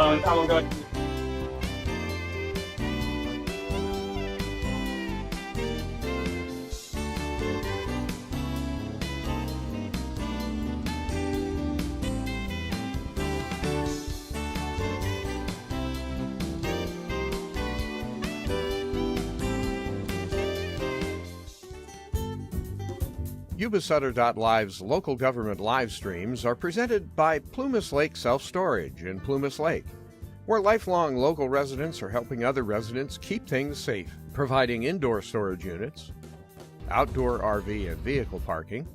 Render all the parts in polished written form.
Someone go. Yuba-Sutter.live's local government live streams are presented by Plumas Lake Self-Storage in Plumas Lake, where lifelong local residents are helping other residents keep things safe, providing indoor storage units, outdoor RV and vehicle parking,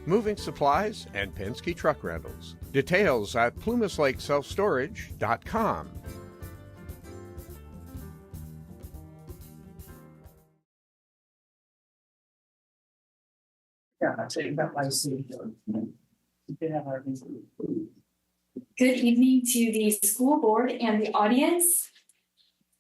moving supplies, and Penske truck rentals. Details at plumaslakeselfstorage.com. Yeah, I'll tell you about my city. Good evening to the school board and the audience.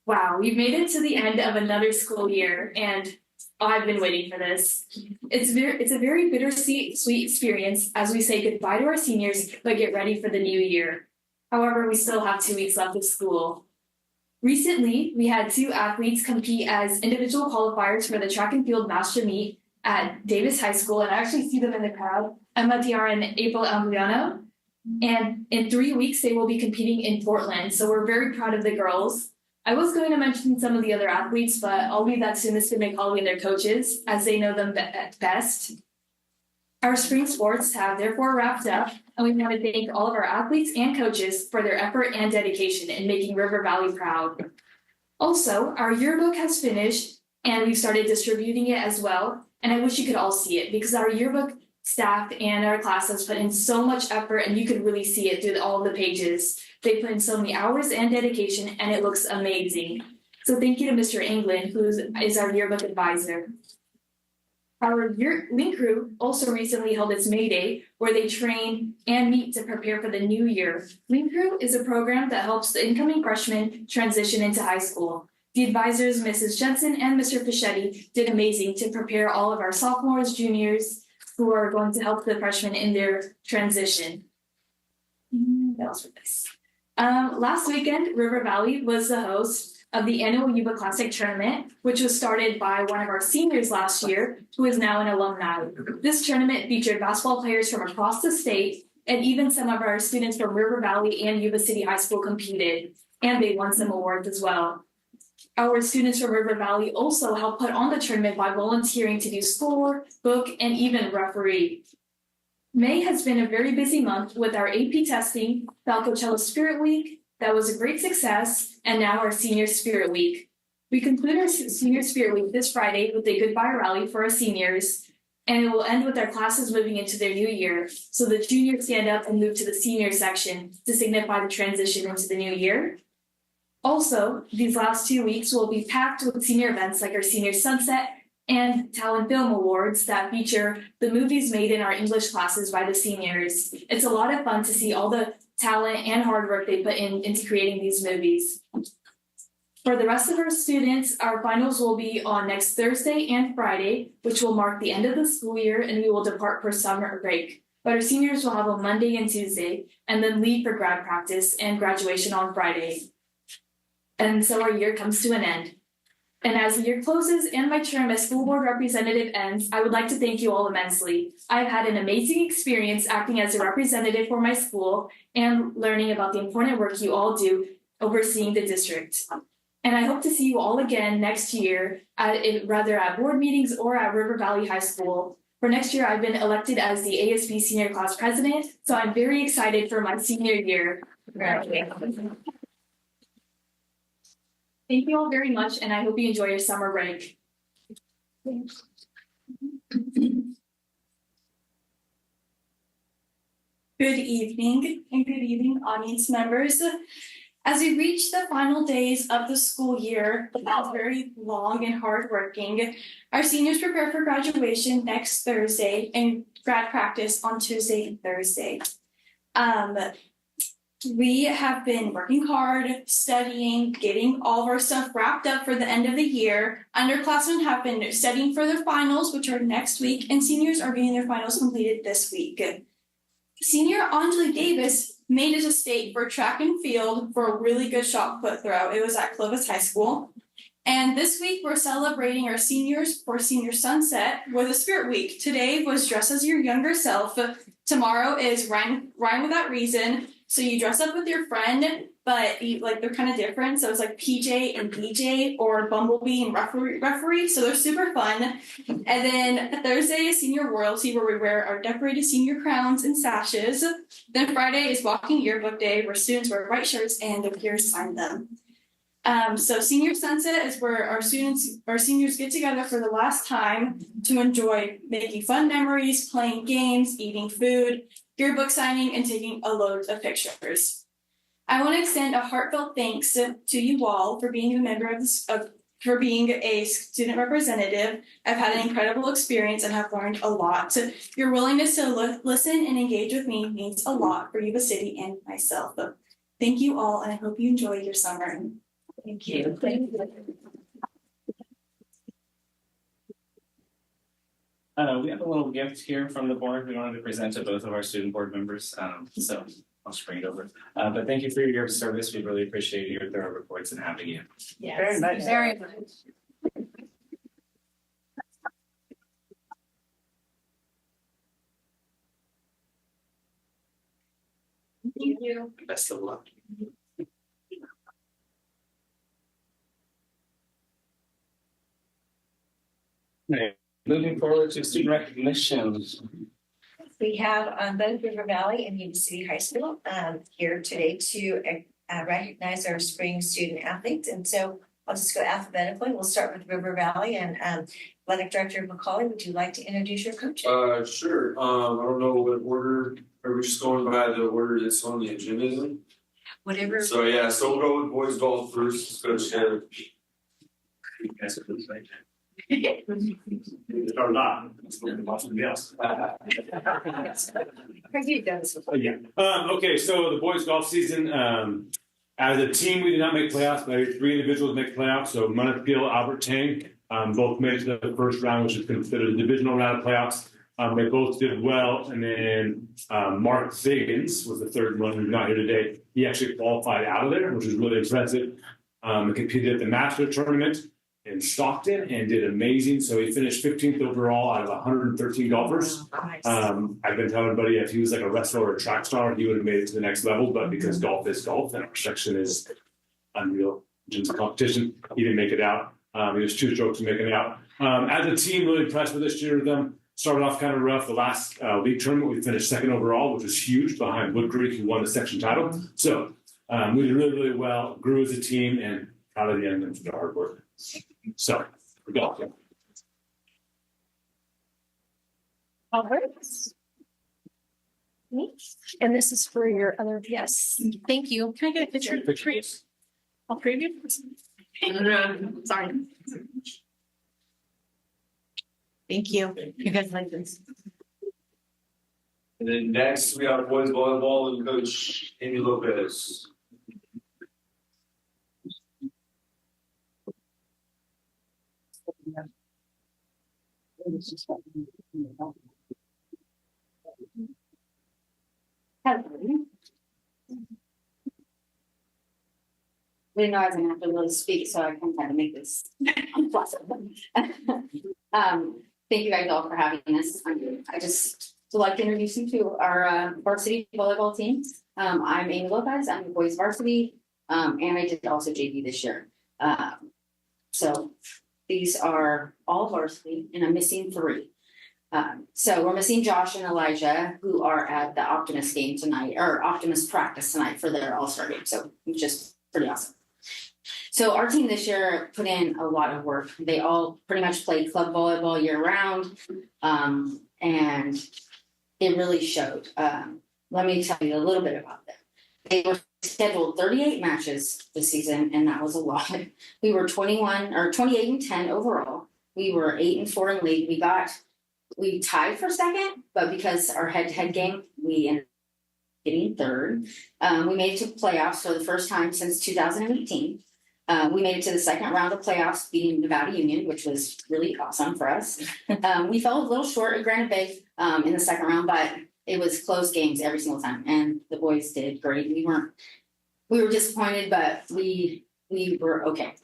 Wow, we've made it to the end of another school year, and I've been waiting for this. It's a very bittersweet experience as we say goodbye to our seniors, but get ready for the new year. However, we still have 2 weeks left of school. Recently, we had 2 athletes compete as individual qualifiers for the track and field master meet at Davis High School, and I actually see them in the crowd, Emma Diarra and April Ambriano. And in 3 weeks, they will be competing in Portland. So we're very proud of the girls. I was going to mention some of the other athletes, but I'll leave that to Mr. McCauley and their coaches, as they know them best. Our spring sports have therefore wrapped up, and we want to thank all of our athletes and coaches for their effort and dedication in making River Valley proud. Also, our yearbook has finished, and we've started distributing it as well. And I wish you could all see it because our yearbook staff and our classes put in so much effort, and you could really see it through all the pages. They put in so many hours and dedication, and it looks amazing. So thank you to Mr. England, who is our yearbook advisor. Our link crew also recently held its May Day, where they train and meet to prepare for the new year. Link crew is a program that helps the incoming freshmen transition into high school. The advisors, Mrs. Jensen and Mr. Fischetti, did amazing to prepare all of our sophomores, juniors, who are going to help the freshmen in their transition. What else for this? Last weekend, River Valley was the host of the annual Yuba Classic Tournament, which was started by one of our seniors last year, who is now an alumni. This tournament featured basketball players from across the state, and even some of our students from River Valley and Yuba City High School competed, and they won some awards as well. Our students from River Valley also helped put on the tournament by volunteering to do score, book, and even referee. May has been a very busy month with our AP testing, Falcocello Spirit Week, that was a great success, and now our Senior Spirit Week. We conclude our Senior Spirit Week this Friday with a goodbye rally for our seniors, and it will end with our classes moving into their new year. So the juniors stand up and move to the senior section to signify the transition into the new year. Also, these last 2 weeks will be packed with senior events like our Senior Sunset and Talent Film Awards that feature the movies made in our English classes by the seniors. It's a lot of fun to see all the talent and hard work they put into creating these movies. For the rest of our students, our finals will be on next Thursday and Friday, which will mark the end of the school year, and we will depart for summer break. But our seniors will have a Monday and Tuesday, and then leave for grad practice and graduation on Friday. And so our year comes to an end. And as the year closes and my term as school board representative ends, I would like to thank you all immensely. I've had an amazing experience acting as a representative for my school and learning about the important work you all do overseeing the district. And I hope to see you all again next year, rather at board meetings or at River Valley High School. For next year, I've been elected as the ASB Senior Class President, so I'm very excited for my senior year. Congratulations. Thank you all very much, and I hope you enjoy your summer break. Good evening, and good evening, audience members. As we reach the final days of the school year, very long and hardworking, our seniors prepare for graduation next Thursday and grad practice on Tuesday and Thursday. We have been working hard, studying, getting all of our stuff wrapped up for the end of the year. Underclassmen have been studying for their finals, which are next week, and seniors are getting their finals completed this week. Senior Anjali Davis made it to state for track and field for a really good shot put throw. It was at Clovis High School. And this week we're celebrating our seniors for Senior Sunset with a Spirit Week. Today was Dress as Your Younger Self. Tomorrow is Rhyme Without Reason. So you dress up with your friend, but they're kind of different. So it's like PJ and DJ or Bumblebee and referee. So they're super fun. And then Thursday is Senior Royalty, where we wear our decorated senior crowns and sashes. Then Friday is Walking Yearbook Day, where students wear white shirts and their peers sign them. So Senior Sunset is where our seniors get together for the last time to enjoy making fun memories, playing games, eating food, yearbook signing, and taking a load of pictures. I want to extend a heartfelt thanks to you all for being a member for being a student representative. I've had an incredible experience and have learned a lot. Your willingness to listen and engage with me means a lot for Yuba City and myself. Thank you all, and I hope you enjoy your summer. Thank you. Thank you. We have a little gift here from the board we wanted to present to both of our student board members. So I'll just bring it over. But thank you for your year of service. We really appreciate your thorough reports and having you. Yes. Very nice. Very much. Thank you. Best of luck. Right. Moving forward to student recognition. We have both River Valley and Yuba City High School here today to recognize our spring student athletes. And so I'll just go alphabetically. We'll start with River Valley, and Athletic Director McCauley, would you like to introduce your coach? Sure. I don't know what order. Are we just going by the order that's on the agenda? Whatever. So yeah, so we'll go with boys golf first. Coach Taylor. You guys are really right. Or not. Somebody else. Yeah. Okay, so the boys golf season, as a team, we did not make playoffs, but 3 individuals make playoffs. So Montefiore, Albert Tang, both made it to the first round, which is considered a divisional round of playoffs. They both did well. And then Mark Ziggins was the third one who's not here today. He actually qualified out of there, which is really impressive. He competed at the Master Tournament in Stockton and did amazing. So he finished 15th overall out of 113 golfers. Nice. I've been telling everybody if he was like a wrestler or a track star, he would have made it to the next level. But because golf is golf and our section is unreal in terms of competition, he didn't make it out. He was 2 strokes from making it out. As a team, really impressed with this year with them. Started off kind of rough. The last league tournament, we finished 2nd overall, which was huge behind Wood Creek, who won the section title. So we did really, really well, grew as a team, and proud of the end for the hard work. So, we go. All right. And this is for your other, yes, thank you. Can I get a picture? I'll preview. Sorry. Thank you. Congratulations. And then next we have boys volleyball and Coach Amy Lopez. We didn't know I was gonna have to really speak, so I kind of had to make this pleasant. Thank you guys all for having us. I just would like to introduce you to our varsity volleyball team. I'm Amy Lopez. I'm the boys varsity, and I did also JV this year. So these are all varsity, and I'm missing 3. So we're missing Josh and Elijah, who are at the Optimist game tonight, or Optimist practice tonight for their all-star game. So it's just pretty awesome. So our team this year put in a lot of work. They all pretty much played club volleyball year round, and it really showed. Let me tell you a little bit about them. They were scheduled 38 matches this season, and that was a lot. We were 28-10 overall. We were 8-4 in league. We tied for 2nd, but because our head-to-head game, we ended up getting 3rd. We made it to playoffs for the first time since 2018. We made it to the 2nd round of playoffs, beating Nevada Union, which was really awesome for us. We fell a little short at Granite Bay in the 2nd round, but it was close games every single time, and the boys did great. We were disappointed, but we were okay.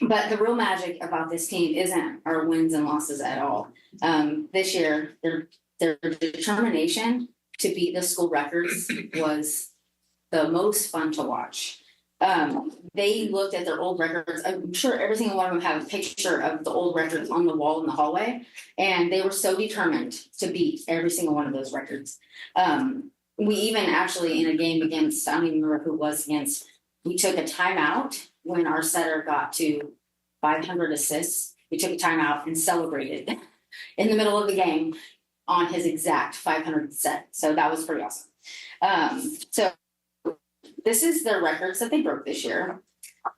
But the real magic about this team isn't our wins and losses at all. This year, their determination to beat the school records was the most fun to watch. They looked at their old records. I'm sure every single one of them have a picture of the old records on the wall in the hallway, and they were so determined to beat every single one of those records. We even actually, in a game against, I don't even remember who it was against, we took a timeout when our setter got to 500 assists. We took a timeout and celebrated in the middle of the game on his exact 500 set. So that was pretty awesome. So this is their records that they broke this year.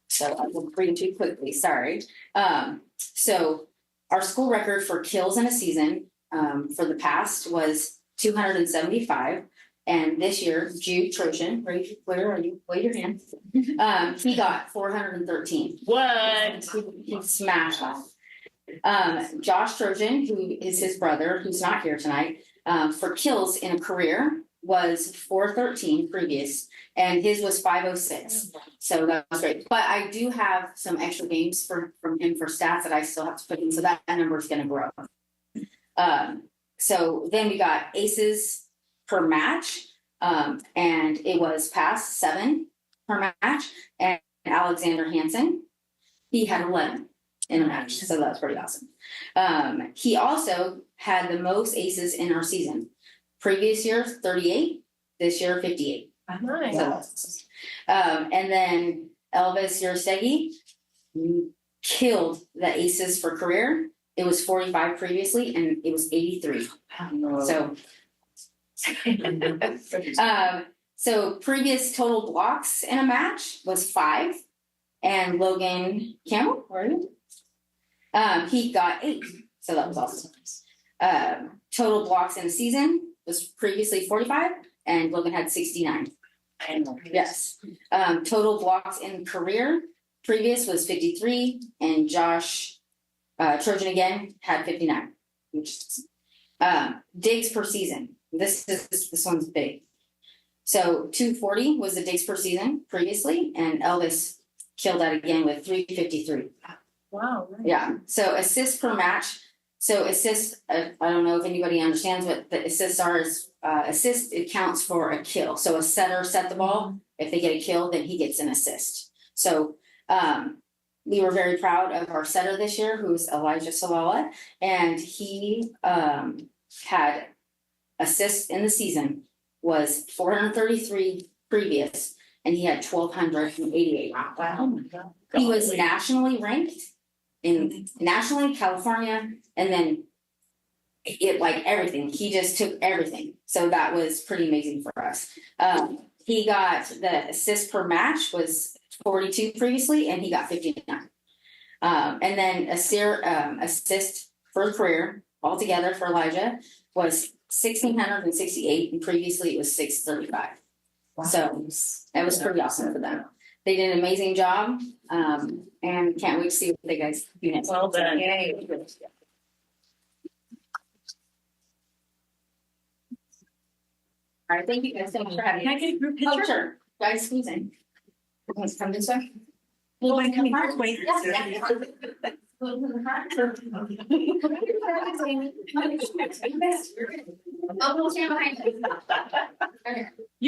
So I will read too quickly, sorry. So our school record for kills in a season for the past was 275. And this year, Jude Trojan, where are you? Wave your hand. He got 413. What? He smashed that. Josh Trojan, who is his brother, who's not here tonight, for kills in a career was 413 previous, and his was 506. So that was great. But I do have some extra games from him for stats that I still have to put in, so that number is going to grow. So then we got aces per match, and it was past 7 per match. And Alexander Hansen, he had 11 in a match, so that was pretty awesome. He also had the most aces in our season. Previous year 38, this year 58. Nice. And then Elvis Yerstegi killed the aces for career. It was 45 previously, and it was 83. So previous total blocks in a match was 5, and Logan Campbell, where are you? He got 8, so that was awesome. Total blocks in a season was previously 45, and Logan had 69. Yes. Total blocks in career previous was 53, and Josh Trojan again had 59. Digs per season. This one's big. So 240 was the digs per season previously, and Elvis killed that again with 353. Wow. Yeah. So assists per match. So assist, I don't know if anybody understands what the assists are. Is assist, it counts for a kill. So a setter set the ball. If they get a kill, then he gets an assist. So we were very proud of our setter this year, who's Elijah Salala, and he had assists in the season was 433 previous, and he had 1,288. Wow. He was nationally ranked in nationally California, and then it like everything. He just took everything. So that was pretty amazing for us. He got the assist per match was 42 previously, and he got 59. And then assist for career altogether for Elijah was 1,668, and previously it was 635. Wow. So that was pretty awesome for them. They did an amazing job, and can't wait to see what they guys do next. Well done. Yay. All right, thank you guys so much for having me. Can I get a group picture? Oh, sure. Guys, squeeze in. Let's come this way. Well, I'm coming this way. You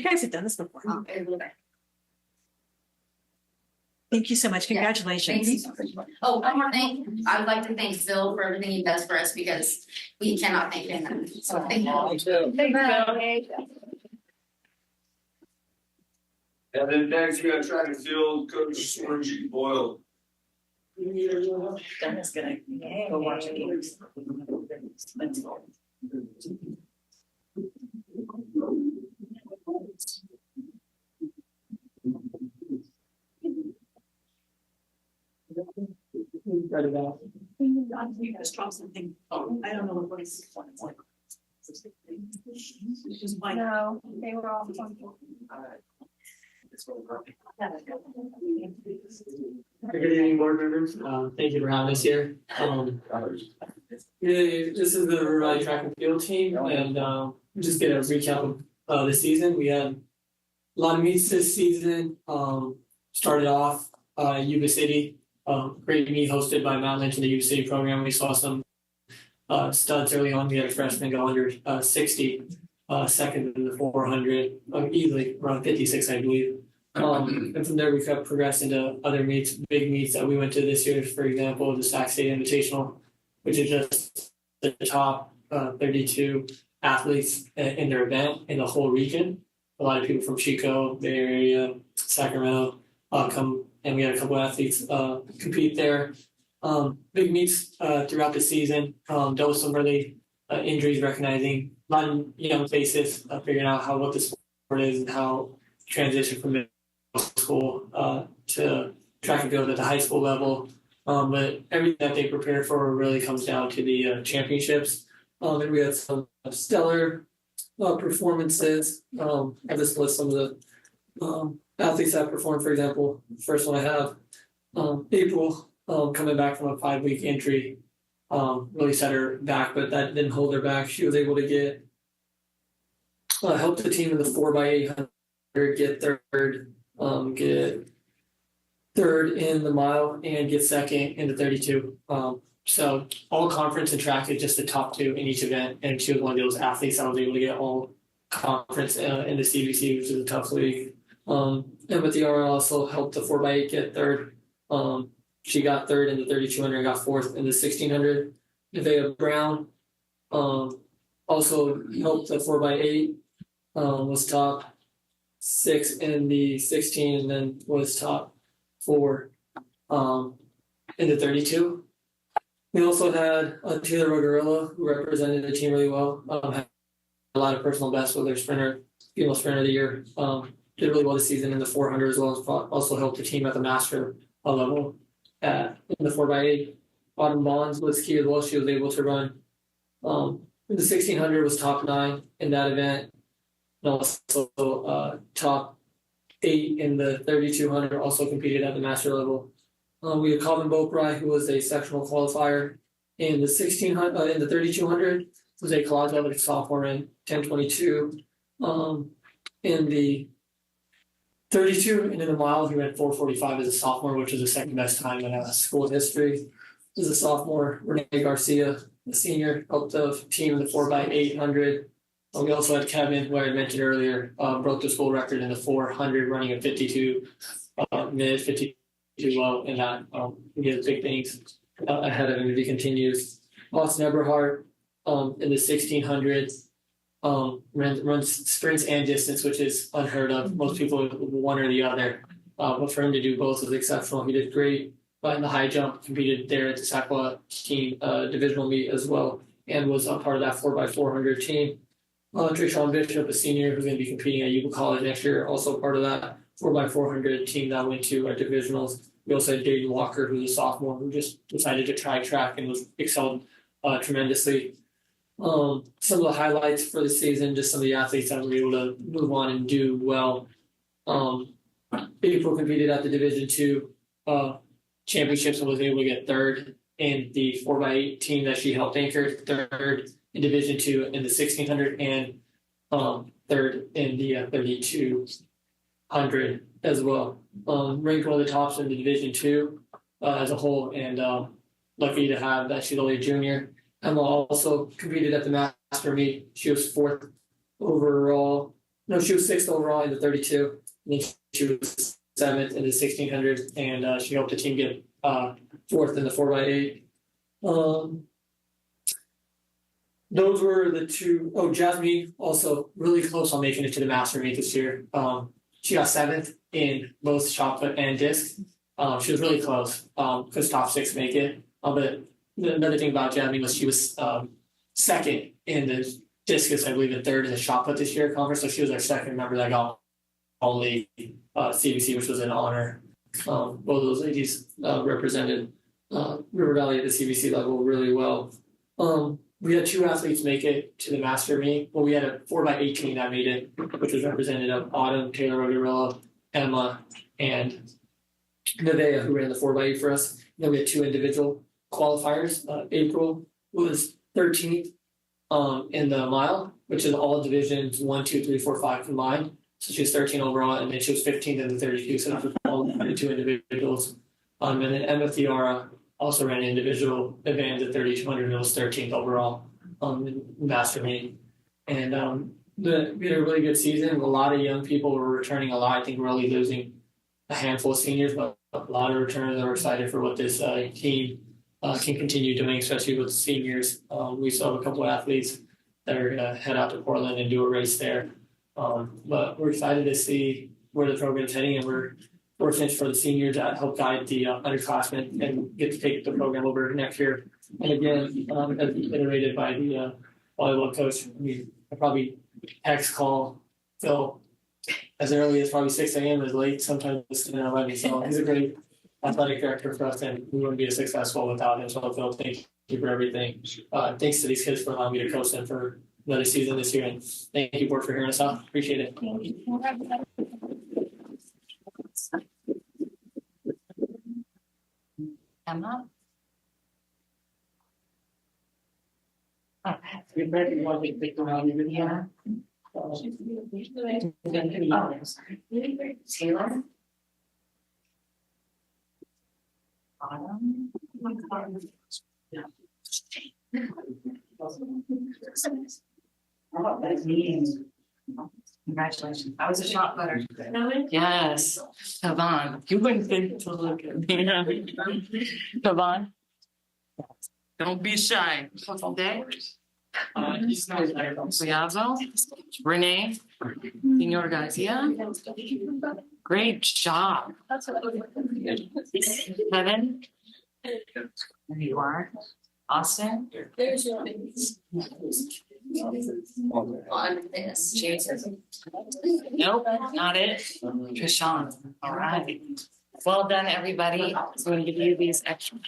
guys have done this before. Thank you so much. Congratulations. Thank you so much. Oh, one more thing. I would like to thank Phil for everything he does for us, because we cannot thank him enough. So thank you. And then next we got track and field coach Spongy Boyle. Dennis gonna go watch the games. Let's go. You guys drop something. Oh, I don't know what it's like. Just like no, they were all fun. Good evening, board members. Thank you for having us here. Yeah, this is the Raleigh track and field team, and just get a recap of the season. We had a lot of meets this season. Started off Yuba City, great meet hosted by Mount Lynch in the Yuba City program. We saw some studs early on. We had a freshman go under 60, second in the 400, easily around 56, I believe. And from there we kept progressing to other meets, big meets that we went to this year. For example, the Sac State Invitational, which is just the top 32 athletes in their event in the whole region. A lot of people from Chico, Bay Area, Sacramento come, and we had a couple athletes compete there. Big meets throughout the season. Dealt with some early injuries, recognizing a lot of young faces, figuring out what the sport is and how to transition from middle school to track and field at the high school level. But everything that they prepare for really comes down to the championships. And we had some stellar performances. I just list some of the athletes that performed. For example, the first one I have, April, coming back from a 5-week injury, really set her back, but that didn't hold her back. She was able to get help the team in the 4x800, get third in the mile, and get second in the 32. So all conference and track is just the top 2 in each event, and she was one of those athletes that was able to get all conference in the CBC, which is a tough league. And with the RL also helped the 4x8 get third. She got third in the 3200 and got fourth in the 1600. Nevaeh Brown also helped the 4x8, was top 6 in the 16, and then was top 4 in the 32. We also had Taylor Rogarilla, who represented the team really well. Had a lot of personal bests with their female sprinter of the year. Did really well this season in the 400 as well as also helped the team at the master level in the 4x8. Autumn Bonds was key as well. She was able to run in the 1600, was top 9 in that event, and also top 8 in the 3200. Also competed at the master level. We had Colin Bokrai, who was a sectional qualifier in the 1600, in the 3200. Was a college level sophomore in 1022. In the 32 and in the mile, he ran 4:45 as a sophomore, which is the second best time in school history. As a sophomore, Renee Garcia, the senior, helped the team in the 4x800. We also had Kevin, who I had mentioned earlier, broke the school record in the 400, running a 52 mid, 52 low, and that he has big things ahead of him if he continues. Austin Eberhardt in the 1600s. Runs sprints and distance, which is unheard of. Most people one or the other. But for him to do both was exceptional. He did great. But in the high jump, competed there at the Sackwa team divisional meet as well, and was a part of that 4x400 team. Trayshawn Bishop, a senior who's going to be competing at Yuba College next year, also part of that 4x400 team that went to our divisionals. We also had Jaden Walker, who's a sophomore, who just decided to try track and was excelled tremendously. Some of the highlights for the season, just some of the athletes that were able to move on and do well. April competed at the Division II championships and was able to get third in the 4x8 team that she helped anchor, third in Division II in the 1600, and third in the 3200 as well. Ranked one of the tops in the Division II as a whole, and lucky to have that. She's only a junior. Emma also competed at the master meet. She was 4th overall. No, she was 6th overall in the 32. And then she was 7th in the 1600, and she helped the team get 4th in the 4x8. Those were the two. Oh, Jasmine also really close on making it to the master meet this year. She got 7th in both shot put and disc. She was really close because top 6 make it. But another thing about Jasmine was she was 2nd in the discus, I believe, and 3rd in the shot put this year conference. So she was our 2nd member that got all league CBC, which was an honor. Both of those ladies represented River Valley at the CBC level really well. We had 2 athletes make it to the master meet. Well, we had a 4x8 team that made it, which was represented of Autumn, Taylor Rogarilla, Emma, and Nevaeh, who ran the 4x8 for us. And then we had 2 individual qualifiers. April was 13th in the mile, which is all divisions 1, 2, 3, 4, 5 combined. So she was 13 overall, and then she was 15th in the 32. So that was all 32 individuals. And then Emma Theora also ran individual events at 3,200 and was 13th overall in master meet. And we had a really good season. A lot of young people were returning a lot. I think we're only losing a handful of seniors, but a lot of returners are excited for what this team can continue doing, especially with seniors. We still have a couple of athletes that are going to head out to Portland and do a race there. But we're excited to see where the program's heading, and we're fortunate for the seniors that help guide the underclassmen and get to take the program over next year. And again, as iterated by the volleyball coach, I probably text call Phil as early as probably 6 a.m. as late, sometimes it's 11. So he's a great athletic director for us, and we wouldn't be as successful without him. So Phil, thank you for everything. Thanks to these kids for allowing me to coach them for another season this year, and thank you, board, for hearing us out. Appreciate it. Emma? Yeah. Taylor? Autumn? Congratulations. I was a shot putter. Yes. Kavan. You wouldn't think to look at me. Kavan. Don't be shy. Okay. Suyazo. Renee. Senor Garcia. Great job. Kevin. There you are. Austin. There's your. On this, Jason. Nope, not it. Trishawn. All right. Well done, everybody. So I'm going to give you these extra.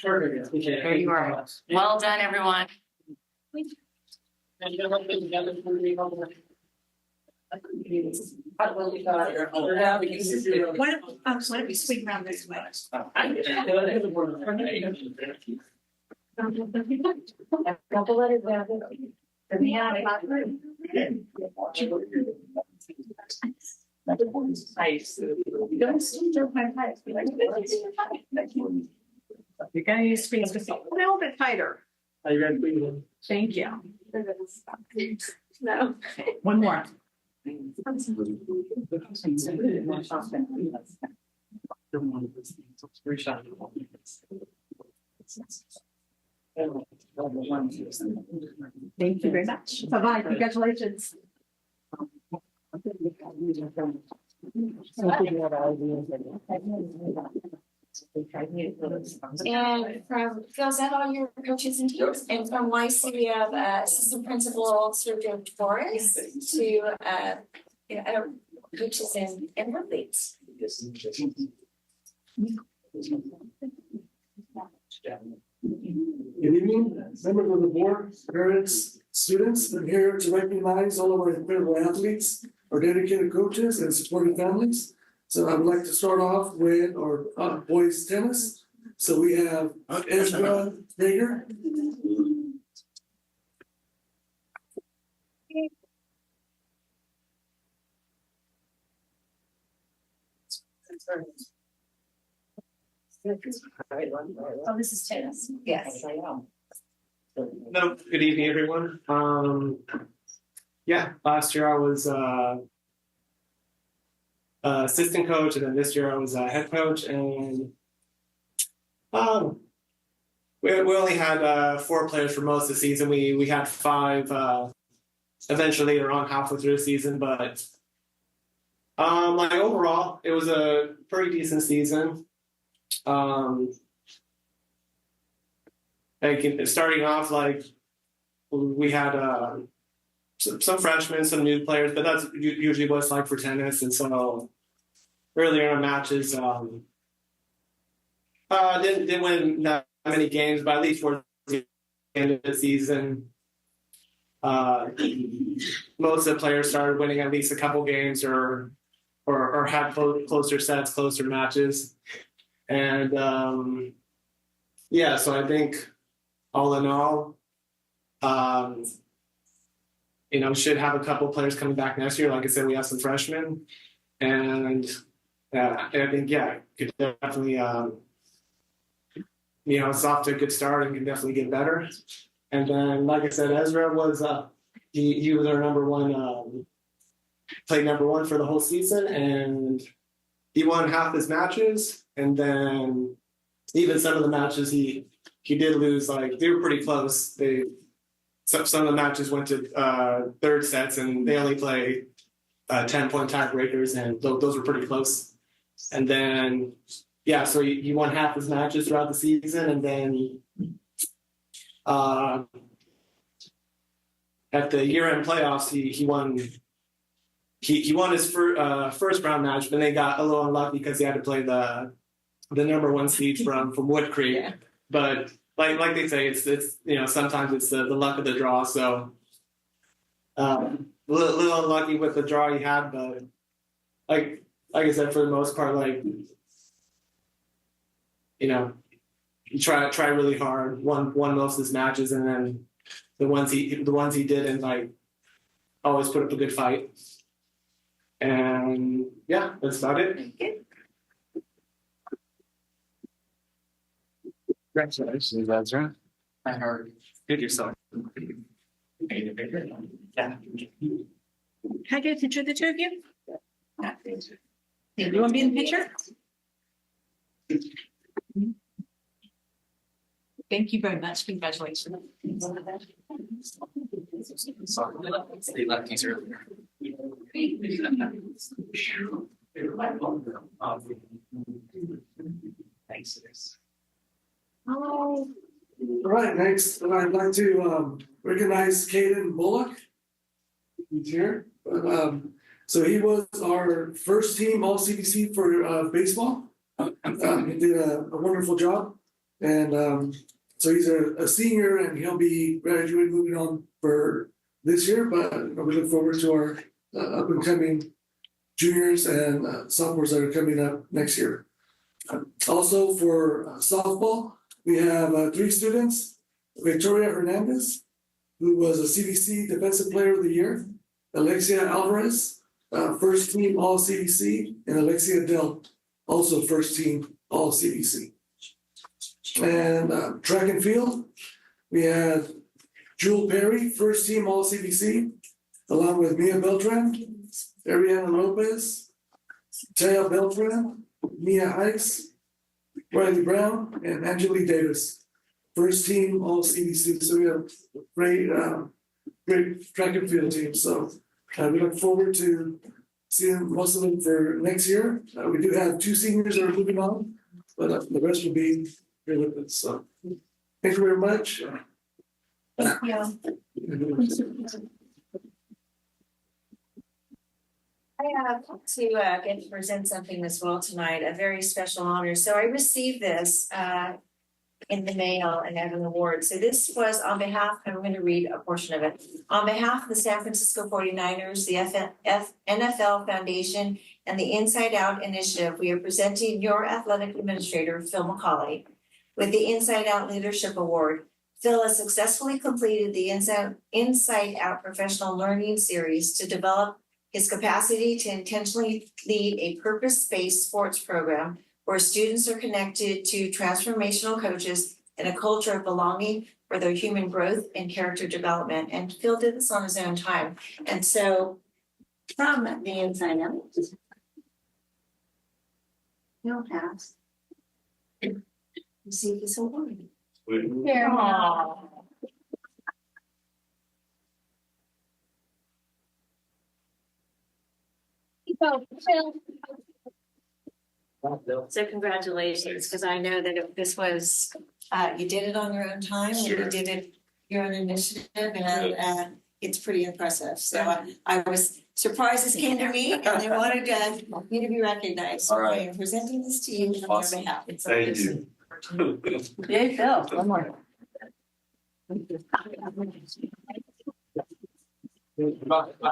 Here you are. Well done, everyone. Why don't we swing around this way? Couple letters down. You're gonna use screens just a little bit tighter. Are you ready? Thank you. No. One more. Thank you very much. Bye-bye. Congratulations. And from Phil's that all your coaches and teams, and from YC we have assistant principal Sergio Torres to coaches and athletes. Good evening, members of the board, parents, students. I'm here to recognize all of our incredible athletes, our dedicated coaches, and supportive families. So I would like to start off with our boys tennis. So we have Ezra Rager. Oh, this is tennis. Yes. No, good evening, everyone. Yeah, last year I was assistant coach, and then this year I was head coach, and we only had 4 players for most of the season. We had 5 eventually around halfway through the season, but like overall it was a pretty decent season. Like starting off, like we had some freshmen, some new players, but that's usually what it's like for tennis. And so earlier in matches, didn't win that many games, but at least towards the end of the season, most of the players started winning at least a couple games or had closer sets, closer matches. And yeah, so I think all in all, Should have a couple players coming back next year. Like I said, we have some freshmen, and I think could definitely it's off to a good start and can definitely get better. And then, like I said, Ezra was he was our number one, played number one for the whole season, and he won half his matches. And then even some of the matches he did lose, like they were pretty close. Some of the matches went to third sets, and they only play 10-point tiebreakers, and those were pretty close. And then so he won half his matches throughout the season, and then at the year-end playoffs, he won his first round match, but they got a little unlucky because he had to play the number one seed from Wood Creek. Yeah. But like they say, it's sometimes it's the luck of the draw. So a little unlucky with the draw he had, but like I said, for the most part, he try really hard, won most of his matches, and then the ones he didn't, always put up a good fight. And that's about it. Congratulations, Ezra. I heard good yourself. Yeah. Can I get a picture of the two of you? You want to be in the picture? Thank you very much. Congratulations. They left these earlier. Thanks. All right, next, I'd like to recognize Caden Bullock. He's here. So he was our first team All CBC for baseball. He did a wonderful job, and so he's a senior, and he'll be graduating, moving on for this year. But we look forward to our up and coming juniors and sophomores that are coming up next year. Also for softball, we have 3 students: Victoria Hernandez, who was a CBC Defensive Player of the Year; Alexia Alvarez, first team All CBC; and Alexia Dell, also first team All CBC. And track and field, we had Jewel Perry, first team All CBC, along with Mia Beltran, Ariana Lopez, Taya Beltran, Mia Hikes, Riley Brown, and Angelique Davis, first team All CBC. So we have great track and field team. So we look forward to seeing most of them for next year. We do have 2 seniors that are moving on, but the rest will be here with us. So thank you very much. Thank you. I have to get to present something as well tonight, a very special honor. So I received this in the mail and as an award. So this was on behalf, I'm going to read a portion of it. On behalf of the San Francisco 49ers, the NFL Foundation, and the Inside Out Initiative, we are presenting your athletic administrator, Phil McCauley, with the Inside Out Leadership Award. Phil has successfully completed the Inside Out Professional Learning Series to develop his capacity to intentionally lead a purpose-based sports program where students are connected to transformational coaches and a culture of belonging for their human growth and character development. And Phil did this on his own time. And so from the Inside Out, Phil has received this award. So congratulations, because I know that if this was, you did it on your own time, and you did it your own initiative, and it's pretty impressive. So I was surprised this came to me, and I wanted you to be recognized. So I am presenting this to you on your behalf. Thank you. Yay, Phil. One more. I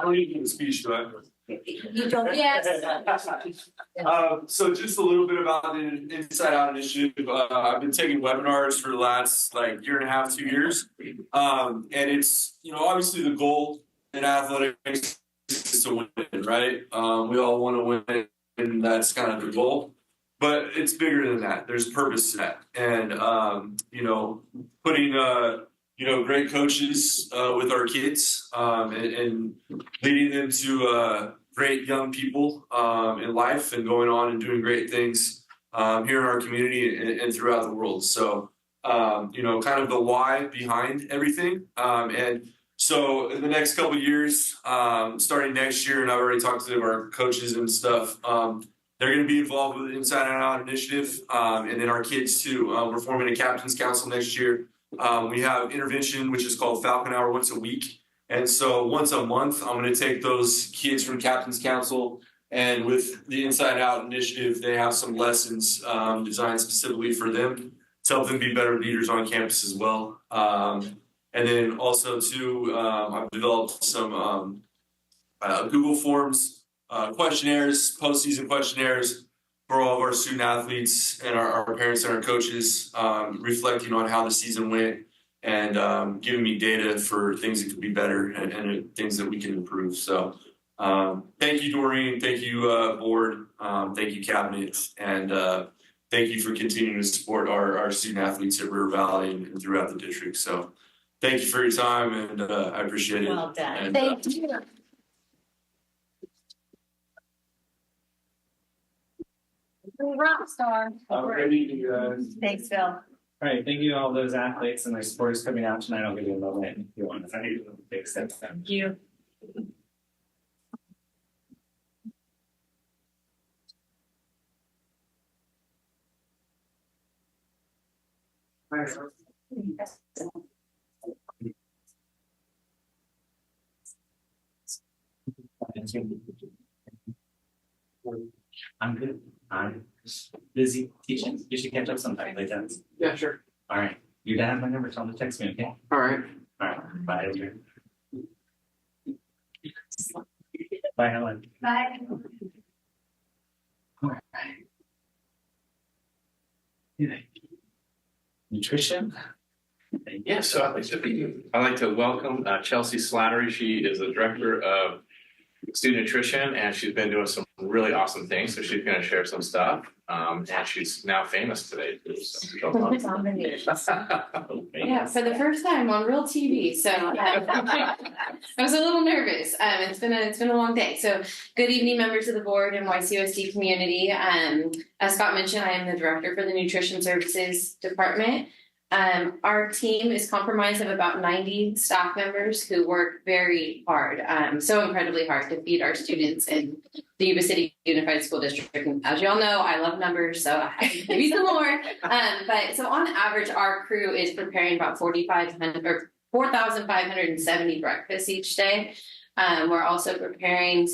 don't need to give a speech to that. You don't. Yes. So just a little bit about the Inside Out initiative. I've been taking webinars for the last like year and a half, 2 years. And it's, obviously the goal in athletics is to win, right? We all want to win, and that's kind of the goal. But it's bigger than that. There's purpose to that. And, putting, great coaches with our kids and leading them to great young people in life and going on and doing great things here in our community and throughout the world. So, kind of the why behind everything. And so in the next couple of years, starting next year, and I've already talked to our coaches and stuff, they're going to be involved with the Inside Out initiative, and then our kids too. We're forming a captain's council next year. We have intervention, which is called Falcon Hour once a week. And so once a month, I'm going to take those kids from Captain's Council, and with the Inside Out initiative, they have some lessons designed specifically for them to help them be better leaders on campus as well. And then also too, I've developed some Google Forms, questionnaires, postseason questionnaires for all of our student athletes and our parents and our coaches, reflecting on how the season went and giving me data for things that could be better and things that we can improve. So thank you, Doreen. Thank you, board. Thank you, cabinet. And thank you for continuing to support our student athletes at River Valley and throughout the district. So thank you for your time, and I appreciate it. Well done. And, Thank you. Rock star. Thanks, Phil. All right, thank you to all those athletes and their supporters coming out tonight. I'll give you a moment if you want to take steps down. Thank you. I'm good. I'm just busy teaching. You should catch up sometime later. Yeah, sure. All right. You dad have my number, tell him to text me, okay? All right. All right. Bye, Adrian. Bye, Helen. Bye. All right. Nutrition. Yeah, so I'd like to welcome Chelsea Slattery. She is the director of student nutrition, and she's been doing some really awesome things. So she's going to share some stuff, and she's now famous today too. So. Yeah, for the first time on real TV. So I was a little nervous. It's been a long day. So good evening, members of the board and YCUSD community. As Scott mentioned, I am the director for the Nutrition Services Department. Our team is comprised of about 90 staff members who work very hard, so incredibly hard to feed our students in the Yuba City Unified School District. And as you all know, I love numbers, so I have to give you some more. But so on average, our crew is preparing about 4,570 breakfasts each day. We're also preparing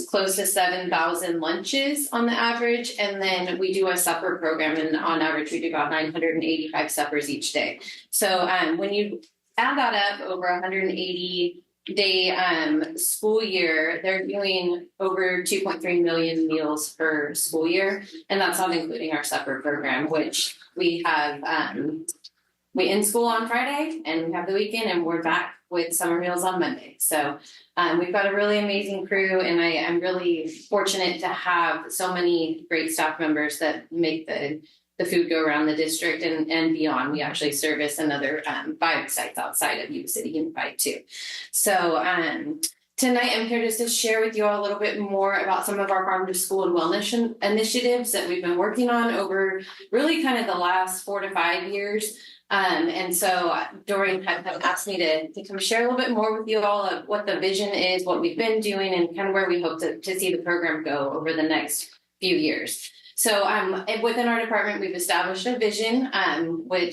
close to 7,000 lunches on the average, and then we do a supper program, and on average we do about 985 suppers each day. So when you add that up over 180 day school year, they're doing over 2.3 million meals per school year, and that's not including our supper program, which we have we end school on Friday and we have the weekend, and we're back with summer meals on Monday. So we've got a really amazing crew, and I'm really fortunate to have so many great staff members that make the food go around the district and beyond. We actually service another 5 sites outside of Yuba City Unified too. So tonight I'm here just to share with you all a little bit more about some of our farm to school and wellness initiatives that we've been working on over really kind of the last 4 to 5 years. And so Doreen had asked me to come share a little bit more with you all of what the vision is, what we've been doing, and kind of where we hope to see the program go over the next few years. So within our department, we've established a vision, where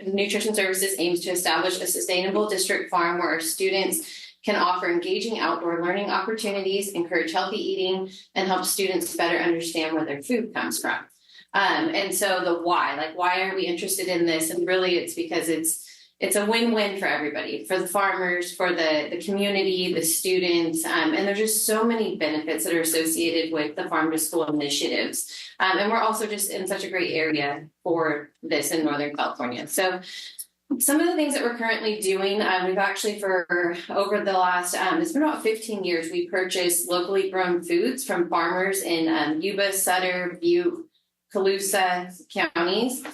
Nutrition Services aims to establish a sustainable district farm where our students can offer engaging outdoor learning opportunities, encourage healthy eating, and help students better understand where their food comes from. And so the why are we interested in this? And really it's because it's it's a win-win for everybody, for the farmers, for the community, the students, and there's just so many benefits that are associated with the farm to school initiatives. And we're also just in such a great area for this in Northern California. So some of the things that we're currently doing, we've actually for over the last, it's been about 15 years, we purchased locally grown foods from farmers in Yuba-Sutter, Butte, Colusa counties.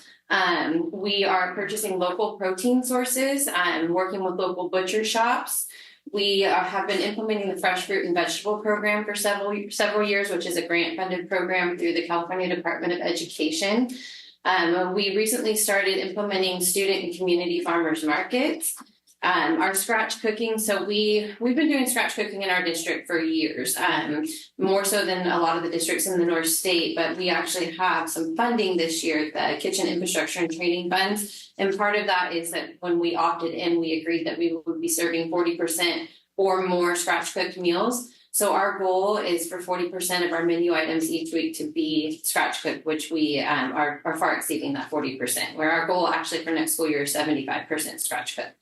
We are purchasing local protein sources, working with local butcher shops. We have been implementing the fresh fruit and vegetable program for several years, which is a grant funded program through the California Department of Education. We recently started implementing student and community farmers markets. Our scratch cooking, so we've been doing scratch cooking in our district for years, more so than a lot of the districts in the North State, but we actually have some funding this year, the Kitchen Infrastructure and Training Funds, and part of that is that when we opted in, we agreed that we would be serving 40% or more scratch cooked meals. So our goal is for 40% of our menu items each week to be scratch cooked, which we are far exceeding that 40%, where our goal actually for next school year is 75% scratch cooked.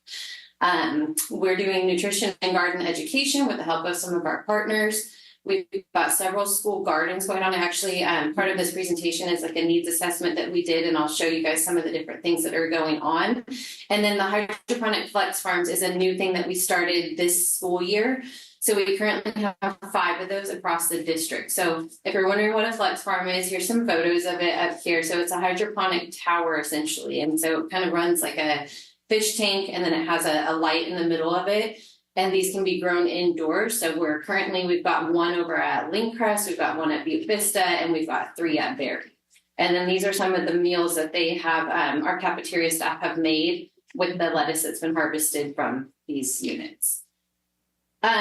We're doing nutrition and garden education with the help of some of our partners. We've got several school gardens going on. Actually, part of this presentation is like a needs assessment that we did, and I'll show you guys some of the different things that are going on. And then the hydroponic flex farms is a new thing that we started this school year. So we currently have 5 of those across the district. So if you're wondering what a flex farm is, here's some photos of it up here. So it's a hydroponic tower essentially. And so it kind of runs like a fish tank, and then it has a light in the middle of it. And these can be grown indoors. So we've got one over at Linkcrest, we've got one at Butte Vista, and we've got 3 at Berry. And then these are some of the meals that they have, our cafeteria staff have made with the lettuce that's been harvested from these units.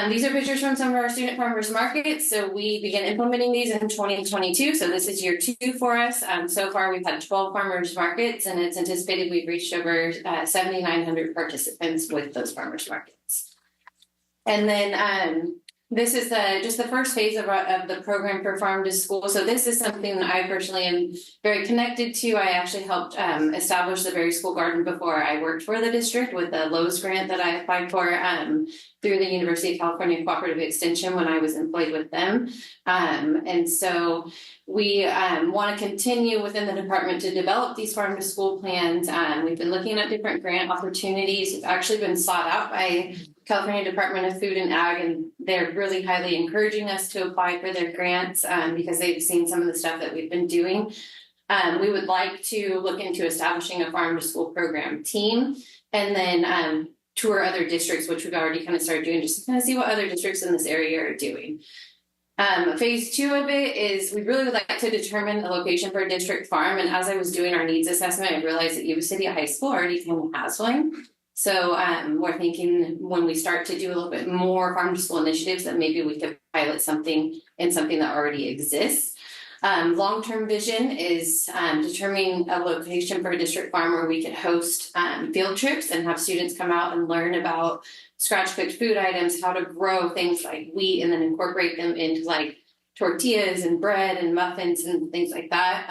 These are pictures from some of our student farmers markets. So we began implementing these in 2022. So this is year 2 for us. So far we've had 12 farmers markets, and it's anticipated we've reached over 7,900 participants with those farmers markets. And then this is just the first phase of the program for Farm to School. So this is something that I personally am very connected to. I actually helped establish the Berry School Garden before I worked for the district with the Lowe's grant that I applied for through the University of California Cooperative Extension when I was employed with them. And so we want to continue within the department to develop these farm to school plans. We've been looking at different grant opportunities. It's actually been sought out by California Department of Food and Ag, and they're really highly encouraging us to apply for their grants because they've seen some of the stuff that we've been doing. We would like to look into establishing a farm to school program team, and then tour other districts, which we've already kind of started doing, just to kind of see what other districts in this area are doing. Phase 2 of it is we really would like to determine a location for a district farm. And as I was doing our needs assessment, I realized that Yuba-City High School already kind of has one. So we're thinking when we start to do a little bit more farm to school initiatives that maybe we could pilot something in something that already exists. Long-term vision is determining a location for a district farm where we could host field trips and have students come out and learn about scratch cooked food items, how to grow things like wheat, and then incorporate them into like tortillas and bread and muffins and things like that.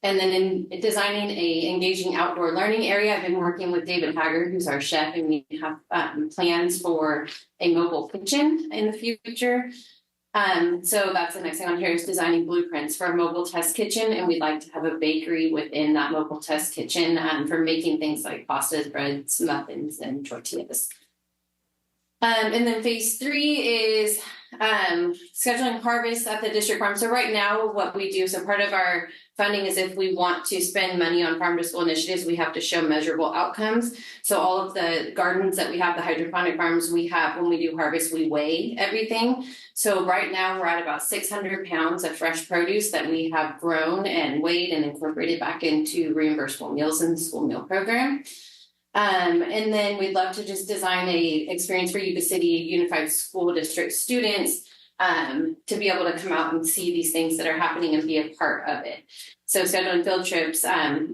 And then in designing a engaging outdoor learning area, I've been working with David Haggard, who's our chef, and we have plans for a mobile kitchen in the future. So that's the next thing on here is designing blueprints for a mobile test kitchen. And we'd like to have a bakery within that mobile test kitchen for making things like pastas, breads, muffins, and tortillas. And then phase 3 is scheduling harvests at the district farm. So right now what we do, so part of our funding is if we want to spend money on farm to school initiatives, we have to show measurable outcomes. So all of the gardens that we have, the hydroponic farms we have, when we do harvest, we weigh everything. So right now we're at about 600 pounds of fresh produce that we have grown and weighed and incorporated back into reimbursable meals in the school meal program. And then we'd love to just design a experience for Yuba City Unified School District students to be able to come out and see these things that are happening and be a part of it. So scheduling field trips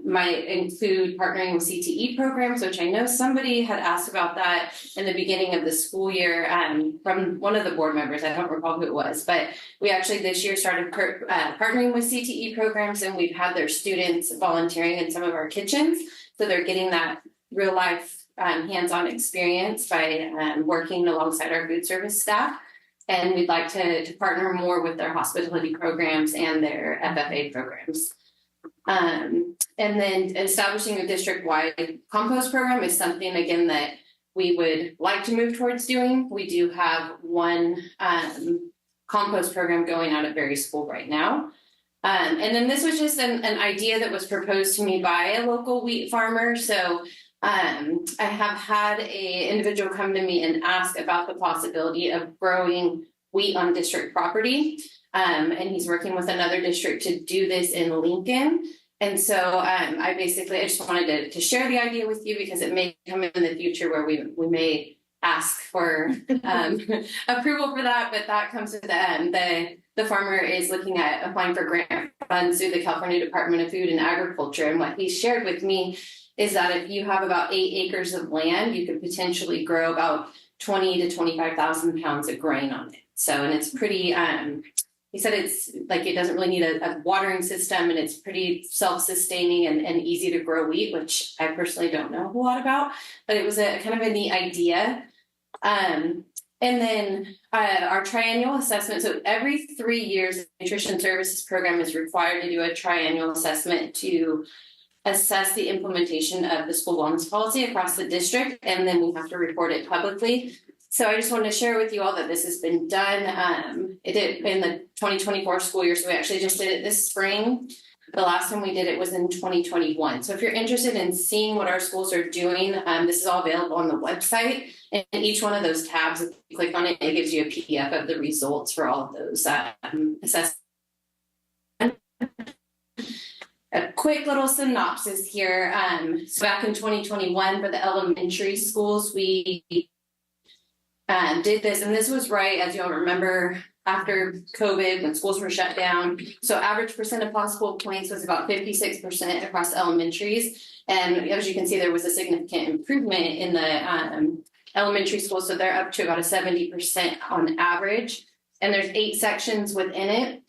might include partnering with CTE programs, which I know somebody had asked about that in the beginning of the school year from one of the board members. I don't recall who it was, but we actually this year started partnering with CTE programs, and we've had their students volunteering in some of our kitchens. So they're getting that real life hands-on experience by working alongside our food service staff. And we'd like to partner more with their hospitality programs and their FFA programs. And then establishing a district-wide compost program is something, again, that we would like to move towards doing. We do have one compost program going out at Berry School right now. And then this was just an idea that was proposed to me by a local wheat farmer. So I have had an individual come to me and ask about the possibility of growing wheat on district property. And he's working with another district to do this in Lincoln. And so I just wanted to share the idea with you because it may come in the future where we may ask for approval for that, but that comes with the farmer is looking at applying for grant funds through the California Department of Food and Agriculture. And what he shared with me is that if you have about 8 acres of land, you could potentially grow about 20 to 25,000 pounds of grain on it. So, and it's pretty, he said it's like it doesn't really need a watering system and it's pretty self-sustaining and easy to grow wheat, which I personally don't know a whole lot about, but it was a kind of a neat idea. And then our triennial assessment. So every 3 years, the nutrition services program is required to do a triennial assessment to assess the implementation of the school wellness policy across the district, and then we have to report it publicly. So I just wanted to share with you all that this has been done. It did in the 2024 school year, so we actually just did it this spring. The last time we did it was in 2021. So if you're interested in seeing what our schools are doing, this is all available on the website. And each one of those tabs, if you click on it, it gives you a PDF of the results for all of those assessments. A quick little synopsis here. So back in 2021 for the elementary schools, we did this, and this was right, as you'll remember, after COVID when schools were shut down. So average percent of possible points was about 56% across elementaries. And as you can see, there was a significant improvement in the elementary schools. So they're up to about a 70% on average. And there's 8 sections within it.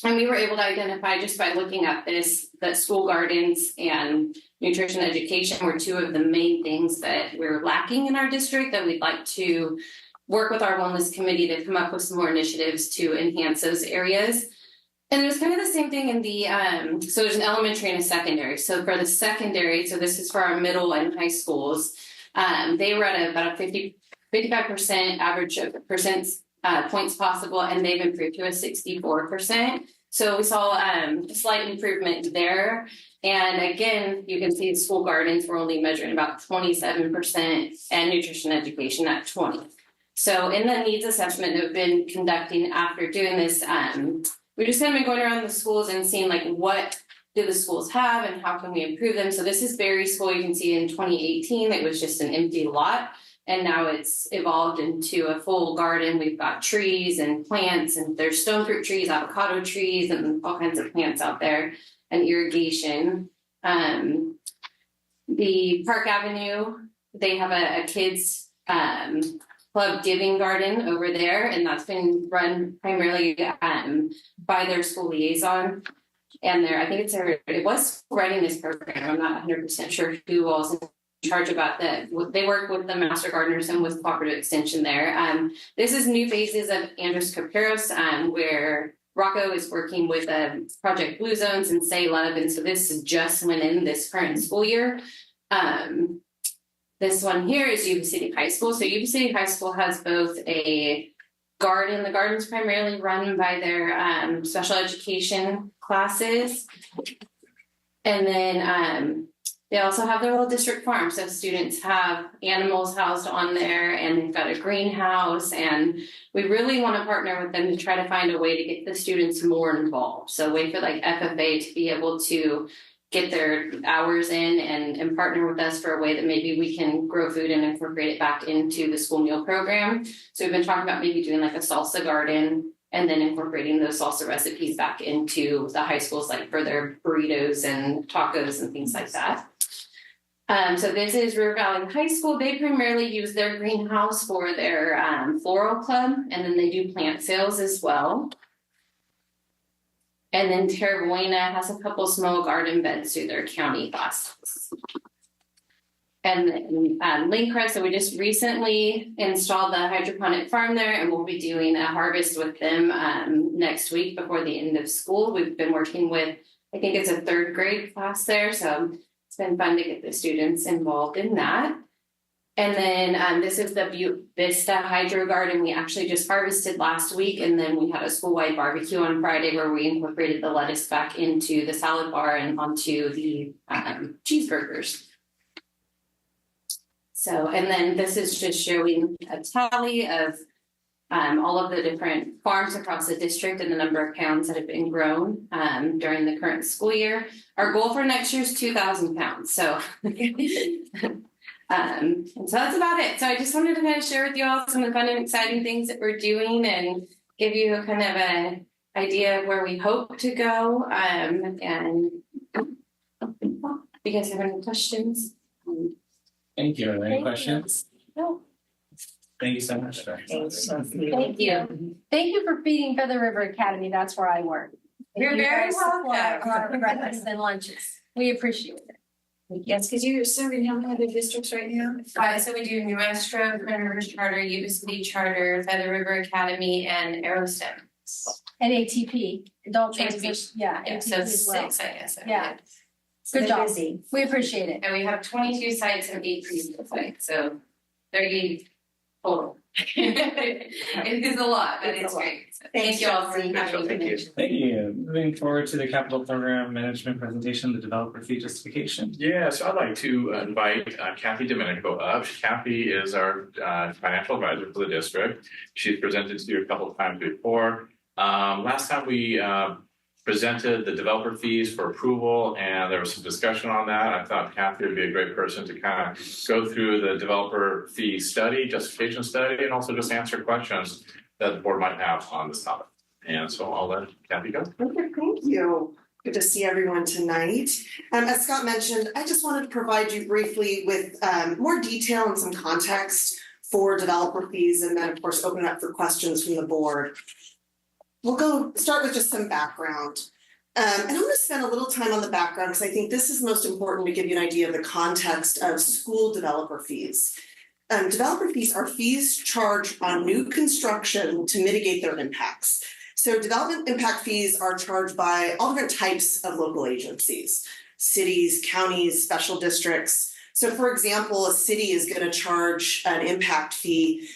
And we were able to identify just by looking at this, that school gardens and nutrition education were 2 of the main things that we're lacking in our district that we'd like to work with our wellness committee to come up with some more initiatives to enhance those areas. And it was kind of the same thing in the, so there's an elementary and a secondary. So for the secondary, so this is for our middle and high schools, they were at about a 55% average of points possible, and they've improved to a 64%. So we saw a slight improvement there. And again, you can see the school gardens were only measuring about 27% and nutrition education at 20%. So in the needs assessment that we've been conducting after doing this, we've just kind of been going around the schools and seeing like what do the schools have and how can we improve them. So this is Berry School. You can see in 2018, it was just an empty lot. And now it's evolved into a full garden. We've got trees and plants, and there's stone fruit trees, avocado trees, and all kinds of plants out there, and irrigation. The Park Avenue, they have a kids club giving garden over there, and that's been run primarily by their school liaison. And I think it was writing this program. I'm not 100% sure who was in charge about that. They work with the Master Gardeners and with Cooperative Extension there. This is new phases of Andres Caperos, where Rocco is working with Project Blue Zones and Say Love. And so this just went in this current school year. This one here is Yuba City High School. So Yuba City High School has both a garden. The garden's primarily run by their special education classes. And then they also have their little district farm. So students have animals housed on there, and they've got a greenhouse. And we really want to partner with them to try to find a way to get the students more involved. So wait for like FFA to be able to get their hours in and partner with us for a way that maybe we can grow food and incorporate it back into the school meal program. So we've been talking about maybe doing like a salsa garden and then incorporating those salsa recipes back into the high schools, like for their burritos and tacos and things like that. So this is River Valley High School. They primarily use their greenhouse for their floral club, and then they do plant sales as well. And then Terra Buena has a couple small garden beds through their county classes. And then Lincrest, so we just recently installed the hydroponic farm there, and we'll be doing a harvest with them next week before the end of school. We've been working with, I think it's a 3rd grade class there, so it's been fun to get the students involved in that. And then this is the Butte Vista Hydro Garden. We actually just harvested last week, and then we had a school-wide barbecue on Friday where we incorporated the lettuce back into the salad bar and onto the cheeseburgers. So, and then this is just showing a tally of all of the different farms across the district and the number of pounds that have been grown during the current school year. Our goal for next year is 2,000 pounds. So, and so that's about it. So I just wanted to kind of share with you all some of the fun and exciting things that we're doing and give you a kind of an idea of where we hope to go. And if you guys have any questions. Thank you. Are there any questions? No. Thank you so much. Thank you. Thank you for feeding Feather River Academy. That's where I work. You're very welcome. Our breakfasts and lunches. We appreciate it. Yes, because you're serving how many other districts right now? So we do New Astro, Grand Rivers Charter, Yuba-Sutter Charter, Feather River Academy, and Aerostem. And ATP, adult ATP. transition, yeah. Yeah, ATP so as well. 6, I guess. Yeah. So Good they're job. busy. We appreciate it. And we have 22 sites and 8 preschool sites, so 30 total. It is a lot, but it's great. So thank you all for having me. Thank you. Thank you. Moving forward to the capital program management presentation, the developer fee justification. Yeah, so I'd like to invite Kathy Domenico up. Kathy is our financial advisor for the district. She's presented to you a couple of times before. Last time we presented the developer fees for approval, and there was some discussion on that. I thought Kathy would be a great person to kind of go through the developer fee study, justification study, and also just answer questions that the board might have on this topic. And so I'll let Kathy go. Okay, thank you. Good to see everyone tonight. As Scott mentioned, I just wanted to provide you briefly with more detail and some context for developer fees, and then of course open it up for questions from the board. We'll start with just some background. And I'm going to spend a little time on the background because I think this is most important to give you an idea of the context of school developer fees. Developer fees are fees charged on new construction to mitigate their impacts. So development impact fees are charged by all different types of local agencies, cities, counties, special districts. So for example, a city is going to charge an impact fee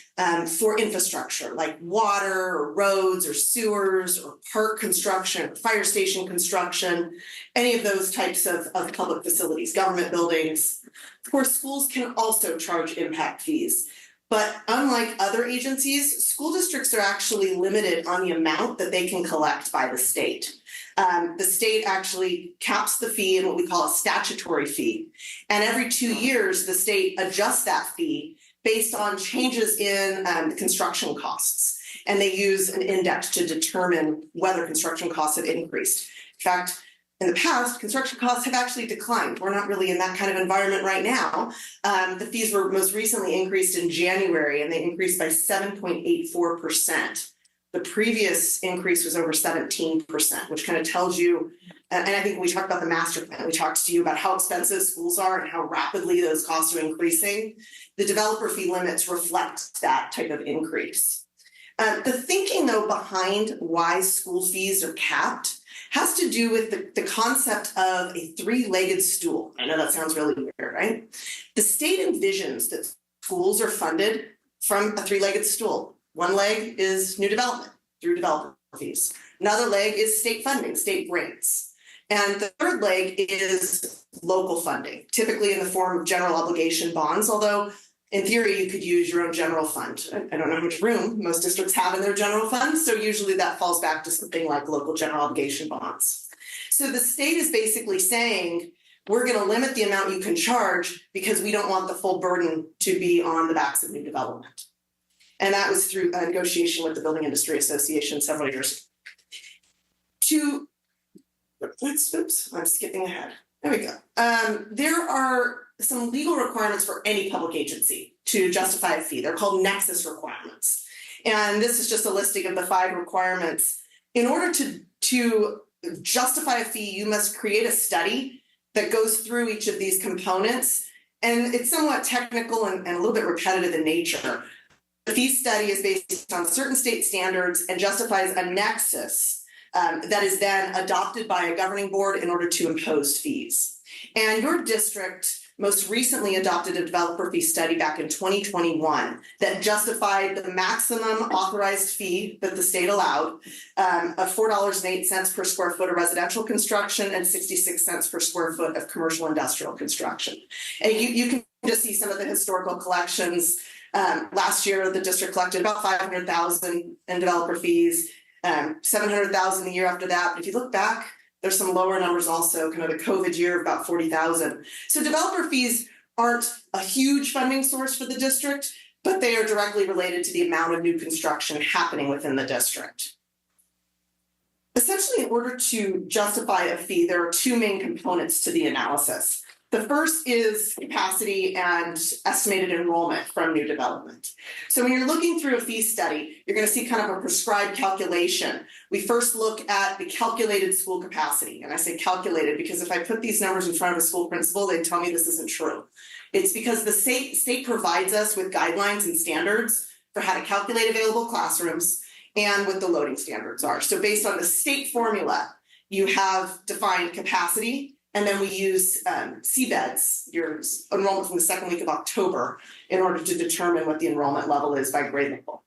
for infrastructure like water or roads or sewers or park construction, fire station construction, any of those types of public facilities, government buildings. Of course, schools can also charge impact fees. But unlike other agencies, school districts are actually limited on the amount that they can collect by the state. The state actually caps the fee in what we call a statutory fee. And every 2 years, the state adjusts that fee based on changes in the construction costs. And they use an index to determine whether construction costs have increased. In fact, in the past, construction costs have actually declined. We're not really in that kind of environment right now. The fees were most recently increased in January, and they increased by 7.84%. The previous increase was over 17%, which kind of tells you, and I think when we talked about the master plan, we talked to you about how expensive schools are and how rapidly those costs are increasing. The developer fee limits reflect that type of increase. The thinking, though, behind why school fees are capped has to do with the concept of a three-legged stool. I know that sounds really weird, right? The state envisions that schools are funded from a three-legged stool. One leg is new development through developer fees. Another leg is state funding, state grants. And the third leg is local funding, typically in the form of general obligation bonds, although in theory, you could use your own general fund. I don't know how much room most districts have in their general fund, so usually that falls back to something like local general obligation bonds. So the state is basically saying, we're going to limit the amount you can charge because we don't want the full burden to be on the backs of new development. And that was through a negotiation with the Building Industry Association several years ago. Oops, I'm skipping ahead. There we go. There are some legal requirements for any public agency to justify a fee. They're called nexus requirements. And this is just a listing of the 5 requirements. In order to justify a fee, you must create a study that goes through each of these components And it's somewhat technical and a little bit repetitive in nature. The fee study is based on certain state standards and justifies a nexus that is then adopted by a governing board in order to impose fees. And your district most recently adopted a developer fee study back in 2021 that justified the maximum authorized fee that the state allowed of $4.08 per square foot of residential construction and 66 cents per square foot of commercial industrial construction. And you can just see some of the historical collections. Last year, the district collected about $500,000 in developer fees, $700,000 the year after that. But if you look back, there's some lower numbers also, kind of the COVID year of about $40,000. So developer fees aren't a huge funding source for the district, but they are directly related to the amount of new construction happening within the district. Essentially, in order to justify a fee, there are two main components to the analysis. The first is capacity and estimated enrollment from new development. So when you're looking through a fee study, you're going to see kind of a prescribed calculation. We first look at the calculated school capacity. And I say calculated because if I put these numbers in front of a school principal, they'd tell me this isn't true. It's because the state provides us with guidelines and standards for how to calculate available classrooms and what the loading standards are. So based on the state formula, you have defined capacity. And then we use CBEDS, your enrollment from the second week of October, in order to determine what the enrollment level is by grade level.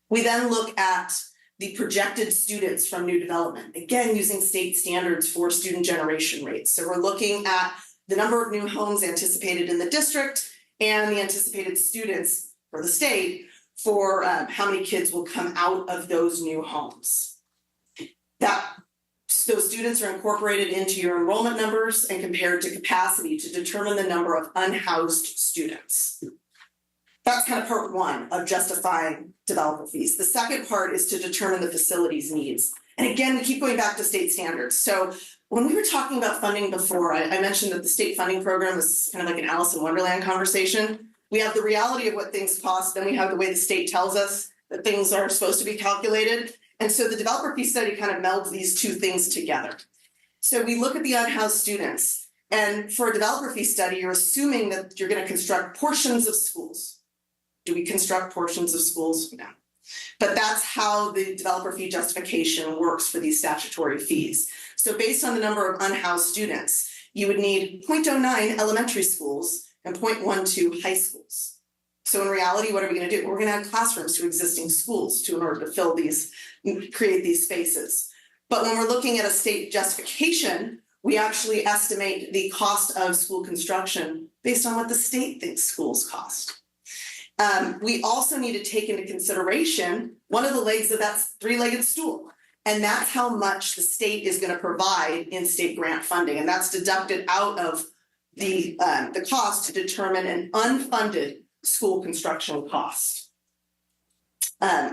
We then look at the projected students from new development, again, using state standards for student generation rates. So we're looking at the number of new homes anticipated in the district and the anticipated students for the state for how many kids will come out of those new homes. Those students are incorporated into your enrollment numbers and compared to capacity to determine the number of unhoused students. That's kind of part one of justifying developer fees. The second part is to determine the facilities needs. And again, we keep going back to state standards. So when we were talking about funding before, I mentioned that the state funding program is kind of like an Alice in Wonderland conversation. We have the reality of what things cost, then we have the way the state tells us that things are supposed to be calculated. And so the developer fee study kind of melds these two things together. So we look at the unhoused students, and for a developer fee study, you're assuming that you're going to construct portions of schools. Do we construct portions of schools? No. But that's how the developer fee justification works for these statutory fees. So based on the number of unhoused students, you would need 0.09 elementary schools and 0.12 high schools. So in reality, what are we going to do? We're going to add classrooms to existing schools in order to fill these, create these spaces. But when we're looking at a state justification, we actually estimate the cost of school construction based on what the state thinks schools cost. We also need to take into consideration one of the legs of that three-legged stool, and that's how much the state is going to provide in state grant funding, and that's deducted out of the cost to determine an unfunded school construction cost.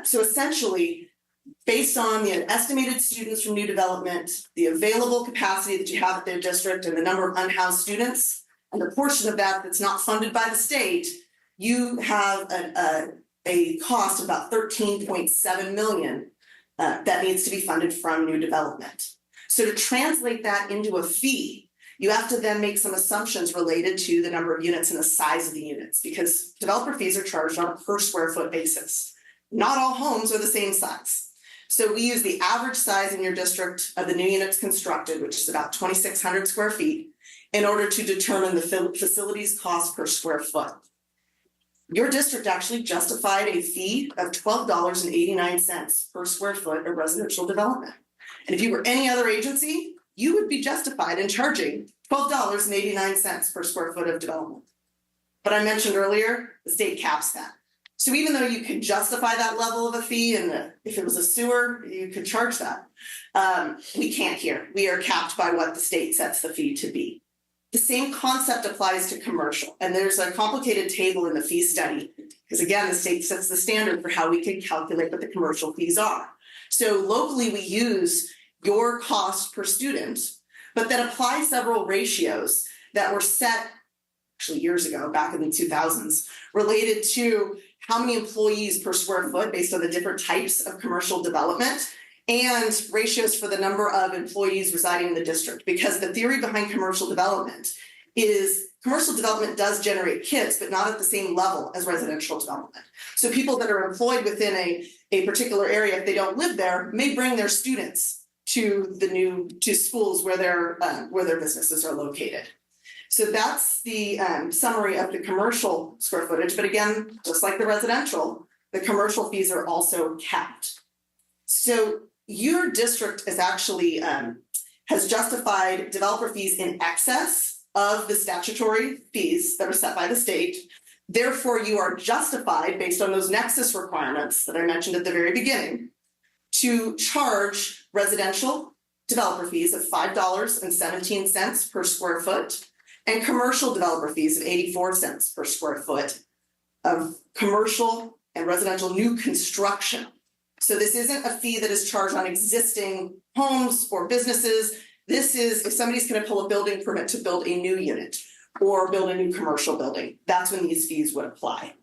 So essentially, based on the estimated students from new development, the available capacity that you have at their district and the number of unhoused students, and the portion of that that's not funded by the state, you have a cost of about $13.7 million that needs to be funded from new development. So to translate that into a fee, you have to then make some assumptions related to the number of units and the size of the units, because developer fees are charged on a per square foot basis. Not all homes are the same size. So we use the average size in your district of the new units constructed, which is about 2,600 square feet, in order to determine the facility's cost per square foot. Your district actually justified a fee of $12.89 per square foot of residential development. And if you were any other agency, you would be justified in charging $12.89 per square foot of development. But I mentioned earlier, the state caps that. So even though you could justify that level of a fee, and if it was a sewer, you could charge that. We can't here. We are capped by what the state sets the fee to be. The same concept applies to commercial. And there's a complicated table in the fee study, because again, the state sets the standard for how we can calculate what the commercial fees are. So locally, we use your cost per student, but then apply several ratios that were set actually years ago, back in the 2000s, related to how many employees per square foot based on the different types of commercial development, and ratios for the number of employees residing in the district. Because the theory behind commercial development is commercial development does generate kids, but not at the same level as residential development. So people that are employed within a particular area, if they don't live there, may bring their students to schools where their businesses are located. So that's the summary of the commercial square footage. But again, just like the residential, the commercial fees are also capped. So your district is actually has justified developer fees in excess of the statutory fees that are set by the state. Therefore, you are justified based on those nexus requirements that I mentioned at the very beginning to charge residential developer fees of $5.17 per square foot and commercial developer fees of 84 cents per square foot of commercial and residential new construction. So this isn't a fee that is charged on existing homes or businesses. This is if somebody's going to pull a building permit to build a new unit or build a new commercial building, that's when these fees would apply.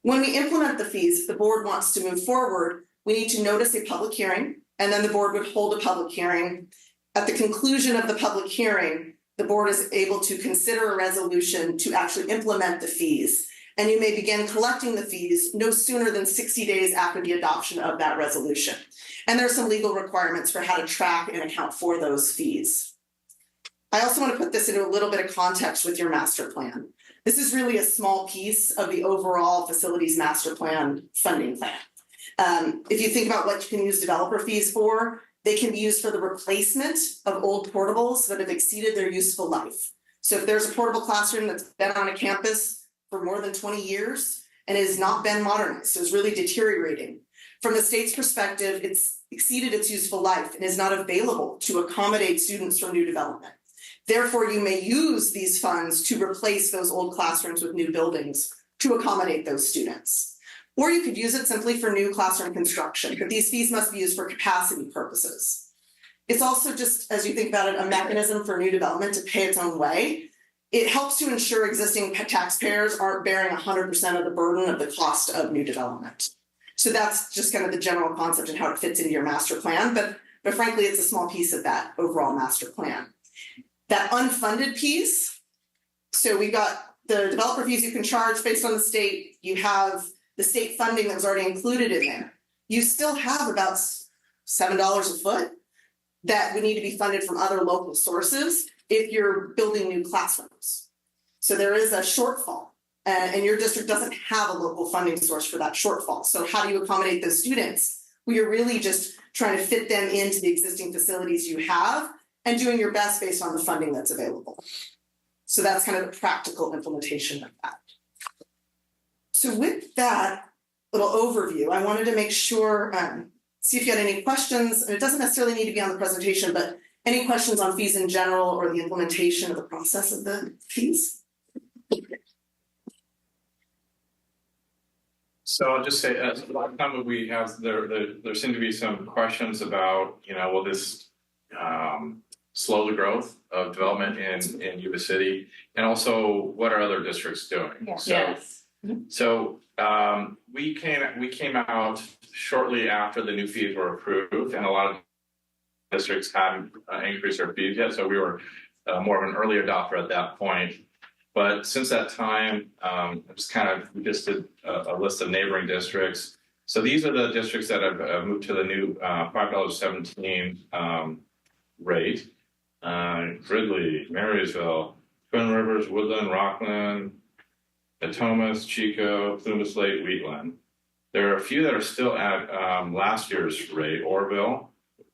When we implement the fees, if the board wants to move forward, we need to notice a public hearing, and then the board would hold a public hearing. At the conclusion of the public hearing, the board is able to consider a resolution to actually implement the fees. And you may begin collecting the fees no sooner than 60 days after the adoption of that resolution. And there are some legal requirements for how to track and account for those fees. I also want to put this into a little bit of context with your master plan. This is really a small piece of the overall facilities master plan funding plan. If you think about what you can use developer fees for, they can be used for the replacement of old portables that have exceeded their useful life. So if there's a portable classroom that's been on a campus for more than 20 years and has not been modernized, so it's really deteriorating. From the state's perspective, it's exceeded its useful life and is not available to accommodate students from new development. Therefore, you may use these funds to replace those old classrooms with new buildings to accommodate those students. Or you could use it simply for new classroom construction, but these fees must be used for capacity purposes. It's also just, as you think about it, a mechanism for new development to pay its own way. It helps to ensure existing taxpayers aren't bearing 100% of the burden of the cost of new development. So that's just kind of the general concept and how it fits into your master plan, but frankly, it's a small piece of that overall master plan. That unfunded piece, so we've got the developer fees you can charge based on the state, you have the state funding that was already included in there. You still have about $7 a foot that would need to be funded from other local sources if you're building new classrooms. So there is a shortfall, and your district doesn't have a local funding source for that shortfall. So how do you accommodate those students? Well, you're really just trying to fit them into the existing facilities you have and doing your best based on the funding that's available. So that's kind of the practical implementation of that. So with that little overview, I wanted to make sure, see if you had any questions, and it doesn't necessarily need to be on the presentation, but any questions on fees in general or the implementation of the process of the fees? So I'll just say, a lot of time we have, there seem to be some questions about, will this slow the growth of development in Yuba City, and also what are other districts doing? Yeah. So we came out shortly after the new fees were approved, and a lot of districts hadn't increased their fees yet. So we were more of an early adopter at that point. But since that time, we just did a list of neighboring districts. So these are the districts that have moved to the new $5.17 rate. Gridley, Marysville, Twin Rivers, Woodland, Rockland, Natomas, Chico, Plumas Lake, Wheatland. There are a few that are still at last year's rate, Orville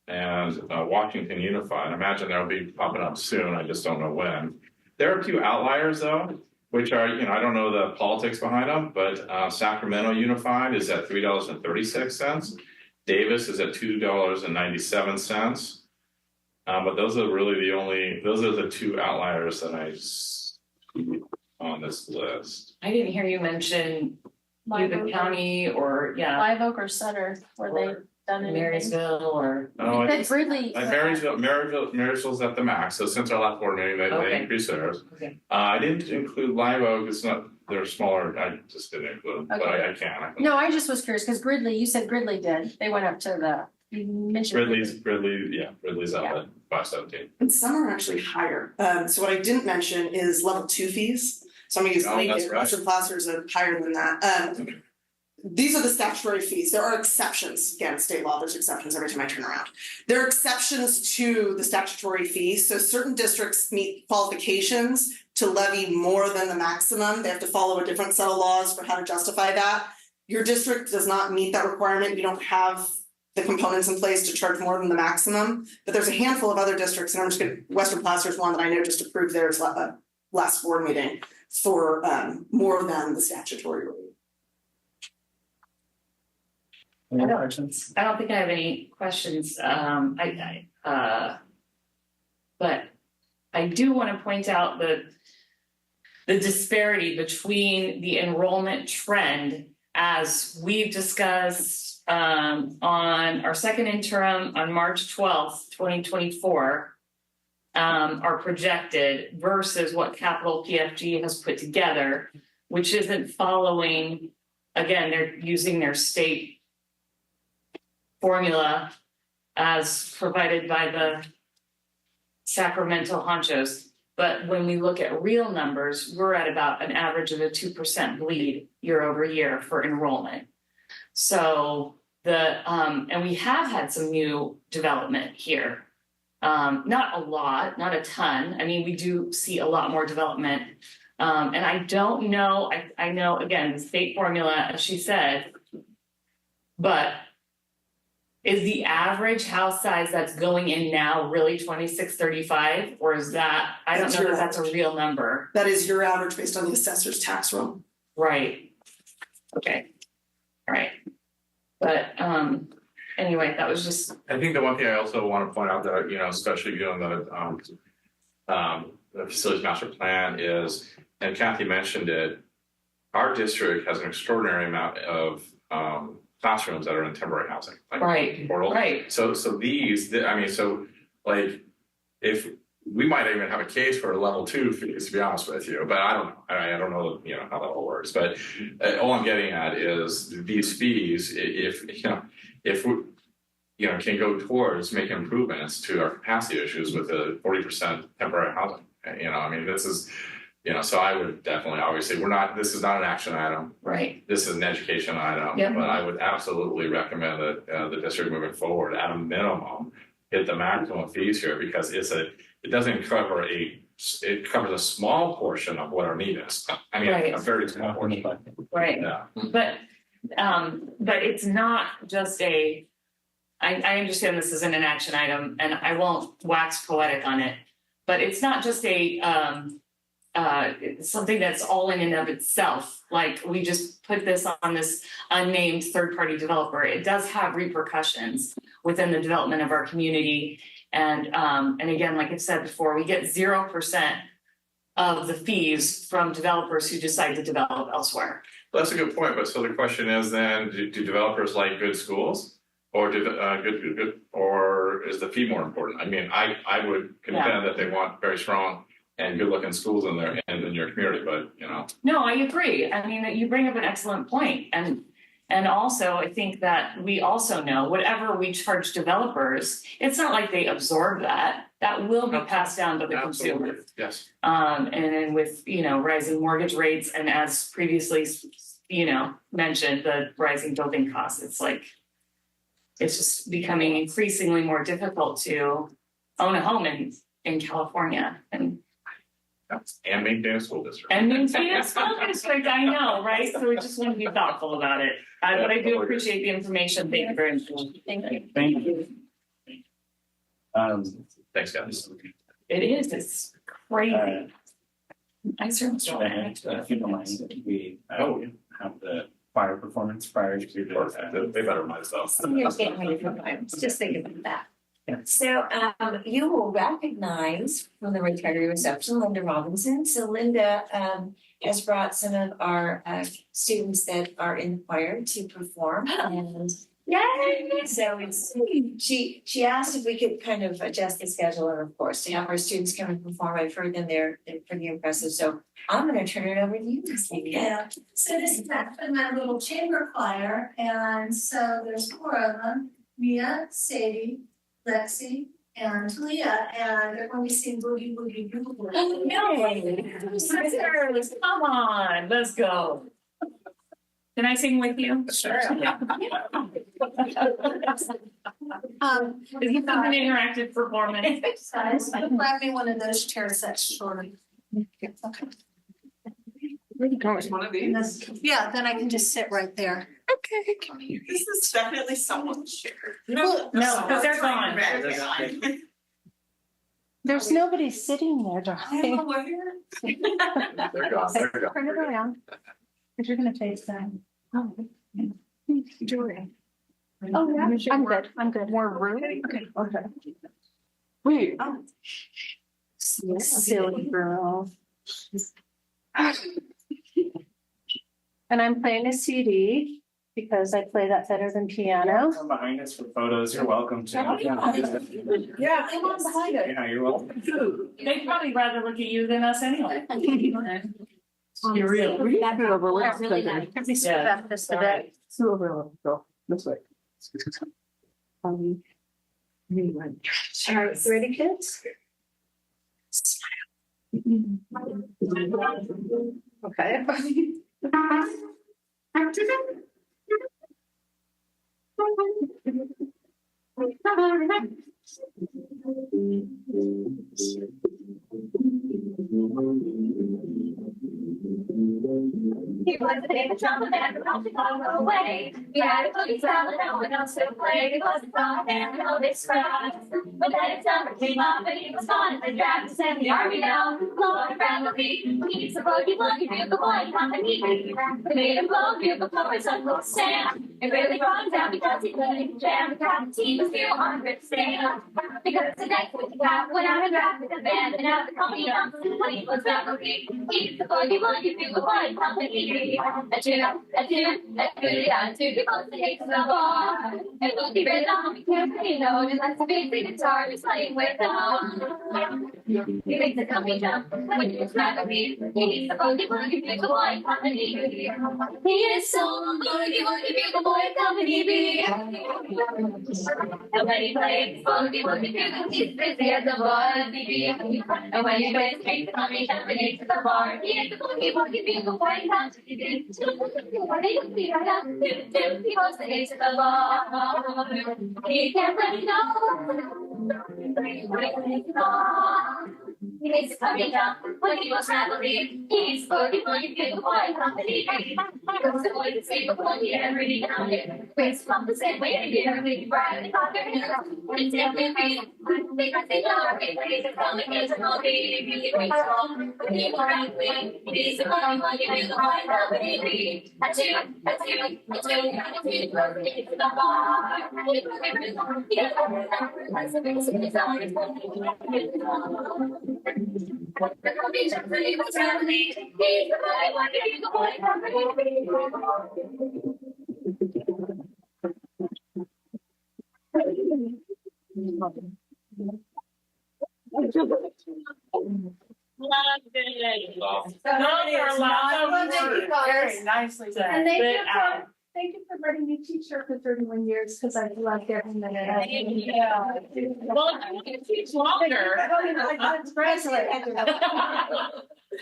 and Washington Unified. I imagine they'll be popping up soon. I just don't know when. There are a few outliers though, which are, I don't know the politics behind them, but Sacramento Unified is at $3.36. Davis is at $2.97. But those are really those are the two outliers that I see on this list. I didn't hear you mention Yuba County or Live Oak or Sutter, where they done anything. Marysville or Gridley. Marysville's at the max. So since our last board meeting, they increased theirs. Okay. I didn't include Live Oak. It's not. They're smaller. I just didn't include them, but I can. No, I just was curious because Gridley. You said Gridley did. They went up to the. You mentioned Gridley's up at 517. And some are actually higher. So what I didn't mention is level 2 fees. Some of you think that's right. Western Plasters are higher than that. These are the statutory fees. There are exceptions. Again, state law, there's exceptions every time I turn around. There are exceptions to the statutory fees. So certain districts meet qualifications to levy more than the maximum. They have to follow a different set of laws for how to justify that. Your district does not meet that requirement. You don't have the components in place to charge more than the maximum. But there's a handful of other districts, and I'm just going to, Western Placer's one that I know just approved theirs last board meeting for more than the statutory rate. I don't think I have any questions. But I do want to point out the disparity between the enrollment trend as we've discussed on our second interim on March 12th, 2024, are projected versus what Capital PFG has put together, which isn't following, again, they're using their state formula as provided by the Sacramento honchos. But when we look at real numbers, we're at about an average of a 2% bleed year over year for enrollment. So and we have had some new development here. Not a lot, not a ton. I mean, we do see a lot more development. And I don't know, I know, again, the state formula, as she said, but is the average house size that's going in now really 2635, or is that, I don't know if that's a real number. That is your average based on the assessor's tax roll. Right. Okay. All right. But anyway, that was just. I think the one thing I also want to point out that, you know, especially doing the facilities master plan is, and Kathy mentioned it, our district has an extraordinary amount of classrooms that are in temporary housing. Like right. Portals. Right. So these, I mean, so like if we might even have a case for a level 2 fees, to be honest with you, but I don't know. I don't know, you know, how that all works. But all I'm getting at is these fees, if we, you know, can go towards making improvements to our capacity issues with the 40% temporary housing. You know, I mean, this is, you know, so I would definitely, obviously, this is not an action item. Right. This is an education item. Yep. But I would absolutely recommend that the district moving forward, at a minimum, hit the maximum fees here, because it doesn't cover it covers a small portion of what our need is. I mean, right. A very small portion. Right. Yeah. But it's not just I understand this isn't an action item, and I won't wax poetic on it, but it's not just something that's all in and of itself. Like we just put this on this unnamed third-party developer. It does have repercussions within the development of our community. And again, like I've said before, we get 0% of the fees from developers who decide to develop elsewhere. Well, that's a good point. But so the question is then, do developers like good schools, or or is the fee more important? I mean, I would contend that they want very strong and good-looking schools in there and in your community, but you know. No, I agree. I mean, you bring up an excellent point, and also I think that we also know whatever we charge developers, it's not like they absorb that. That will be passed down to the consumer. Yes. And then with rising mortgage rates, and as previously mentioned, the rising building costs, it's just becoming increasingly more difficult to own a home in California and maintain a school district. I know, right? So we just want to be thoughtful about it. But I do appreciate the information. Thank you very much. Thank you. Thank you. Thanks, guys. It is. It's crazy. I certainly if you don't mind, we have the fire performance prior to the. They better myself. You're getting ready for fire. Just think about that. So you will recognize from the retiree reception Linda Robinson. So Linda has brought some of our students that are in the choir to perform, and so she asked if we could kind of adjust the schedule, and of course to have our students come and perform. I've heard them; they're pretty impressive. So I'm going to turn it over to you, Ms. Levy. Yeah. So this is actually my little chamber choir, and so there's 4 of them: Mia, Sadie, Lexi, and Leah, and they're going to sing Boogie Boogie Boogie. Oh, no, sisters, come on, let's go. Can I sing with you? Sure. Is this an interactive performance? Grab me one of those chairs that's short. Okay. One of these. Yeah, then I can just sit right there. Okay, come here. This is definitely someone's chair. No, because they're gone. There's nobody sitting there, darling. I'm aware. They're gone, they're gone. Turn it around. Because you're gonna face that. Oh, Joy. Oh, yeah, I'm good, I'm good. More room? Okay. Okay. Wait. Oh. Silly girl. And I'm playing a CD because I play that better than piano. Come behind us for photos. You're welcome to. Yeah, come on behind it. Yeah, you're welcome. They'd probably rather look at you than us anyway. You're real. Really nice. Yeah. This today. Go this way. All right, ready, kids? Okay. He was a big trouble man, but he got away. We had a boogie style and no one else to play. It was a song and no they scratched. But then his number came up and he was gone. And they dragged us in the army now. Lord around the beat. He's a boogie boogie bugle boy company. They made him blow bugle for his Uncle Sam. It really brought him down because he couldn't jam. The captain was still on grip stand. Because the next week he got went out and drafted the band. And now the company when he was memory. He's the boogie boogie bugle boy company. A tune, I do because the hate of the bar. And we'll keep it on, we can't say no. Just like the basic guitar, just playing with them. He makes a coming jump when he was memory. He's the boogie boogie bugle boy company. He is so boogie boogie bugle boy company. And when he plays boogie boogie bugle, he's busy as a buzzy. And when he plays, makes a coming jump and he's to the bar. He is the boogie boogie bugle boy company. He goes the ace of the ball. He can't let it go. He makes it coming down when he was traveling. He's boogie bugle boy company. He goes the boy to sleep before he ever ready down it. Waits from the same way to get really bright and hot. It's everything. Because they know every place is coming is a movie. Really great song. He will run away. He's the boogie bugle boy company. I do. The bar. Very nicely done. And thank you for letting me teach her for 31 years because I've loved every minute of it. Yeah. Well, you can teach longer.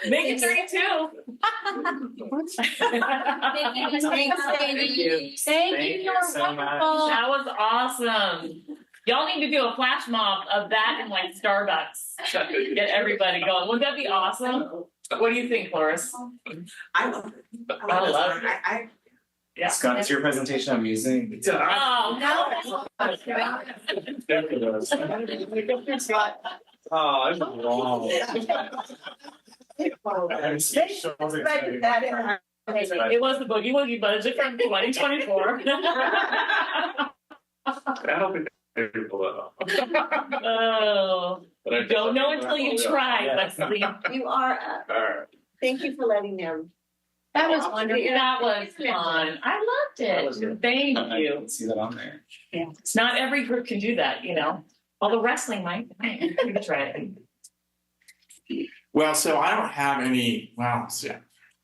Make it 32. Thank you. You're wonderful. That was awesome. Y'all need to do a flash mob of that in like Starbucks. Get everybody going. Wouldn't that be awesome? What do you think, Loris? I love it. I love it. Yeah. Scott, is your presentation amusing? Oh, no. Oh, this is wrong. It was the Boogie Woogie budget from 2024. I don't think they can pull that off. Oh, But I don't know until you try, Leslie. You are, All right. thank you for letting them. That was wonderful. That was fun. I loved it. Thank you. See that on there. Yeah. It's not every group can do that, you know. Although wrestling might. You can try it. Well, so I don't have any,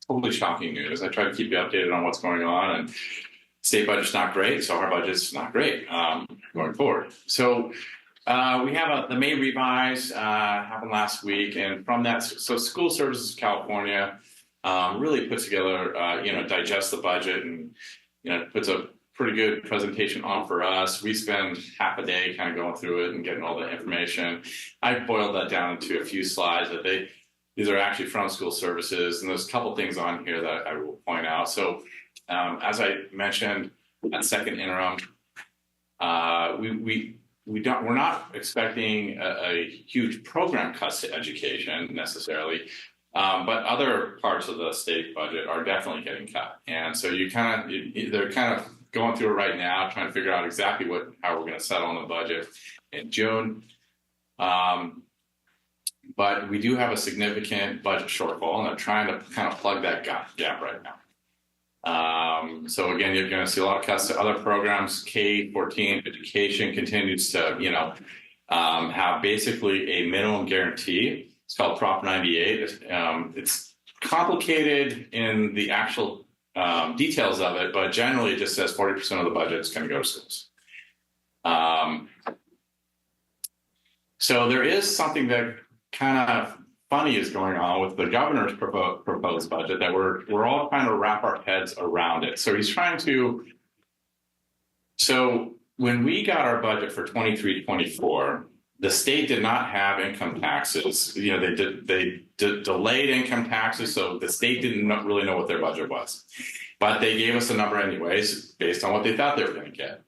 totally shocking news. I try to keep you updated on what's going on, and state budget's not great, so our budget's not great going forward. So We have the May revise happened last week, and from that, so School Services California really put together, digest the budget and puts a pretty good presentation on for us. We spend half a day kind of going through it and getting all the information. I boiled that down into a few slides that these are actually from School Services, and there's a couple things on here that I will point out. So as I mentioned at second interim, we're not expecting a huge program cuts to education necessarily, but other parts of the state budget are definitely getting cut. And so they're kind of going through it right now, trying to figure out exactly how we're going to settle on the budget in June. But we do have a significant budget shortfall, and they're trying to kind of plug that gap right now. So again, you're going to see a lot of cuts to other programs. K-14 education continues to, have basically a minimum guarantee. It's called Prop 98. It's complicated in the actual details of it, but generally it just says 40% of the budget is going to go to schools. So there is something that kind of funny is going on with the governor's proposed budget that we're all trying to wrap our heads around it. So he's trying to. So when we got our budget for 23-24, the state did not have income taxes. They delayed income taxes, so the state didn't really know what their budget was. But they gave us a number anyways, based on what they thought they were going to get.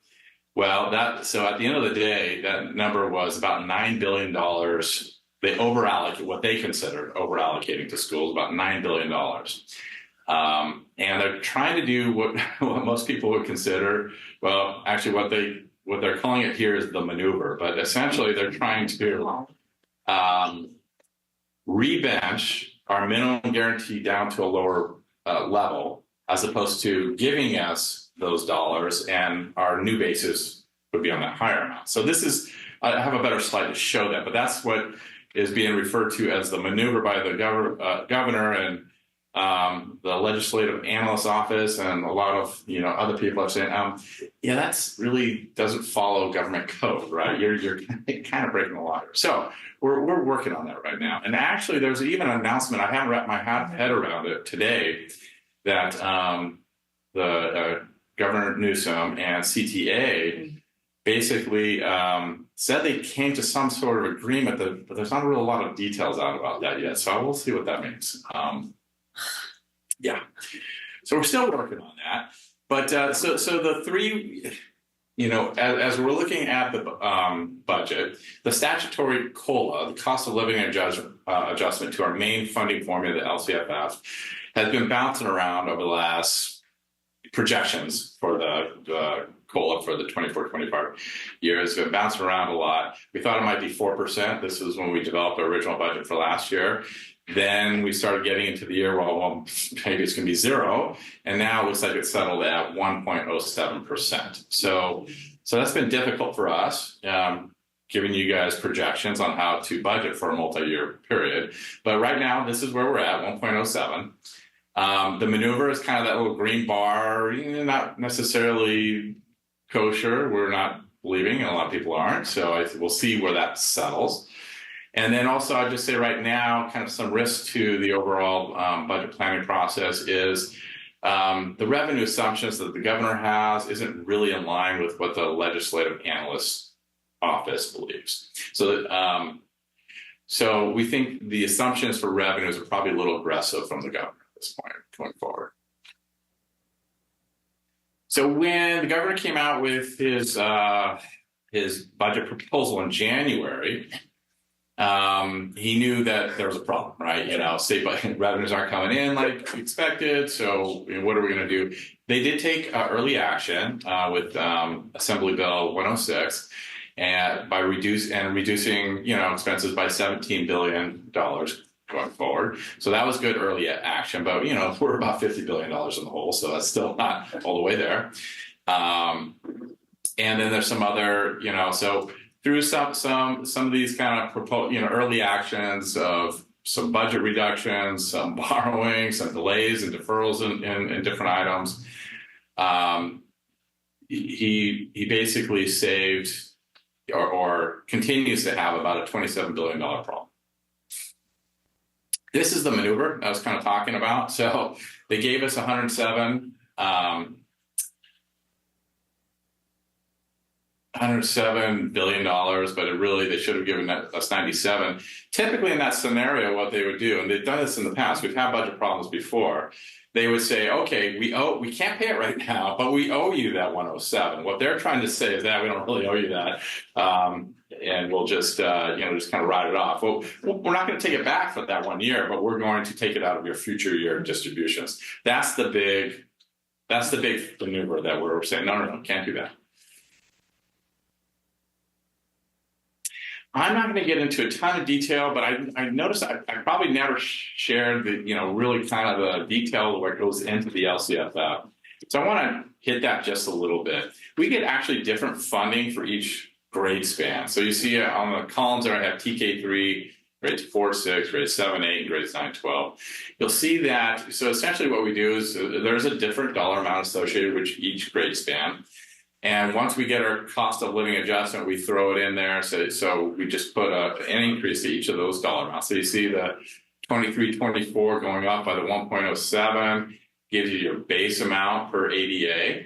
Well, so at the end of the day, that number was about $9 billion. They overallocate what they considered overallocating to schools, about $9 billion. And they're trying to do what most people would consider, well, actually what they're calling it here is the maneuver, but essentially they're trying to rebench our minimum guarantee down to a lower level, as opposed to giving us those dollars, and our new basis would be on that higher amount. So this is, I have a better slide to show that, but that's what is being referred to as the maneuver by the governor and the legislative analyst office, and a lot of other people are saying, that's really doesn't follow government code, right? You're kind of breaking the law here. So we're working on that right now. And actually, there's even an announcement. I haven't wrapped my head around it today that the Governor Newsom and CTA basically said they came to some sort of agreement, but there's not really a lot of details out about that yet. So we'll see what that means. So we're still working on that. But so the three, as we're looking at the budget, the statutory COLA, the cost of living adjustment to our main funding formula, the LCFF, has been bouncing around over the last projections for the COLA for the 24-25 year has been bouncing around a lot. We thought it might be 4%. This was when we developed our original budget for last year. Then we started getting into the year, well, maybe it's going to be 0. And now it looks like it's settled at 1.07%. So that's been difficult for us, giving you guys projections on how to budget for a multi-year period. But right now, this is where we're at, 1.07. The maneuver is kind of that little green bar, not necessarily kosher. We're not believing, and a lot of people aren't. So we'll see where that settles. And then also, I'd just say right now, kind of some risk to the overall budget planning process is the revenue assumptions that the governor has isn't really in line with what the legislative analyst office believes. So we think the assumptions for revenues are probably a little aggressive from the governor at this point going forward. So when the governor came out with his budget proposal in January, he knew that there was a problem, right? State revenues aren't coming in like expected. So what are we going to do? They did take early action with Assembly Bill 106 and by reducing expenses by $17 billion going forward. So that was good early action, but we're about $50 billion in the hole, so that's still not all the way there. And then there's some other, so through some of these kind of proposed, early actions of some budget reductions, some borrowing, some delays and deferrals in different items, he basically saved or continues to have about a $27 billion problem. This is the maneuver I was kind of talking about. So they gave us 107. $107 billion, but they should have given us 97. Typically in that scenario, what they would do, and they've done this in the past, we've had budget problems before, they would say, okay, we can't pay it right now, but we owe you that 107. What they're trying to say is that we don't really owe you that. And we'll just kind of write it off. Well, we're not going to take it back for that 1 year, but we're going to take it out of your future year distributions. That's the big maneuver that we're saying, no, can't do that. I'm not going to get into a ton of detail, but I noticed I probably never shared the, really kind of the detail of what goes into the LCFF. So I want to hit that just a little bit. We get actually different funding for each grade span. So you see on the columns there, I have TK3, grades 4-6, grades 7-8, grades 9-12. You'll see that, so essentially what we do is there's a different dollar amount associated with each grade span. And once we get our cost of living adjustment, we throw it in there. So we just put an increase to each of those dollar amounts. So you see the 23-24 going up by the 1.07 gives you your base amount per ADA.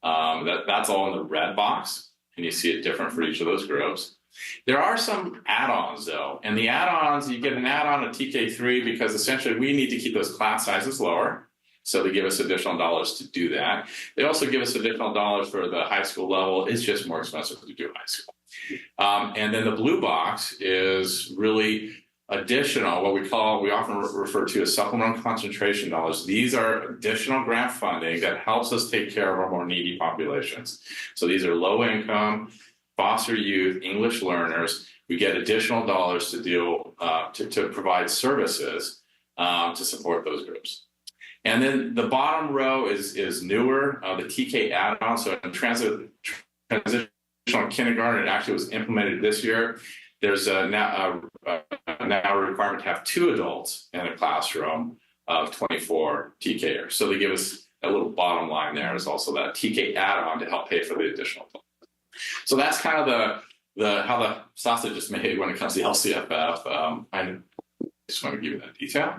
That's all in the red box, and you see it different for each of those groups. There are some add-ons though, and the add-ons, you get an add-on of TK3 because essentially we need to keep those class sizes lower. So they give us additional dollars to do that. They also give us additional dollars for the high school level. It's just more expensive to do high school. And then the blue box is really additional, what we often refer to as supplemental concentration dollars. These are additional grant funding that helps us take care of our more needy populations. So these are low income, foster youth, English learners. We get additional dollars to to provide services to support those groups. And then the bottom row is newer, the TK add-on. So in transitional kindergarten, it actually was implemented this year. There's now a requirement to have 2 adults in a classroom of 24 TKers. So they give us a little bottom line there is also that TK add-on to help pay for the additional adults. So that's kind of how the sausage is made when it comes to LCFF. I just want to give you that detail.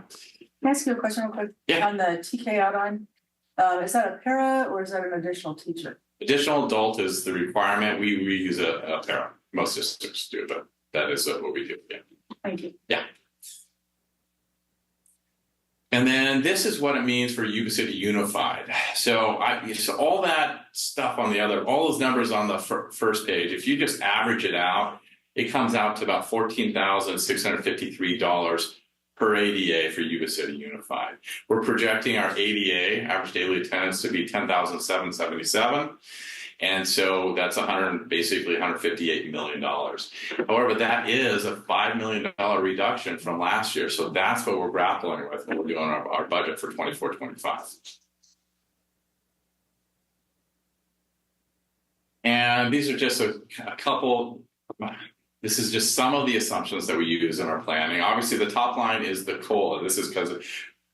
Can I ask you a question real quick? Yeah. On the TK add-on, is that a para or is that an additional teacher? Additional adult is the requirement. We use a para. Most districts do, but that is what we do. Yeah. Thank you. Yeah. And then this is what it means for Yuba-Sutter Unified. So all that stuff on all those numbers on the first page, if you just average it out, it comes out to about $14,653 per ADA for Yuba-Sutter Unified. We're projecting our ADA, average daily attendance, to be 10,777. And so that's basically $158 million. However, that is a $5 million reduction from last year. So that's what we're grappling with when we're doing our budget for 24-25. And these are just a couple. This is just some of the assumptions that we use in our planning. Obviously, the top line is the COLA. This is because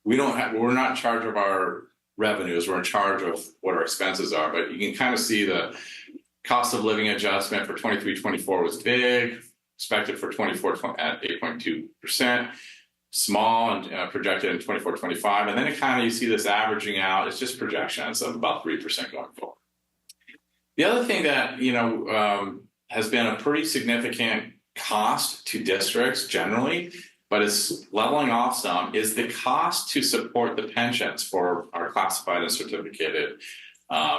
we're not in charge of our revenues. We're in charge of what our expenses are. But you can kind of see the cost of living adjustment for 23-24 was big, expected for 24 at 8.2%, small and projected in 24-25. And then you see this averaging out. It's just projections of about 3% going forward. The other thing that has been a pretty significant cost to districts generally, but it's leveling off some, is the cost to support the pensions for our classified and certificated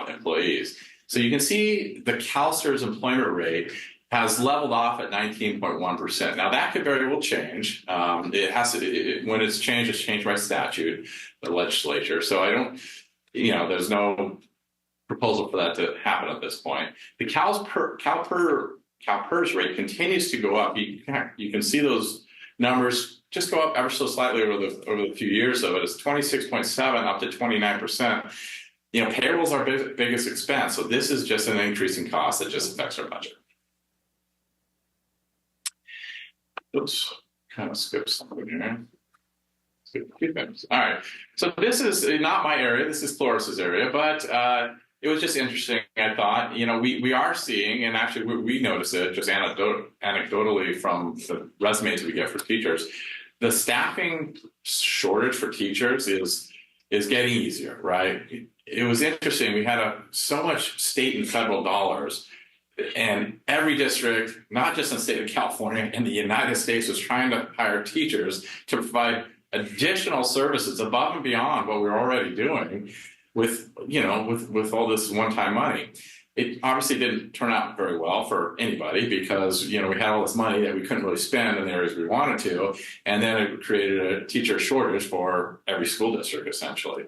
employees. So you can see the CalSTRS employment rate has leveled off at 19.1%. Now that could very well change. When it's changed by statute, the legislature. So there's no proposal for that to happen at this point. The CalPERS rate continues to go up. You can see those numbers just go up ever so slightly over the few years, though. It's 26.7 up to 29%. Payroll's our biggest expense, so this is just an increase in cost that just affects our budget. Oops, kind of skipped something here. All right, so this is not my area. This is Floris's area, but it was just interesting. I thought, we are seeing, and actually we notice it just anecdotally from the resumes we get for teachers, the staffing shortage for teachers is getting easier, right? It was interesting. We had so much state and federal dollars, and every district, not just in the state of California, in the United States, was trying to hire teachers to provide additional services above and beyond what we were already doing with all this one-time money. It obviously didn't turn out very well for anybody because, we had all this money that we couldn't really spend in the areas we wanted to. And then it created a teacher shortage for every school district, essentially.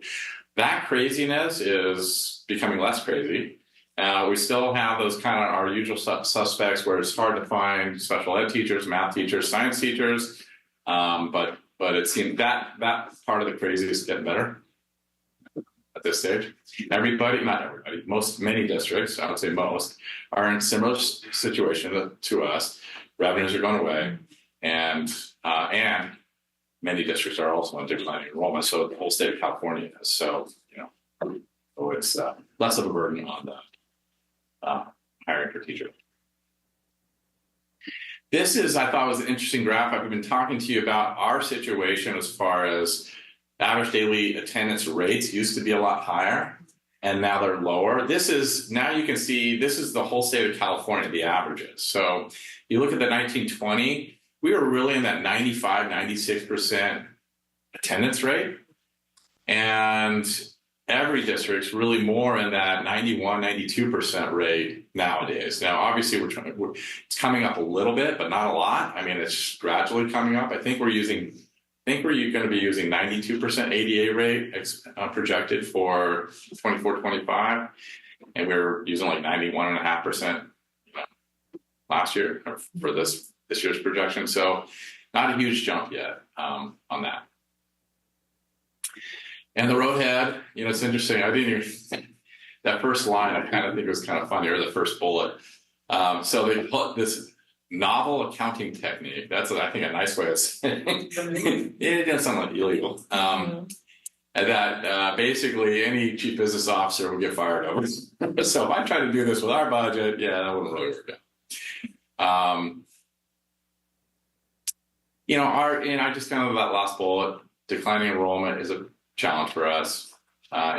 That craziness is becoming less crazy. We still have those kind of our usual suspects where it's hard to find special ed teachers, math teachers, science teachers. But it seems that part of the crazy is getting better at this stage. Not everybody, many districts, I would say most, are in similar situation to us. Revenues are going away, and many districts are also in declining enrollment. So the whole state of California is. So it's less of a burden on the hiring for teachers. This I thought was an interesting graph. I've been talking to you about our situation as far as average daily attendance rates used to be a lot higher, and now they're lower. Now you can see this is the whole state of California, the averages. So you look at the 1920, we were really in that 95, 96% attendance rate. And every district's really more in that 91, 92% rate nowadays. Now, obviously, it's coming up a little bit, but not a lot. I mean, it's gradually coming up. I think we're going to be using 92% ADA rate projected for 24-25, and we were using like 91.5% last year for this year's projection. So, not a huge jump yet on that. And the roadhead, it's interesting. I didn't even that first line. I kind of think it was kind of funny, or the first bullet. So they put this novel accounting technique. That's, I think, a nice way of saying it. It doesn't sound like illegal. And that basically any chief business officer would get fired over. So if I try to do this with our budget, that wouldn't really work out. And I just kind of that last bullet, declining enrollment is a challenge for us.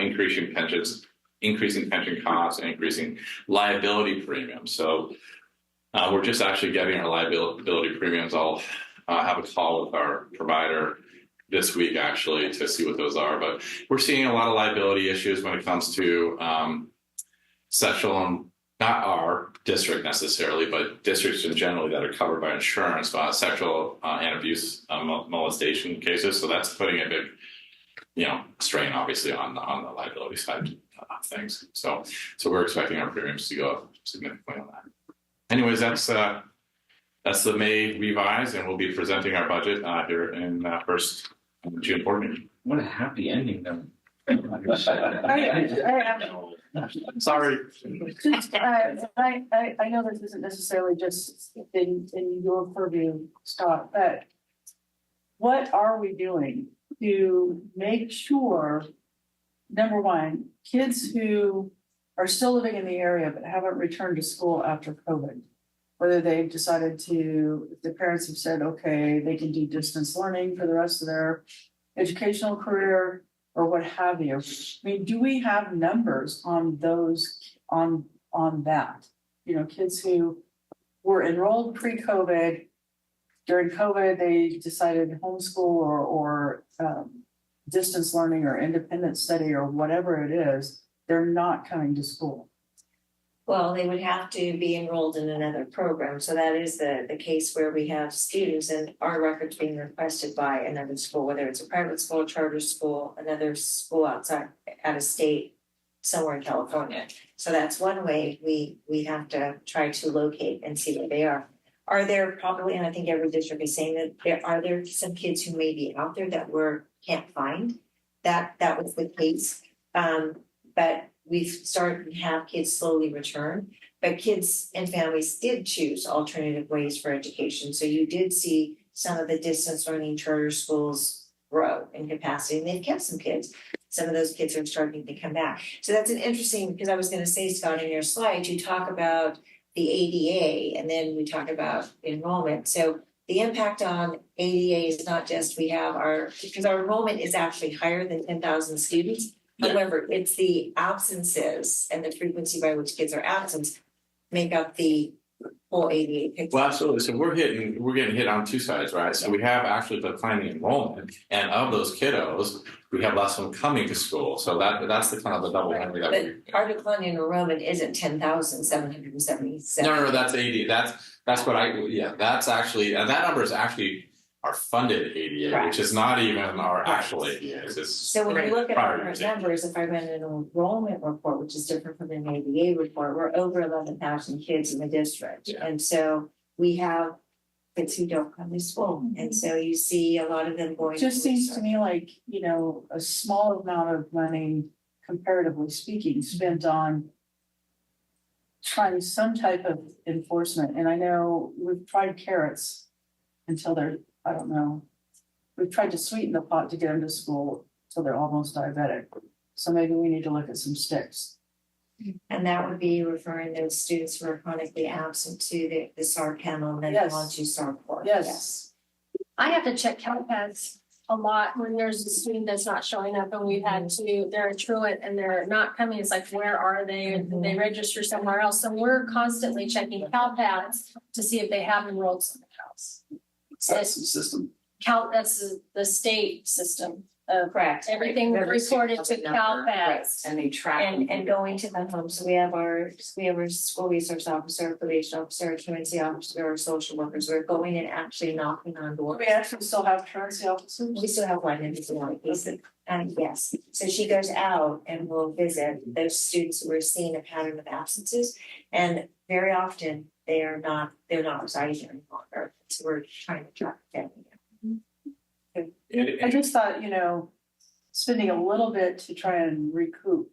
Increasing pension costs, and increasing liability premiums. So we're just actually getting our liability premiums. I'll have a call with our provider this week actually to see what those are. But we're seeing a lot of liability issues when it comes to sexual, not our district necessarily, but districts in general that are covered by insurance, sexual and abuse molestation cases. So that's putting a big strain obviously on the liability side of things. So we're expecting our premiums to go up significantly on that. Anyways, that's the May revise, and we'll be presenting our budget here in first June board meeting. What a happy ending, though. Sorry. I know this isn't necessarily just in your purview, Scott, but what are we doing to make sure, number one, kids who are still living in the area but haven't returned to school after COVID, whether they've decided to, if the parents have said, okay, they can do distance learning for the rest of their educational career or what have you. I mean, do we have numbers on those, on that? Kids who were enrolled pre-COVID, during COVID, they decided homeschool or distance learning or independent study or whatever it is, they're not coming to school. Well, they would have to be enrolled in another program. So that is the case where we have students and our records being requested by another school, whether it's a private school, charter school, another school outside out of state, somewhere in California. So that's one way we have to try to locate and see where they are. Are there probably, and I think every district is saying that are there some kids who may be out there that can't find? That was the case. But we've started to have kids slowly return, but kids and families did choose alternative ways for education. So you did see some of the distance learning charter schools grow in capacity, and they've kept some kids. some of those kids are starting to come back. So that's an interesting, because I was gonna say, Scott, in your slide, you talk about the ADA and then we talk about enrollment. So the impact on ADA is not just we have because our enrollment is actually higher than 10,000 students. Yeah. However, it's the absences and the frequency by which kids are absent make up the whole ADA picture. Well, absolutely. So we're getting hit on two sides, right? So we have actually declining enrollment, and of those kiddos, we have less of them coming to school. So that's the kind of the double whammy that But our decline in enrollment isn't 10,777. No, that's 80. That's what that's actually, and that number is actually our funded ADA, Correct. which is not even our actual ADA. So when you look at our numbers, if I run an enrollment report, which is different from an ADA report, we're over 11,000 kids in the district. Yeah. And so we have kids who don't come to school. And so you see a lot of them going. It just seems to me like, you know, a small amount of money, comparatively speaking, spent on trying some type of enforcement. And I know we've tried carrots until they're, I don't know. We've tried to sweeten the pot to get them to school till they're almost diabetic. So maybe we need to look at some sticks. And that would be referring those students who are chronically absent to the SAR panel and then Yes. on to SAR report. Yes. I have to check count pads a lot when there's a student that's not showing up and we've had to, they're a truant and they're not coming. It's like, where are they? Did they register somewhere else? So we're constantly checking count pads to see if they have enrolled somewhere else. That's the system. That's the state system. Correct. Everything reported to CalPADS. And they track. And going to the home, so we have our school resource officer, probation officer, truancy officer, our social workers, we're going and actually knocking on doors. We actually still have truancy officers? We still have one in the case, yes, so she goes out and will visit those students who are seeing a pattern of absences. And very often they're not residing here any longer, so we're trying to track them. I just thought, you know, spending a little bit to try and recoup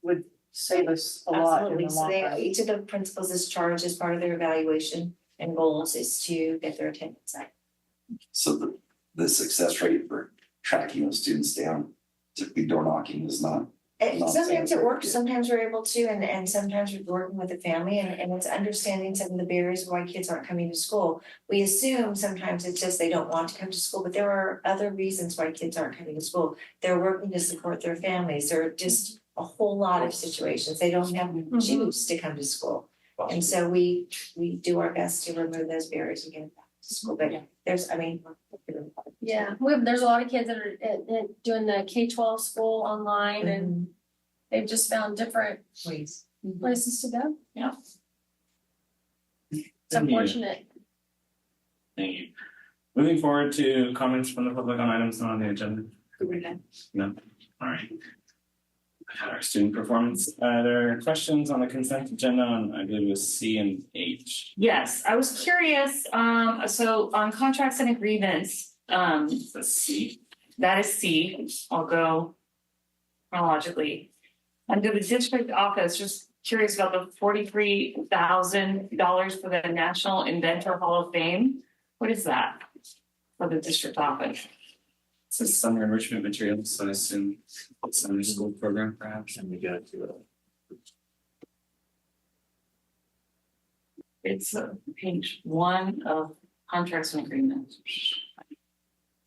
would save us a lot in the long run. Each of the principals is charged as part of their evaluation and goals is to get their attendance up. So the success rate for tracking those students down, typically door knocking is not. Sometimes it works, sometimes we're able to, and sometimes we're working with the family and it's understanding some of the barriers of why kids aren't coming to school. We assume sometimes it's just they don't want to come to school, but there are other reasons why kids aren't coming to school. They're working to support their families. There are just a whole lot of situations. They don't have to choose to come to school. And so we do our best to remove those barriers and get them back to school. But there's, Yeah, there's a lot of kids that are doing the K-12 school online and they've just found different places to go. Yeah. It's unfortunate. Thank you. Moving forward to comments from the public on items not on the agenda. No. All right. We've had our student performance. There are questions on the consent agenda on, I believe it was C and H. Yes, I was curious, so on contracts and agreements, That's C. that is C. I'll go chronologically. Under the district office, just curious about the $43,000 for the National Inventor Hall of Fame. What is that for the district office? It's a summer enrichment materials, so I assume it's under school program perhaps. And we go to It's page 1 of contracts and agreements.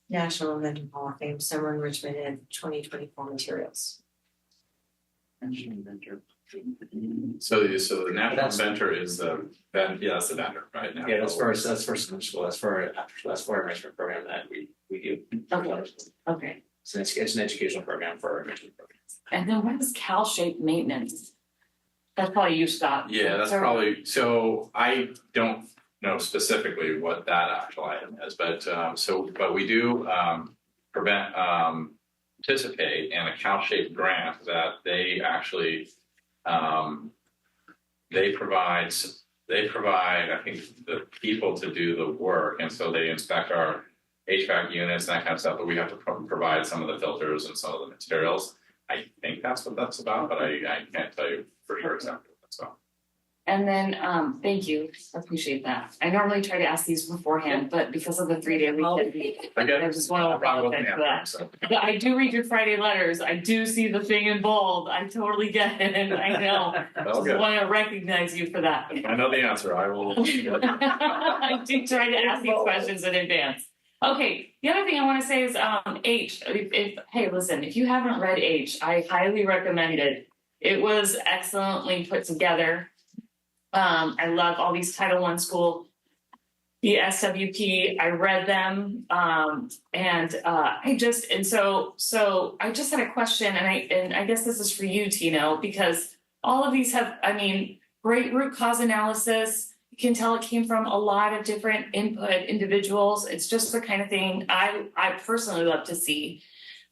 National Inventor Hall of Fame, summer enrichment and 2024 materials. So the national inventor is that's the vendor, right now. Yeah, that's for summer school. That's for our enrichment program that we do. Okay. So it's an educational program for our enrichment program. And then what is CalShape maintenance? That's probably you, Scott. Yeah, that's probably, so I don't know specifically what that actual item is, but we do participate in a CalShape grant that they actually they provide I think the people to do the work, and so they inspect our HVAC units and that kind of stuff, but we have to provide some of the filters and some of the materials. I think that's what that's about, but I can't tell you for sure exactly what that's about. thank you, I appreciate that. I normally try to ask these beforehand, but because of the 3-day weekend, I just want to apologize for that. But I do read your Friday letters. I do see the thing in bold. I totally get it, and I know. Just want to recognize you for that. I know the answer. I will. I do try to ask these questions in advance. Okay, the other thing I want to say is H. Hey, listen, if you haven't read H, I highly recommend it. It was excellently put together. I love all these Title I school, the SWP. I read them, so I just had a question, and I guess this is for you, Tino, because all of these have, great root cause analysis. You can tell it came from a lot of different input individuals. It's just the kind of thing I personally love to see.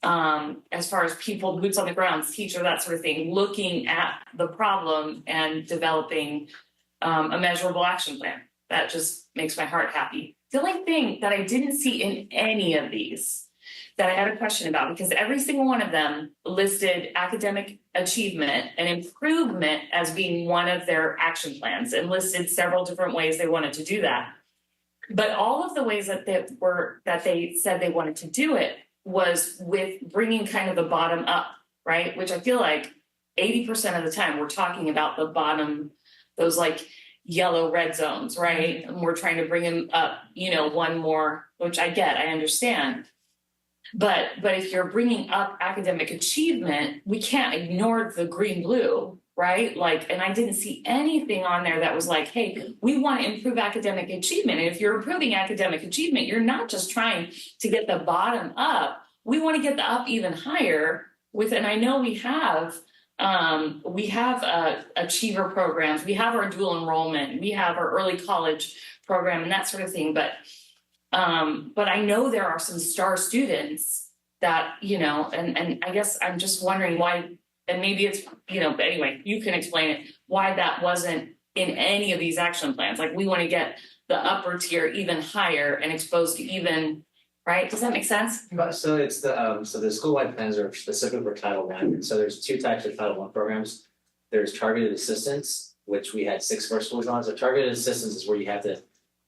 As far as people, boots on the ground, teacher, that sort of thing, looking at the problem and developing a measurable action plan. That just makes my heart happy. The only thing that I didn't see in any of these that I had a question about, because every single one of them listed academic achievement and improvement as being one of their action plans and listed several different ways they wanted to do that. But all of the ways that they said they wanted to do it was with bringing kind of the bottom up, right? Which I feel like 80% of the time we're talking about the bottom, those like yellow red zones, right? And we're trying to bring them up, one more, which I get, I understand. But if you're bringing up academic achievement, we can't ignore the green blue, right? And I didn't see anything on there that was like, hey, we want to improve academic achievement. And if you're improving academic achievement, you're not just trying to get the bottom up. We want to get the up even higher and I know we have achiever programs, we have our dual enrollment, we have our early college program and that sort of thing. But I know there are some star students that, and I guess I'm just wondering why, and maybe it's, but anyway, you can explain it, why that wasn't in any of these action plans. Like we want to get the upper tier even higher and exposed to even, right? Does that make sense? So it's the school-wide plans are specific for Title I. So there's two types of Title I programs. There's targeted assistance, which we had 6 of our schools on. So targeted assistance is where you have to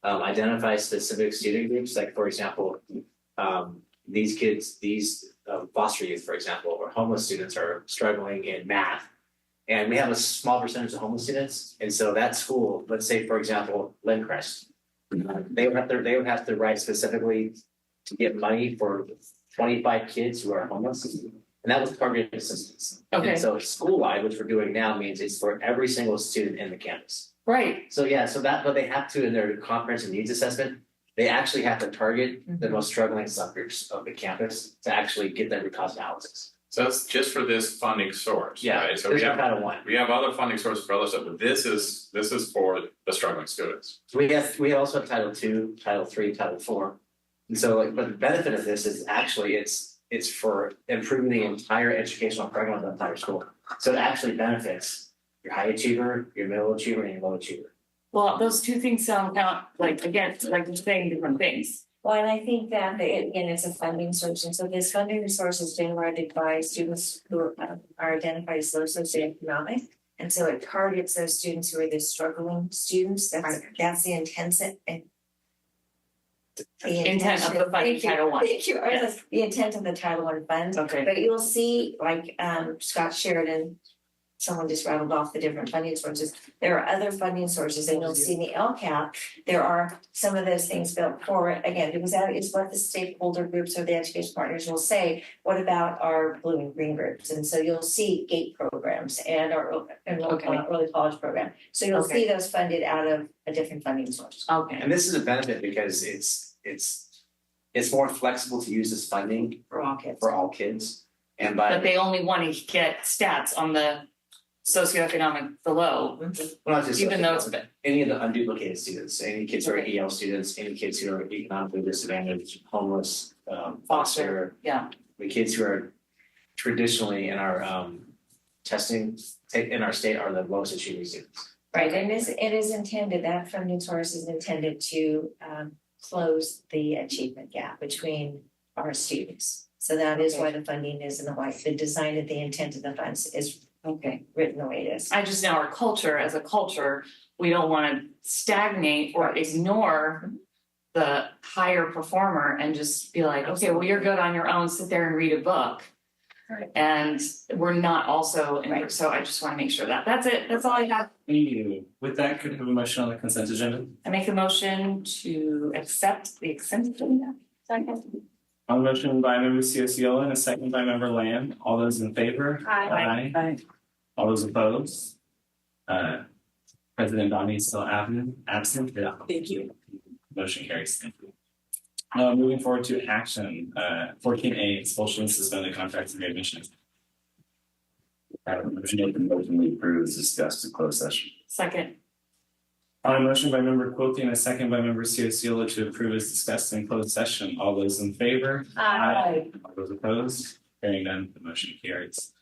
identify specific student groups. Like for example, these kids, foster youth, for example, or homeless students are struggling in math. And we have a small percentage of homeless students. And so that school, let's say, for example, Lindcrest, they would have to write specifically to get money for 25 kids who are homeless. And that was targeted assistance. Okay. And so school-wide, which we're doing now, means it's for every single student in the campus. Right. So but they have to, in their comprehensive needs assessment, they actually have to target the most struggling subgroups of the campus to actually get that root cause analysis. So that's just for this funding source, yeah, right? So we have other funding sources for other stuff, but this is for the struggling students. We also have Title II, Title III, Title IV. And so but the benefit of this is actually it's for improving the entire educational program of the entire school. So it actually benefits your high achiever, your middle achiever, and your low achiever. Well, those two things sound like they're saying different things. Well, and I think that again, it's a funding source, and so this funding source is generated by students who are identified as low socioeconomic, and so it targets those students who are the struggling students. That's the intent of the funding Title I. Thank you. Yes. The intent of the Title I fund. Okay. But you'll see, like Scott Sheridan, someone just rattled off the different funding sources. There are other funding sources, and you'll see in the LCAP, there are some of those things built forward, again, because that is what the stakeholder groups or the education partners will say. What about our blue and green groups? And so you'll see GATE programs and our early college program. So you'll see those funded out of a different funding source. Okay. And this is a benefit because it's more flexible to use this funding for all kids. And but they only want to get stats on the socioeconomic below, even though it's any of the unduplicated students, any kids who are EL students, any kids who are economically disadvantaged, homeless, foster, the kids who are traditionally in our testing in our state are the lowest achieving students. Right, and it is intended, that funding source is intended to close the achievement gap between our students. So that is why the funding is in the white. The design of the intent of the funds is Okay. written the way it is. I just know our culture, as a culture, we don't wanna stagnate or ignore the higher performer and just be like, okay, well, you're good on your own, sit there and read a book. Right. And we're not also, so I just wanna make sure that's it, that's all I have. Thank you. With that, could we have a motion on the consent agenda? I make a motion to accept the consent agenda. Second. On the motion by member Ciocciola and a second by member Lamb. All those in favor? Aye. Aye. All those opposed? President Donnie is still absent. Yeah. Thank you. Motion carries. Thank you. Moving forward to action, 14A, expulsion and suspended contracts and readmissions. Motion we approve is discussed in closed session. Second. On a motion by member Quilty and a second by member Ciocciola to approve as discussed in closed session. All those in favor? Aye. All those opposed? Hearing none, the motion carries.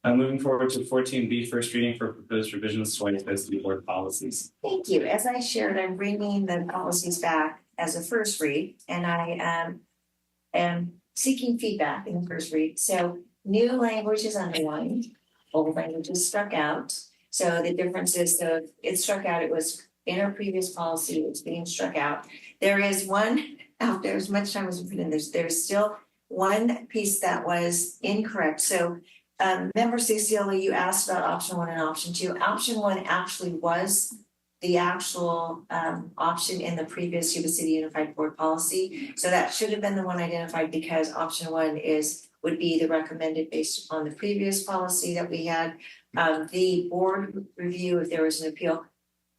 Moving forward to 14B, first reading for proposed revisions to White City Board policies. Thank you. As I shared, I'm bringing the policies back as a first read, and I am seeking feedback in the first read. So new language is underlined, old language is struck out. So the difference is it struck out, it was in our previous policy, it's being struck out. There is one out there, as much time as we put in, there's still one piece that was incorrect. So member Cecilia, you asked about option 1 and option 2. Option 1 actually was the actual option in the previous Yuba City Unified Board policy. So that should have been the one identified because option 1 would be the recommended based upon the previous policy that we had. The board review, if there was an appeal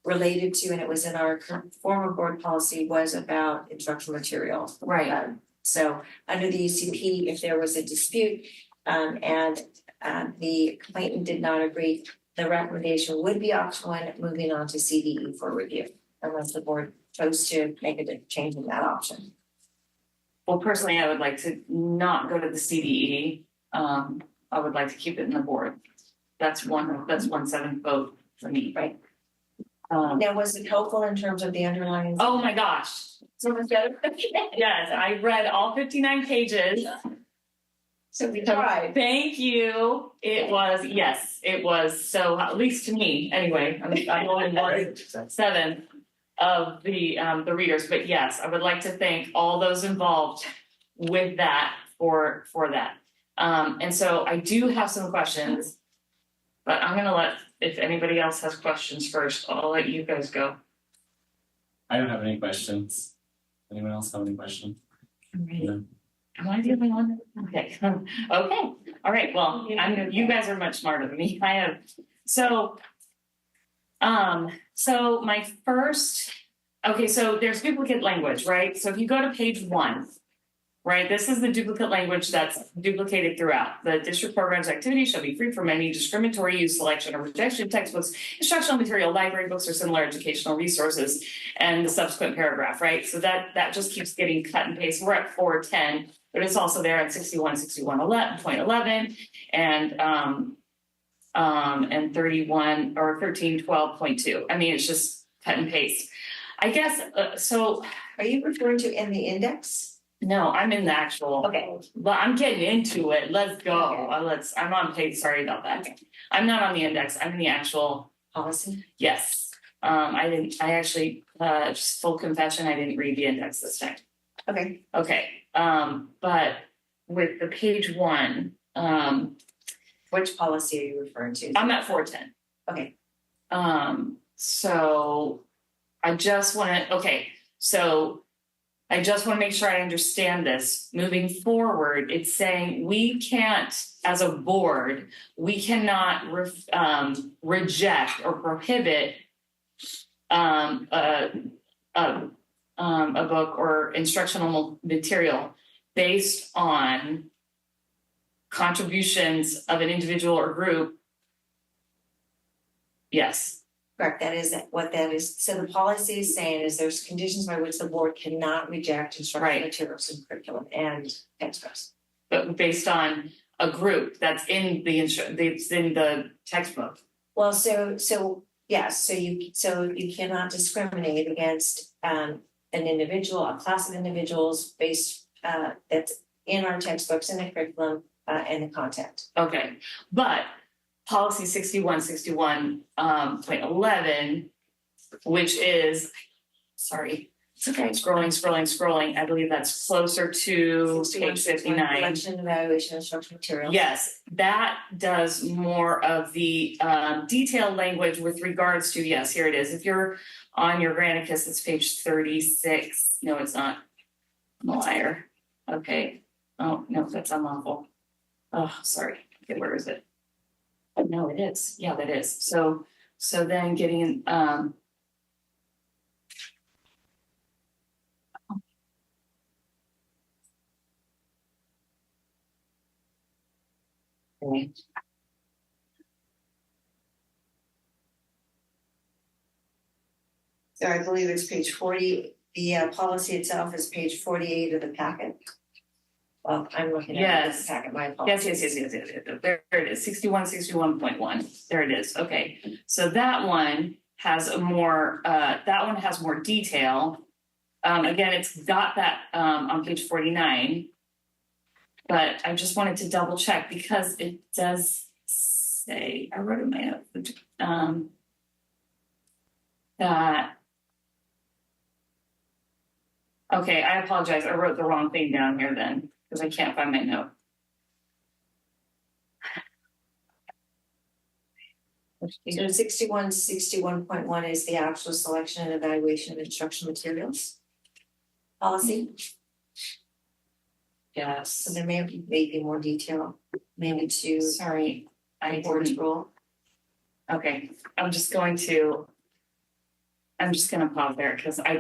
related to, and it was in our former board policy, was about instructional material. Right. So under the UCP, if there was a dispute and the complainant did not agree, the recommendation would be option 1, moving on to CDE for review, unless the board chose to make a change in that option. Well, personally, I would like to not go to the CDE. I would like to keep it in the board. That's 1/7 vote for me, right? Now, was it helpful in terms of the underlying? Oh my gosh. So much better. Yes, I read all 59 pages. So we tried. Thank you. It was so, at least to me, anyway, I'm only 1/7 of the readers, but yes, I would like to thank all those involved with that for that. And so I do have some questions, but I'm gonna if anybody else has questions first, I'll let you guys go. I don't have any questions. Anyone else have any questions? I'm ready. No. Am I the only one? Okay. Okay. All right. Well, you guys are much smarter than me. So my first, so there's duplicate language, right? So if you go to page 1, right, this is the duplicate language that's duplicated throughout. The district program's activities shall be free from any discriminatory use, selection, or rejection of textbooks, instructional material, library books, or similar educational resources, and the subsequent paragraph, right? So that just keeps getting cut and paste. We're at 410, but it's also there at 61.11 and 31 or 1312.2. I mean, it's just cut and paste. I guess so. Are you referring to in the index? No, I'm in the actual. Okay. But I'm getting into it. Let's go. Okay. I'm on page. Sorry about that. Okay. I'm not on the index. I'm in the actual policy. Yes. I actually just full confession, I didn't read the index this time. Okay. Okay. But with the page 1, which policy are you referring to? I'm at 410. Okay. So I just want to make sure I understand this. Moving forward, it's saying we can't, as a board, we cannot reject or prohibit a book or instructional material based on contributions of an individual or group. Yes. Correct. That is what that is. So the policy is saying is there's conditions by which the board cannot reject instructional materials in curriculum and textbooks. But based on a group that's in the textbook. Well, so yes, so you cannot discriminate against an individual, a class of individuals based that's in our textbooks and the curriculum and the content. Okay, but policy 6161.11, which is, sorry, it's okay, scrolling. I believe that's closer to page 59. Collection, evaluation, instructional materials. Yes, that does more of the detailed language with regards to, yes, here it is. If you're on your Granicus, it's page 36. No, it's not. I'm a liar. Okay. Oh, no, that's unlawful. Oh, sorry. Okay, where is it? No, it is. Yeah, that is. So then getting okay. So I believe it's page 40, the policy itself is page 48 of the packet. Well, I'm looking at the packet, my apologies. Yes. There it is, 6161.1. There it is. Okay. So that one has a more detail. Again, it's got that on page 49. But I just wanted to double check because it does say, I wrote in my note, that, okay, I apologize. I wrote the wrong thing down here then, because I can't find my note. So 6161.1 is the actual selection and evaluation of instructional materials policy. Yes. So there may be more detail, maybe to. Sorry, I board's role. Okay, I'm just gonna pause there because I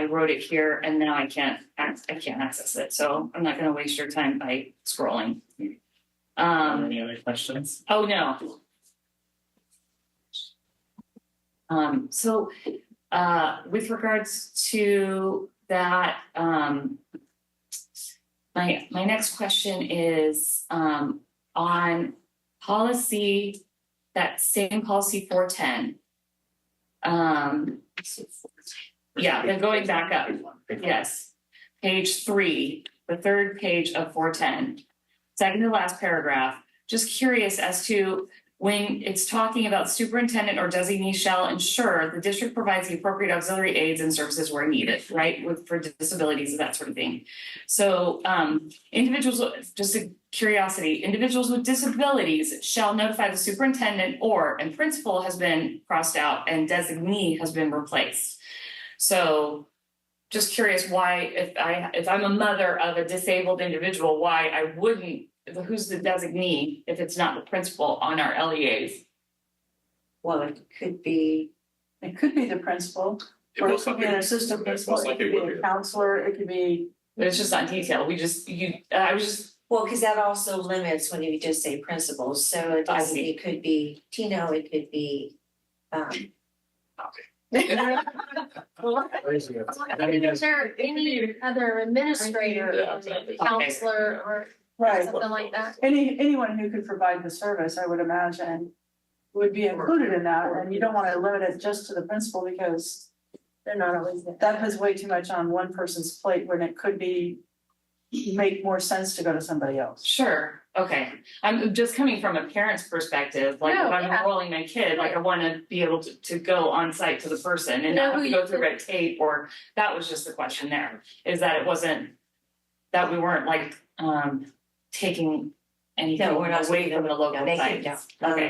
wrote it here and now I can't access it. So I'm not gonna waste your time by scrolling. Any other questions? Oh, no. So with regards to that, my next question is on policy, that same policy 410. Yeah, then going back up, yes. Page 3, the third page of 410, second to last paragraph. Just curious as to when it's talking about superintendent or designee shall ensure the district provides the appropriate auxiliary aids and services where needed, right? For disabilities and that sort of thing. So individuals, just a curiosity, individuals with disabilities shall notify the superintendent and principal has been crossed out and designee has been replaced. So just curious why, if I'm a mother of a disabled individual, why I wouldn't, who's the designee if it's not the principal on our LEAs? Well, it could be the principal, or it could be an assistant principal, it could be a counselor, it could be. It's just not detailed. Well, because that also limits when you just say principals, so it could be Tino, it could be. Is there any other administrator, counselor, or something like that? Anyone who could provide the service, I would imagine, would be included in that, and you don't want to limit it just to the principal because they're not always there. That puts way too much on one person's plate when it could make more sense to go to somebody else. Sure. Okay. I'm just coming from a parent's perspective. Like if I'm enrolling my kid, like I want to be able to go on site to the person and not have to go through red tape, or that was just the question there, is that it wasn't that we weren't like taking anything away from the local sites. Okay.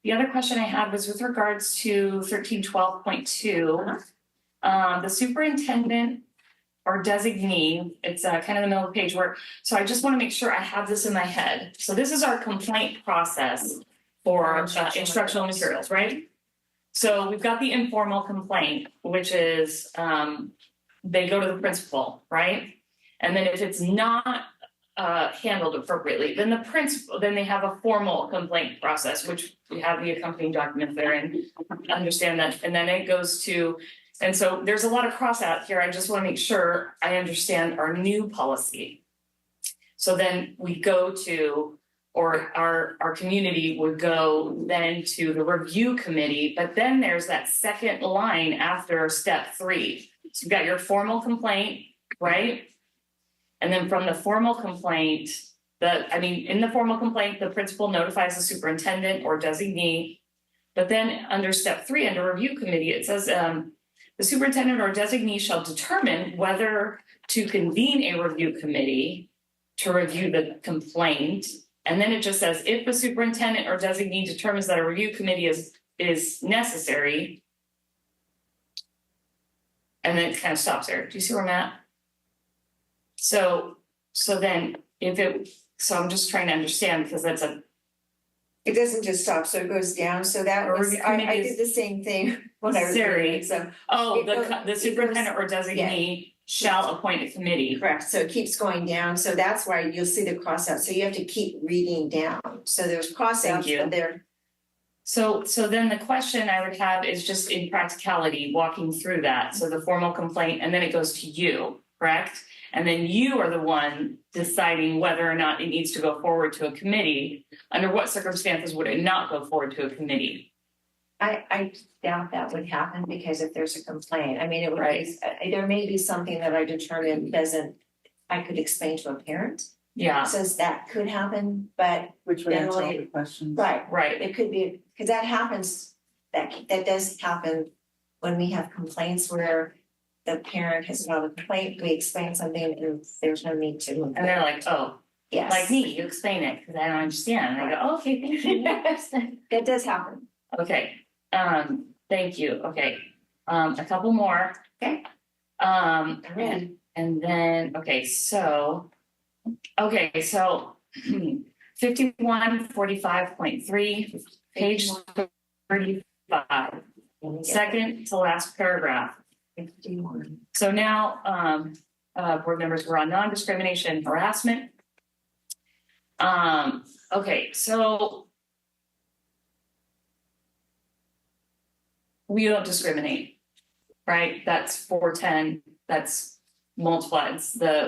The other question I had was with regards to 1312.2, the superintendent or designee, it's kind of the middle of the page so I just want to make sure I have this in my head. So this is our complaint process for instructional materials, right? So we've got the informal complaint, which is they go to the principal, right? And then if it's not handled appropriately, then they have a formal complaint process, which we have the accompanying documents there and understand that. And then it goes to, and so there's a lot of cross out here. I just want to make sure I understand our new policy. So then we go to, or our community would go then to the review committee, but then there's that second line after step 3. So you've got your formal complaint, right? And then from the formal complaint, in the formal complaint, the principal notifies the superintendent or designee. But then under step 3, under review committee, it says, the superintendent or designee shall determine whether to convene a review committee to review the complaint. And then it just says, if the superintendent or designee determines that a review committee is necessary. And then it kind of stops there. Do you see where I'm at? So then so I'm just trying to understand, because that's it doesn't just stop, so it goes down, so that was, I did the same thing when I was reading it, so. The superintendent or designee shall appoint a committee. Correct, so it keeps going down, so that's why you'll see the cross out, so you have to keep reading down, so there's cross outs, but there. So then the question I would have is just in practicality, walking through that, so the formal complaint, and then it goes to you, correct? And then you are the one deciding whether or not it needs to go forward to a committee. Under what circumstances would it not go forward to a committee? I doubt that would happen, because if there's a complaint, I mean, it would be, there may be something that I determine I could explain to a parent. Yeah. Says that could happen, but. Which would answer all the questions. Right, it could be, because that happens, that does happen when we have complaints where the parent has filed a complaint, we explain something and there's no need to. And they're like, oh, yes. Like me, you explain it because I don't understand. And I go, oh, okay, thank you. That does happen. Okay, thank you. Okay, a couple more. Okay. And then, so 5145.3, page 35, second to last paragraph. So now, board members were on non-discrimination harassment. Okay, so we don't discriminate, right? That's 410, that's multiplied.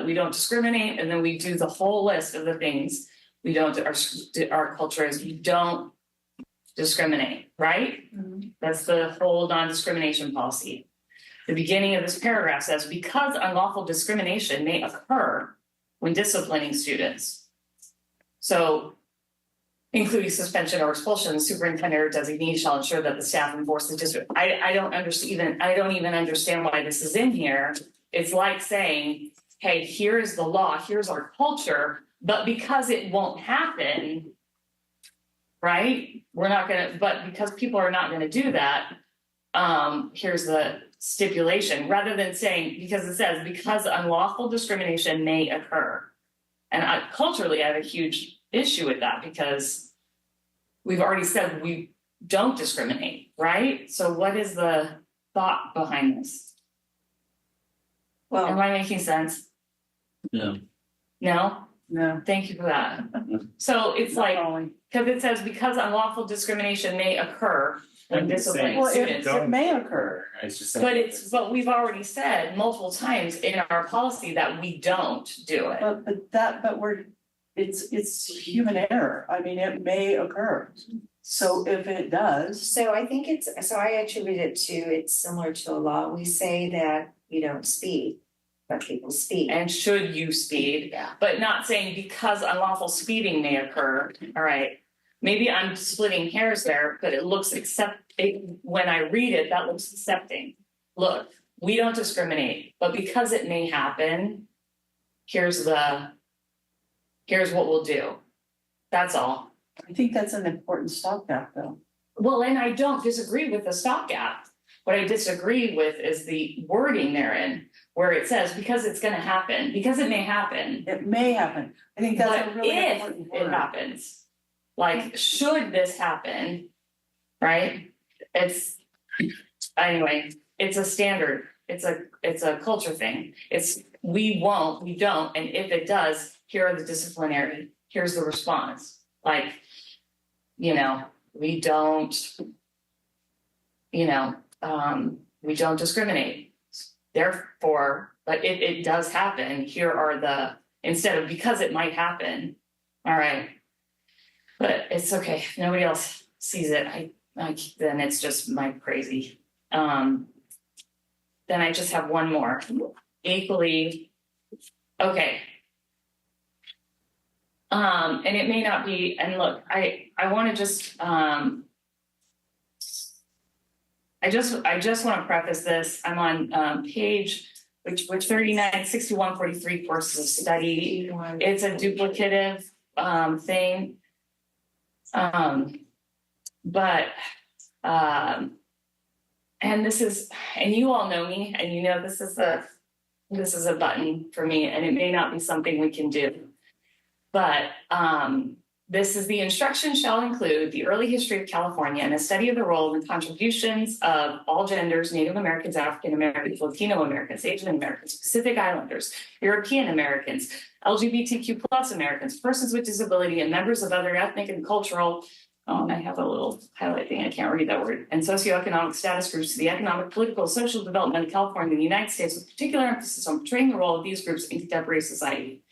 We don't discriminate, and then we do the whole list of the things we don't, our culture is we don't discriminate, right? Mm-hmm. That's the whole non-discrimination policy. The beginning of this paragraph says, because unlawful discrimination may occur when disciplining students. So, including suspension or expulsion, the superintendent or designee shall ensure that the staff enforce the district. I don't even understand why this is in here. It's like saying, hey, here's the law, here's our culture, but because it won't happen, right? But because people are not gonna do that, here's the stipulation, rather than saying, because it says, because unlawful discrimination may occur. And culturally, I have a huge issue with that, because we've already said we don't discriminate, right? So what is the thought behind this? Well, am I making sense? No. No? No. Thank you for that. So it's like, because it says, because unlawful discrimination may occur when disciplining students. It may occur. It's just but we've already said multiple times in our policy that we don't do it. It's human error. I mean, it may occur. So if it does. So I think I attribute it to, it's similar to a law. We say that you don't speed, but people speed. And should you speed, but not saying because unlawful speeding may occur. All right. Maybe I'm splitting hairs there, but it looks when I read it, that looks accepting. Look, we don't discriminate, but because it may happen, here's what we'll do. That's all. I think that's an important stopgap, though. Well, and I don't disagree with the stopgap. What I disagree with is the wording therein, where it says, because it's going to happen, because it may happen. It may happen. I think that's a really important word. If it happens. Like, should this happen, right? Anyway, it's a standard. It's a culture thing. We don't, and if it does, here are the disciplinary, here's the response. Like, we don't, we don't discriminate. Therefore, but if it does happen, here are instead of because it might happen, all right. But it's okay. If nobody else sees it, then it's just my crazy. Then I just have one more. Equally, okay. And it may not be, and look, I want to just, I just want to preface this. I'm on page which 39, 61, 43 courses of study. It's a duplicative thing. And this is, and you all know me, and you know this is a button for me, and it may not be something we can do. But this is the instruction shall include the early history of California and a study of the role and contributions of all genders, Native Americans, African Americans, Latino Americans, Asian Americans, Pacific Islanders, European Americans, LGBTQ plus Americans, persons with disability, and members of other ethnic and cultural, I have a little highlight thing, I can't read that word, and socioeconomic status groups to the economic, political, social development of California and the United States, with particular emphasis on portraying the role of these groups in contemporary society.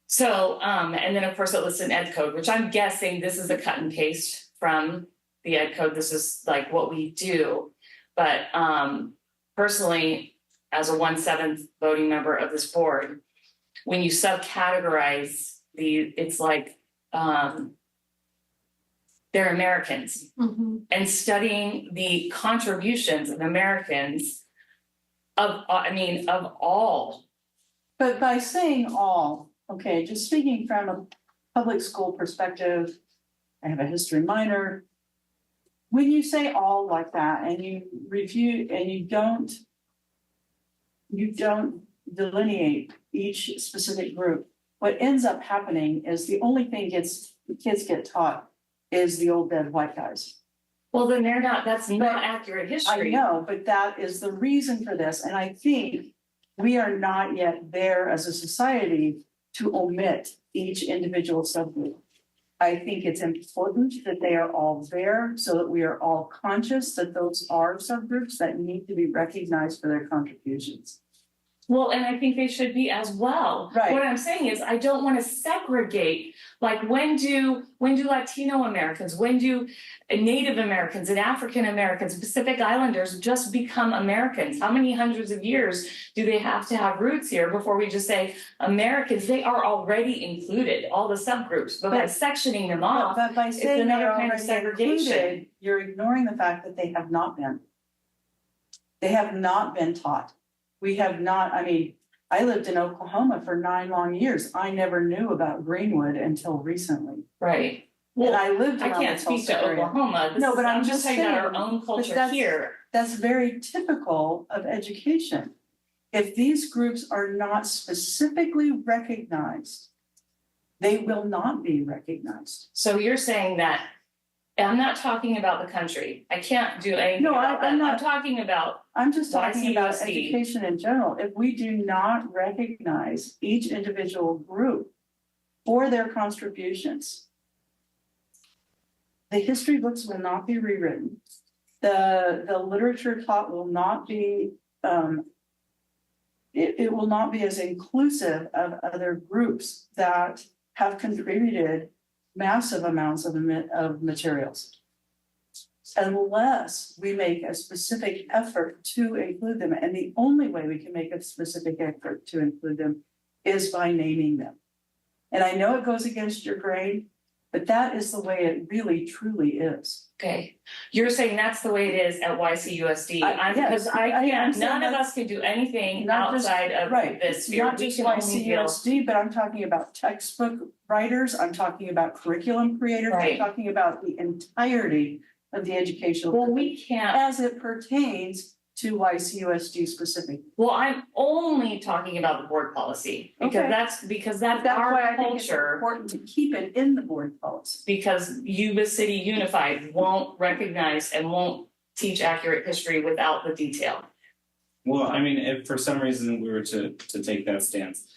So, and then of course it lists an ed code, which I'm guessing this is a cut and paste from the ed code. This is like what we do. But personally, as a 1/7 voting member of this board, when you subcategorize it's like they're Americans. And studying the contributions of Americans of all. But by saying all, okay, just speaking from a public school perspective, I have a history minor. When you say all like that and you review and you don't delineate each specific group, what ends up happening is the only thing kids get taught is the old dead white guys. Well, then that's not accurate history. I know, but that is the reason for this. And I think we are not yet there as a society to omit each individual subgroup. I think it's important that they are all there so that we are all conscious that those are subgroups that need to be recognized for their contributions. Well, and I think they should be as well. Right. What I'm saying is I don't want to segregate, like when do Latino Americans, when do Native Americans and African Americans, Pacific Islanders just become Americans? How many hundreds of years do they have to have roots here before we just say Americans? They are already included, all the subgroups, but by sectioning them off, but by saying it's another they're kind of already segregation. included, you're ignoring the fact that they have not been. They have not been taught. We have not, I lived in Oklahoma for 9 long years. I never knew about Greenwood until recently. Right. Well, and I lived I can't speak to Oklahoma. No, but I'm just saying saying about our own culture here. That's very typical of education. If these groups are not specifically recognized, they will not be recognized. So you're saying that, and I'm not talking about the country. I can't do anything about that. I'm talking about. I'm just talking about YCUSD. education in general. If we do not recognize each individual group for their contributions, the history books will not be rewritten. The literature taught will not be, it will not be as inclusive of other groups that have contributed massive amounts of materials. Unless we make a specific effort to include them. And the only way we can make a specific effort to include them is by naming them. And I know it goes against your grain, but that is the way it really truly is. Okay, you're saying that's the way it is at YCUSD. Yes, I can't, I'm none saying of us can do anything not just- outside of right, this sphere. Not We just can only deal- YCUSD, but I'm talking about textbook writers, I'm talking about curriculum creators, I'm Right. talking about the entirety of the educational. Well, we can't. As it pertains to YCUSD specific. Well, I'm only talking about the board policy Okay. because that's That's our why I think it's culture. important to keep it in the board policy. Because Yuba City Unified won't recognize and won't teach accurate history without the detail. Well, if for some reason we were to take that stance,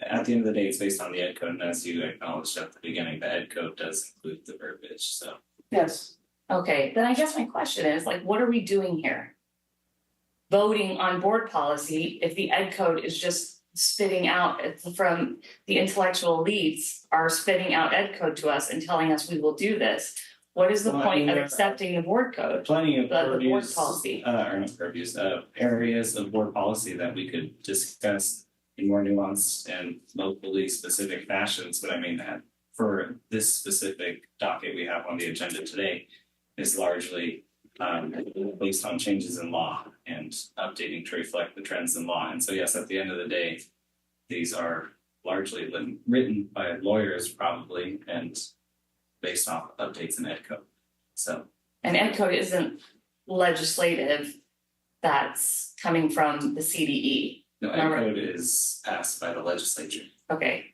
at the end of the day, it's based on the ed code, and as you acknowledged at the beginning, the ed code does include the verbiage, so. Yes. Okay, then I guess my question is, what are we doing here? Voting on board policy if the ed code is just spitting out from the intellectual elites are spitting out ed code to us and telling us we will do this. What is the point of accepting the board code? Plenty of the board purviews, policy. or not purviews, areas of board policy that we could discuss in more nuanced and locally specific fashions, but I mean that for this specific docket we have on the agenda today is largely based on changes in law and updating to reflect the trends in law. And so yes, at the end of the day, these are largely written by lawyers probably and based off updates in ed code. So And ed code isn't legislative, that's coming from the CDE. no, ed code is passed by the legislature, Okay,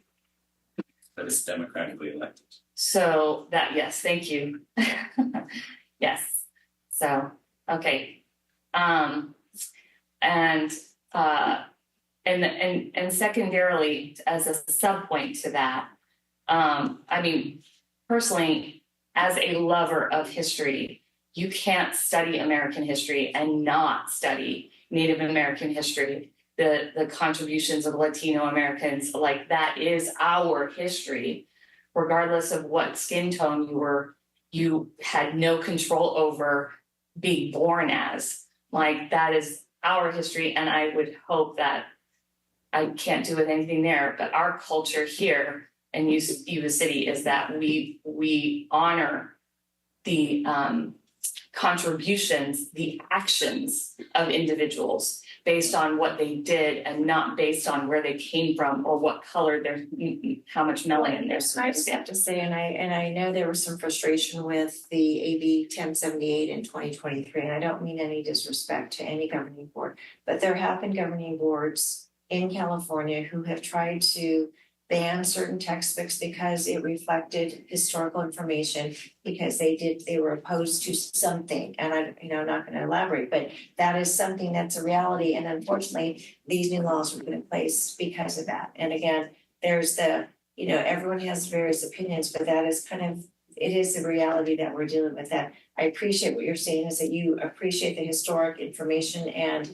but it's democratically elected. so that, yes, thank you. Yes, so, okay. And secondarily, as a sub point to that, I mean, personally, as a lover of history, you can't study American history and not study Native American history, the contributions of Latino Americans, like that is our history, regardless of what skin tone you had no control over being born as. Like that is our history, and I would hope that I can't do with anything there, but our culture here in Yuba City is that we honor the contributions, the actions of individuals based on what they did and not based on where they came from or what color how much melanin there's. I just have to say, and I know there was some frustration with the AB 1078 in 2023, and I don't mean any disrespect to any governing board, but there have been governing boards in California who have tried to ban certain textbooks because it reflected historical information, because they were opposed to something. And I'm not going to elaborate, but that is something that's a reality. And unfortunately, these new laws were put in place because of that. And again, there's everyone has various opinions, but that is it is the reality that we're dealing with. That I appreciate what you're saying is that you appreciate the historic information and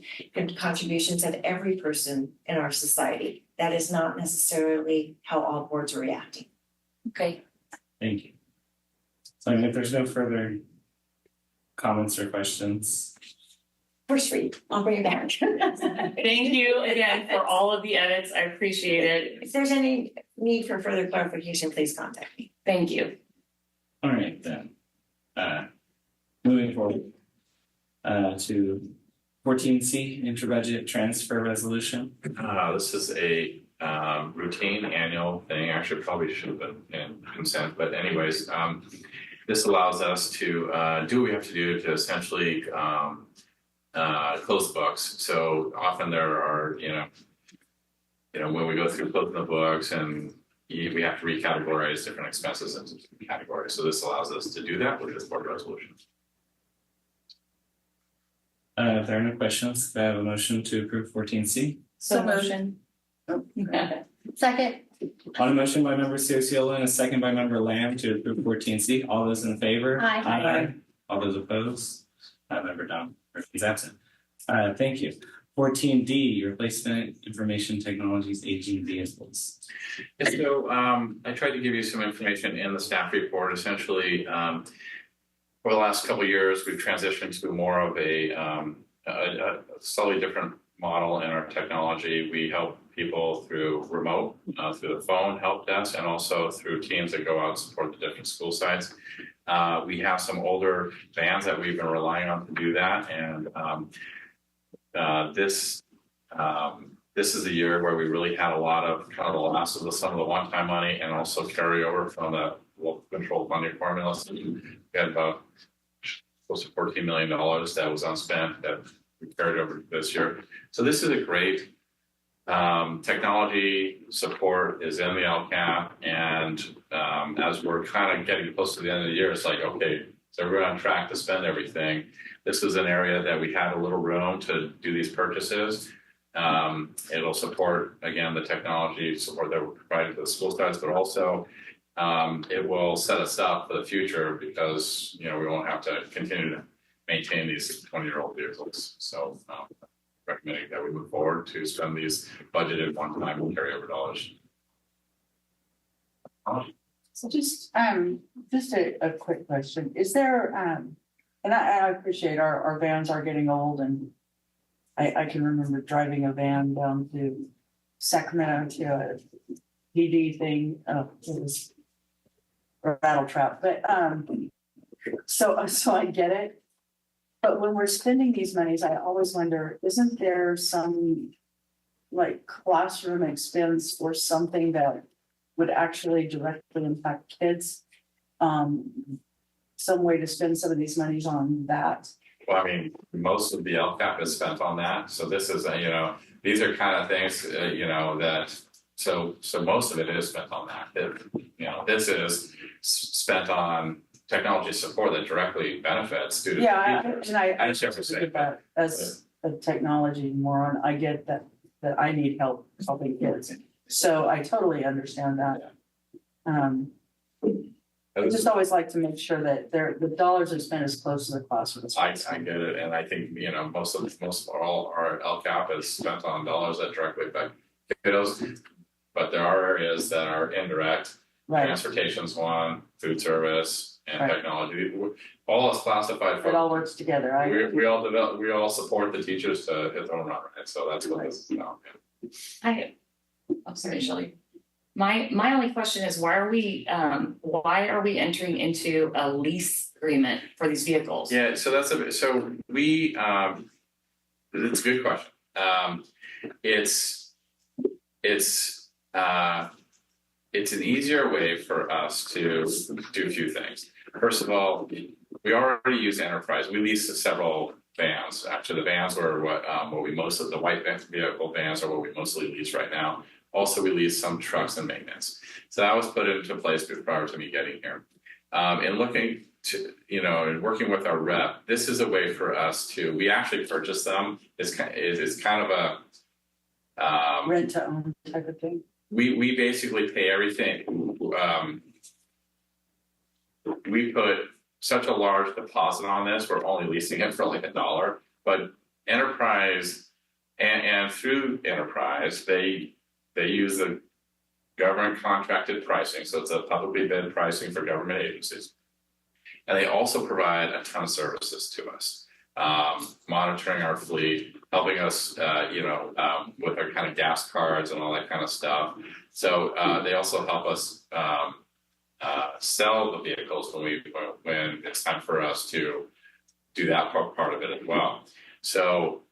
contributions of every person in our society. That is not necessarily how all boards are reacting. Okay. Thank you. So if there's no further comments or questions. First read, I'll bring it back. Thank you again for all of the edits. I appreciate it. If there's any need for further clarification, please contact me. Thank you. All right then. Moving forward to 14C, intra-budget transfer resolution. This is a routine annual thing. Actually, probably should have been in consent, but anyways, this allows us to do what we have to do to essentially close the books. So often there are, when we go through closing the books and we have to recategorize different expenses into categories. So this allows us to do that with this board resolution. If there are no questions, I have a motion to approve 14C. So motion. Second. On a motion by member Ciociola and a second by member Lamb to approve 14C. All those in favor? Aye. Aye. All those opposed? Member Dom is absent. Thank you. 14D, replacement information technologies aging vehicles. So I tried to give you some information in the staff report. Essentially, over the last couple of years, we've transitioned to more of a slightly different model in our technology. We help people through remote, through the phone help desk, and also through teams that go out and support the different school sites. We have some older vans that we've been relying on to do that, and this is a year where we really had a lot of kind of the loss of some of the one-time money and also carryover from the local control funding formula. So we had about close to $14 million that was unspent that we carried over this year. So this is a great technology support is in the LCAP, and as we're kind of getting close to the end of the year, it's like, okay, so we're on track to spend everything. This is an area that we had a little room to do these purchases. It'll support, again, the technology support that we're providing to the school sites, but also it will set us up for the future because, we won't have to continue to maintain these 20-year-old vehicles. So recommending that we move forward to spend these budgeted one-time carryover dollars. So just a quick question. Is there, and I appreciate our vans are getting old, and I can remember driving a van down to Sacramento to a PD thing, it was or battle trap, but so I get it. But when we're spending these monies, I always wonder, isn't there some like classroom expense or something that would actually directly impact kids? Some way to spend some of these monies on that. Well, I mean, most of the LCAP is spent on that, so this is, these are kind of things, that, so most of it is spent on that. This is spent on technology support that directly benefits students. Yeah, I understand that as a technology moron, I get that I need help helping kids. So I totally understand that. I just always like to make sure that the dollars are spent as close to the classroom as possible. I get it, and I think, most of all our LCAP is spent on dollars that directly affect kiddos. But there are areas that are indirect. Right. Transportation's one, food service, and Right. technology. All is classified. It all works together. We all support the teachers to hit their own run, right? So that's what this is about. I'm sorry, Shelley. My only question is why are we entering into a lease agreement for these vehicles? Yeah, so it's a good question. It's an easier way for us to do a few things. First of all, we already use Enterprise. We lease several vans. Actually, the vans were the white vehicle vans are what we mostly lease right now. Also, we lease some trucks and maintenance. So that was put into place prior to me getting here. And looking to, and working with our rep, this is a way for us to, we actually purchase them. It's kind of a rent to own type of thing. We basically pay everything. We put such a large deposit on this, we're only leasing it for like $1. But Enterprise and through Enterprise, they use the government contracted pricing, so it's a publicly bid pricing for government agencies. And they also provide a ton of services to us, monitoring our fleet, helping us, with our kind of gas cards and all that kind of stuff. So they also help us sell the vehicles when it's time for us to do that part of it as well. So,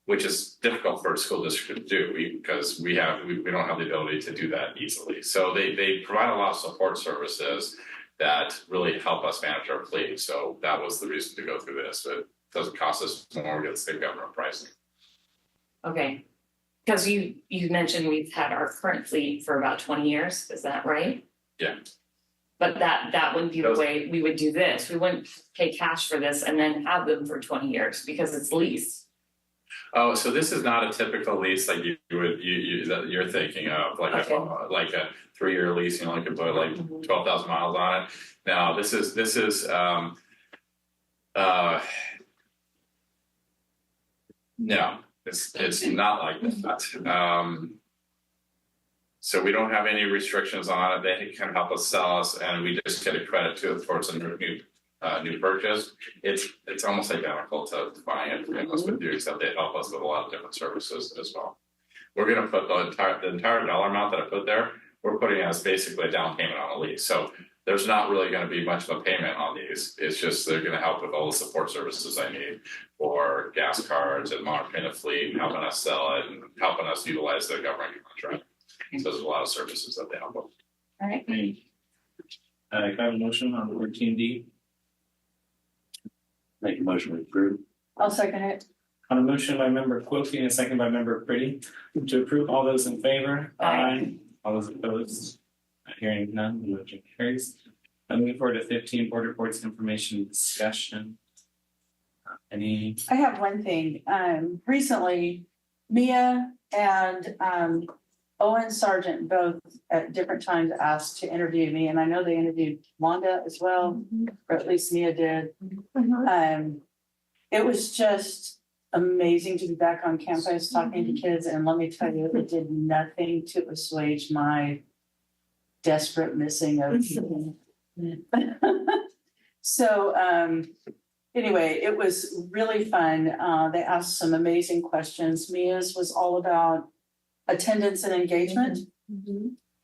which is difficult for a school district to do because we don't have the ability to do that easily. So they provide a lot of support services that really help us manage our fleet. So that was the reason to go through this. It doesn't cost us more, we get the state government pricing. Okay, because you mentioned we've had our current fleet for about 20 years, is that right? Yeah. But that wouldn't be the way we would do this. We wouldn't pay cash for this and then have them for 20 years because it's leased. Oh, so this is not a typical lease like that you're thinking of, like a 3-year lease. You only can put like 12,000 miles on it. No, this is no, it's not like that. So we don't have any restrictions on it. They can help us sell us, and we just get a credit towards a new purchase. It's almost identical to buying it, to be honest with you, except they help us with a lot of different services as well. We're going to put the entire dollar amount that I put there. We're putting as basically a down payment on a lease. So there's not really going to be much of a payment on these. It's just they're going to help with all the support services I need for gas cards and monitoring the fleet, and helping us sell it, and helping us utilize the government contract. So there's a lot of services that they help with. All right. Can I have a motion on 14D? Make a motion to approve. I'll second it. On a motion by member Quilty and a second by member Pretty to approve. All those in favor? Aye. All those opposed? Hearing none, the motion carries. Moving forward to 15, board reports, information discussion. I have one thing. Recently, Mia and Owen Sargent both at different times asked to interview me, and I know they interviewed Wanda as well, or at least Mia did. It was just amazing to be back on campus talking to kids, and let me tell you, it did nothing to assuage my desperate missing of. So anyway, it was really fun. They asked some amazing questions. Mia's was all about attendance and engagement.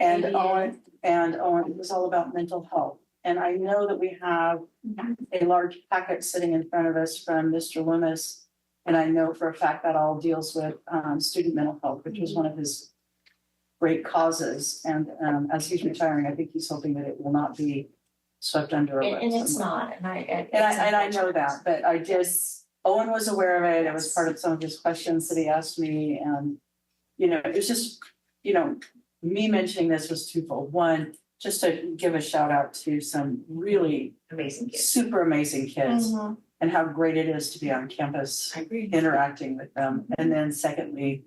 And Owen it was all about mental health. And I know that we have a large packet sitting in front of us from Mr. Loomis. And I know for a fact that all deals with student mental health, which was one of his great causes. And as he's retiring, I think he's hoping that it will not be swept under a rug. And it's not, and I know that, but Owen was aware of it. It was part of some of his questions that he asked me. And, it was just, me mentioning this was twofold. One, just to give a shout out to some really amazing kids, super amazing kids, and how great it is to be on campus interacting with them. And then secondly,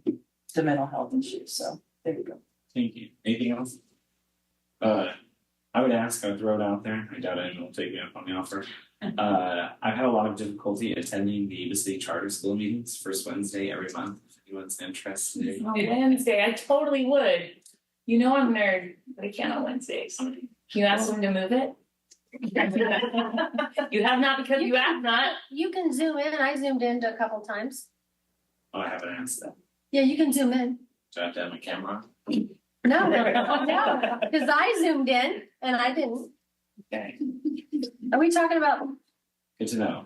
the mental health issues. So there you go. Thank you. Anything else? I would throw it out there. I doubt anyone will take me up on the offer. I've had a lot of difficulty attending the Yuba-Sutter Charter School meetings first Wednesday every month. If anyone's interested. On Wednesday, I totally would. I'm a nerd, but I can't on Wednesdays. Can you ask them to move it? You have not because you have not. You can zoom in. I zoomed in a couple times. Oh, I haven't asked that. Yeah, you can zoom in. Do I have to have my camera? No, because I zoomed in and I didn't. Okay. Are we talking about? Good to know.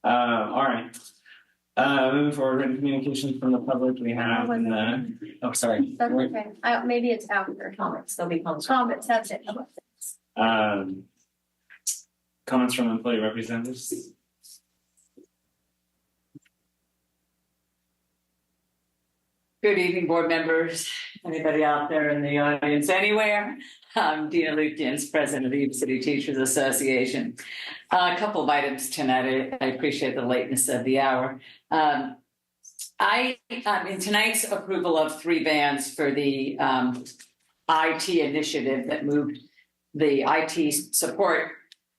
All right. Moving forward, written communications from the public, we have sorry. That's okay. Maybe it's after comments. There'll be comments. Comments, that's it. Comments from employee representatives. Good evening, board members, anybody out there in the audience anywhere. I'm Dina Lukens, president of the Yuba-Sutter Teachers Association. A couple of items tonight. I appreciate the lateness of the hour. In tonight's approval of 3 bands for the IT initiative that moved the IT support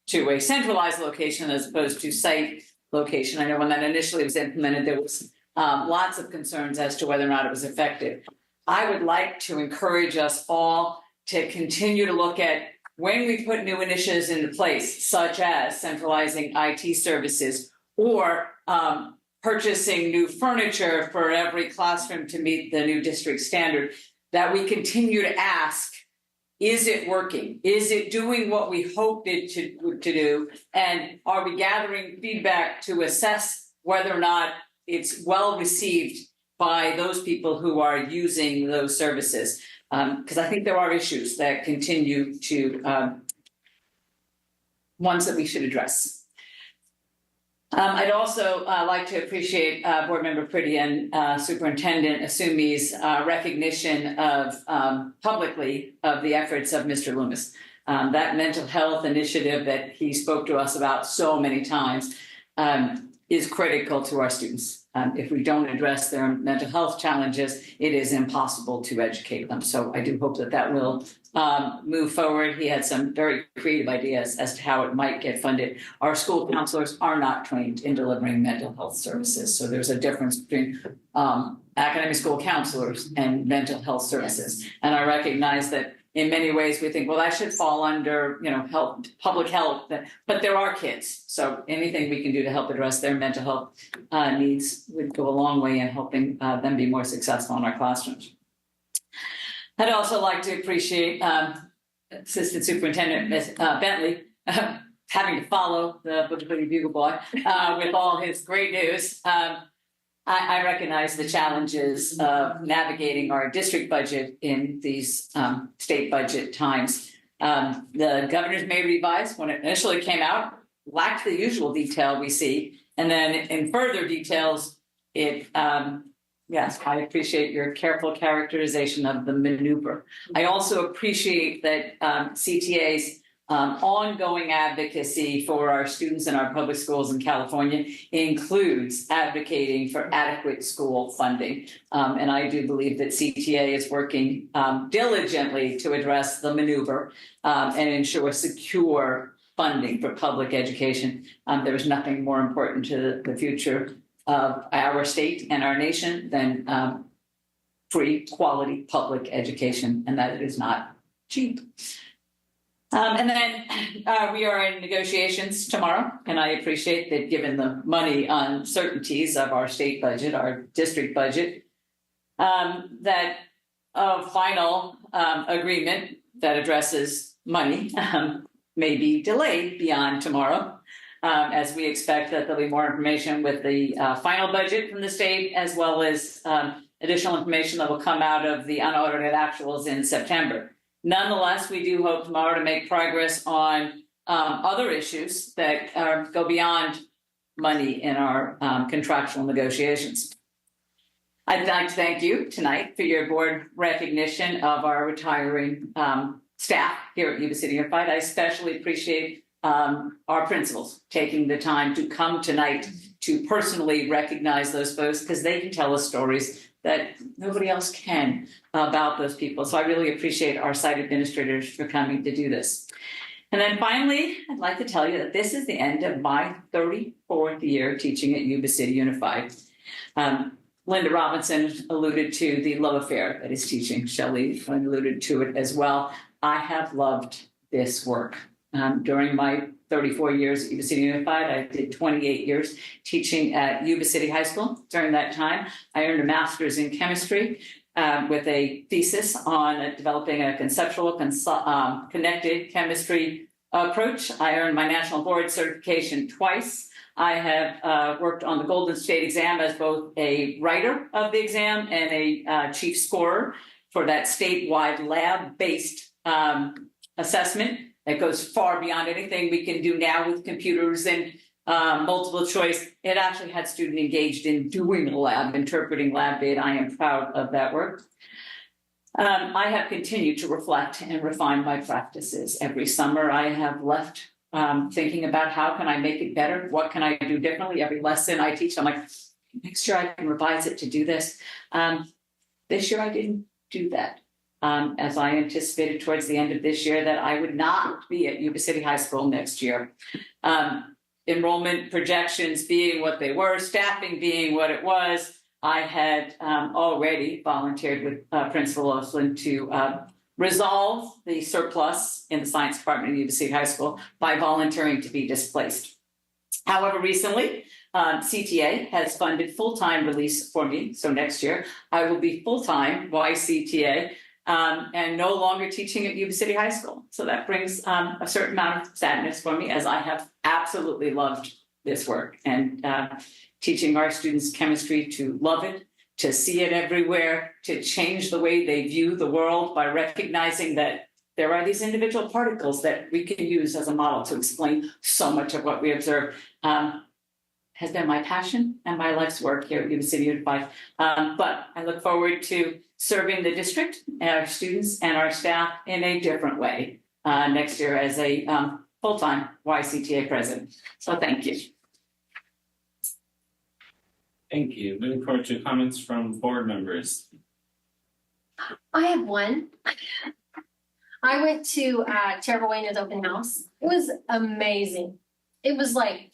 to a centralized location as opposed to site location. I know when that initially was implemented, there was lots of concerns as to whether or not it was effective. I would like to encourage us all to continue to look at when we put new initiatives into place, such as centralizing IT services or purchasing new furniture for every classroom to meet the new district standard, that we continue to ask, is it working? Is it doing what we hoped it to do? And are we gathering feedback to assess whether or not it's well received by those people who are using those services? Because I think there are issues that continue to, ones that we should address. I'd also like to appreciate Board Member Priddy and Superintendent Asumi's recognition of publicly of the efforts of Mr. Loomis. That mental health initiative that he spoke to us about so many times is critical to our students. If we don't address their mental health challenges, it is impossible to educate them. So I do hope that that will move forward. He had some very creative ideas as to how it might get funded. Our school counselors are not trained in delivering mental health services. So there's a difference between academic school counselors and mental health services. Yes. And I recognize that in many ways we think, well, that should fall under, health, public health, but there are kids. So anything we can do to help address their mental health needs would go a long way in helping them be more successful in our classrooms. I'd also like to appreciate Assistant Superintendent Ms. Bentley having to follow the Butte Bugle Boy with all his great news. I recognize the challenges of navigating our district budget in these state budget times. The governor's May revise, when it initially came out, lacked the usual detail we see. And then in further details, it, yes, I appreciate your careful characterization of the maneuver. I also appreciate that CTA's ongoing advocacy for our students in our public schools in California includes advocating for adequate school funding. And I do believe that CTA is working diligently to address the maneuver and ensure secure funding for public education. There is nothing more important to the future of our state and our nation than free, quality public education, and that it is not cheap. And then we are in negotiations tomorrow, and I appreciate that given the money uncertainties of our state budget, our district budget, that final agreement that addresses money may be delayed beyond tomorrow, as we expect that there'll be more information with the final budget from the state, as well as additional information that will come out of the unaudited actuals in September. Nonetheless, we do hope tomorrow to make progress on other issues that go beyond money in our contractual negotiations. I'd like to thank you tonight for your board recognition of our retiring staff here at Yuba-Sutter Unified. I especially appreciate our principals taking the time to come tonight to personally recognize those folks, because they can tell us stories that nobody else can about those people. So I really appreciate our site administrators for coming to do this. And then finally, I'd like to tell you that this is the end of my 34th year teaching at Yuba-Sutter Unified. Linda Robinson alluded to the love affair that is teaching. Shelley alluded to it as well. I have loved this work. During my 34 years at Yuba-Sutter Unified, I did 28 years teaching at Yuba-Sutter High School. During that time, I earned a master's in chemistry with a thesis on developing a conceptual connected chemistry approach. I earned my national board certification twice. I have worked on the Golden State exam as both a writer of the exam and a chief scorer for that statewide lab-based assessment that goes far beyond anything we can do now with computers and multiple choice. It actually had students engaged in doing the lab, interpreting lab data. I am proud of that work. I have continued to reflect and refine my practices. Every summer I have left thinking about how can I make it better? What can I do differently? Every lesson I teach, I'm like, next year I can revise it to do this. This year I didn't do that. As I anticipated towards the end of this year that I would not be at Yuba-Sutter High School next year. Enrollment projections being what they were, staffing being what it was, I had already volunteered with Principal Osland to resolve the surplus in the science department at Yuba-Sutter High School by volunteering to be displaced. However, recently, CTA has funded full-time release for me. So next year, I will be full-time YCTA and no longer teaching at Yuba-Sutter High School. So that brings a certain amount of sadness for me, as I have absolutely loved this work and teaching our students chemistry to love it, to see it everywhere, to change the way they view the world by recognizing that there are these individual particles that we can use as a model to explain so much of what we observe. Has been my passion and my life's work here at Yuba-Sutter Unified. But I look forward to serving the district, our students, and our staff in a different way next year as a full-time YCTA president. So thank you. Thank you. Moving forward to comments from board members. I have one. I went to Tara Buena's open house. It was amazing. It was like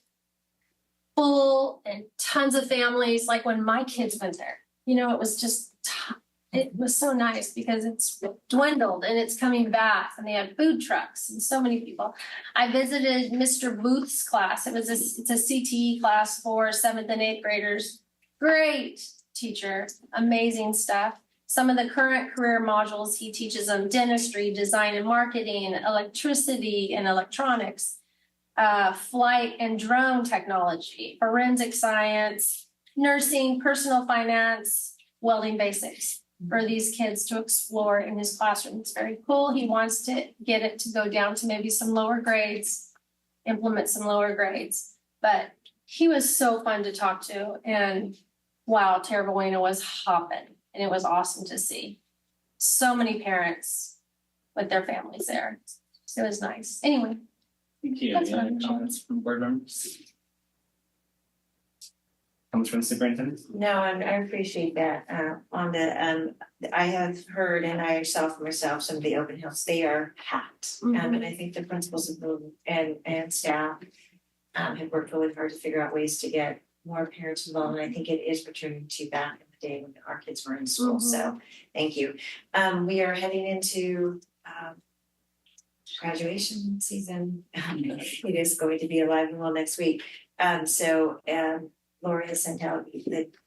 full and tons of families, like when my kids went there. You know, it was just, it was so nice because it's dwindled and it's coming back, and they had food trucks and so many people. I visited Mr. Booth's class. It's a CTE class for 7th and 8th graders. Great teacher, amazing stuff. Some of the current career modules, he teaches them dentistry, design and marketing, electricity and electronics, flight and drone technology, forensic science, nursing, personal finance, welding basics for these kids to explore in his classroom. It's very cool. He wants to get it to go down to maybe some lower grades, implement some lower grades. But he was so fun to talk to, and wow, Tara Buena was hopping, and it was awesome to see so many parents with their families there. It was nice. Anyway. Thank you. Any other comments from board members? Comments from the superintendent? No, I appreciate that. On the I have heard, and I saw for myself, some of the open house, they are packed. And I think the principals and staff have worked really hard to figure out ways to get more parents involved. And I think it is returning to back in the day when our kids were in school. So thank you. We are heading into graduation season. It is going to be alive and well next week. Laura has sent out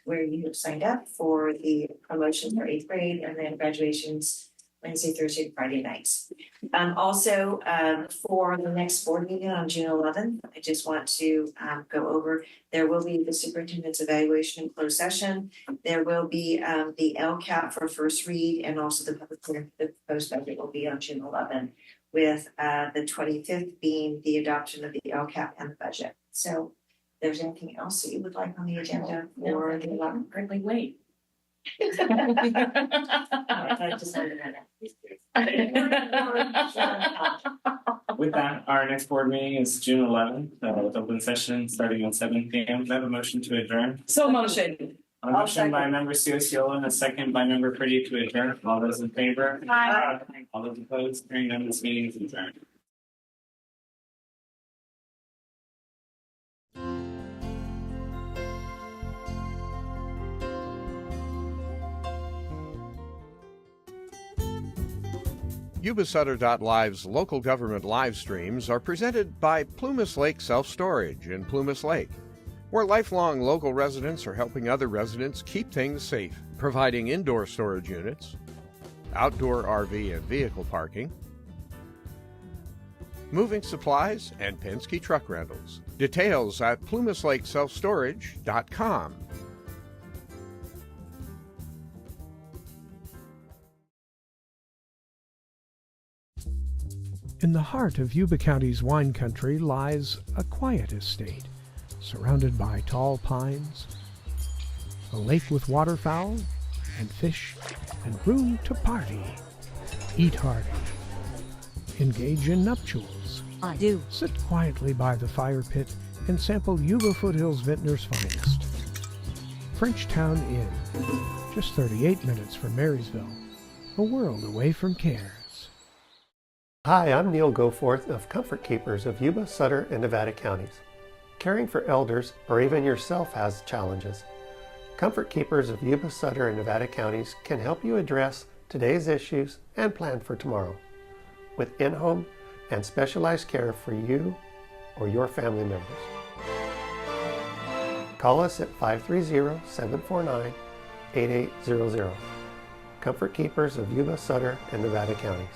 where you have signed up for the promotion for 8th grade and then graduations Wednesday, Thursday, Friday nights. Also, for the next board meeting on June 11th, I just want to go over, there will be the superintendent's evaluation in closed session. There will be the LCAP for first read, and also the public hearing for the proposed budget will be on June 11th, with the 25th being the adoption of the LCAP and the budget. So if there's anything else that you would like on the agenda for the 11th? Hardly wait. With that, our next board meeting is June 11th, with open session starting at 7 p.m. Do I have a motion to adjourn? So motion. A motion by member Ciociola and a second by member Pretty to adjourn. All those in favor? Aye. All those opposed? Hearing none, this meeting is adjourned. Yuba-Sutter.live's local government live streams are presented by Plumas Lake Self-Storage in Plumas Lake, where lifelong local residents are helping other residents keep things safe, providing indoor storage units, outdoor RV and vehicle parking, moving supplies, and Penske truck rentals. Details at plumaslakeselfstorage.com. In the heart of Yuba County's wine country lies a quiet estate, surrounded by tall pines, a lake with waterfowl and fish, and room to party. Eat hearty. Engage in nuptials. I do. Sit quietly by the fire pit and sample Yuba Foothills Vintner's finest. Frenchtown Inn, just 38 minutes from Marysville, a world away from cares. Hi, I'm Neil Goforth of Comfort Keepers of Yuba, Sutter, and Nevada counties. Caring for elders or even yourself has challenges. Comfort Keepers of Yuba, Sutter, and Nevada counties can help you address today's issues and plan for tomorrow with in-home and specialized care for you or your family members. Call us at 530-749-8800. Comfort Keepers of Yuba, Sutter, and Nevada counties.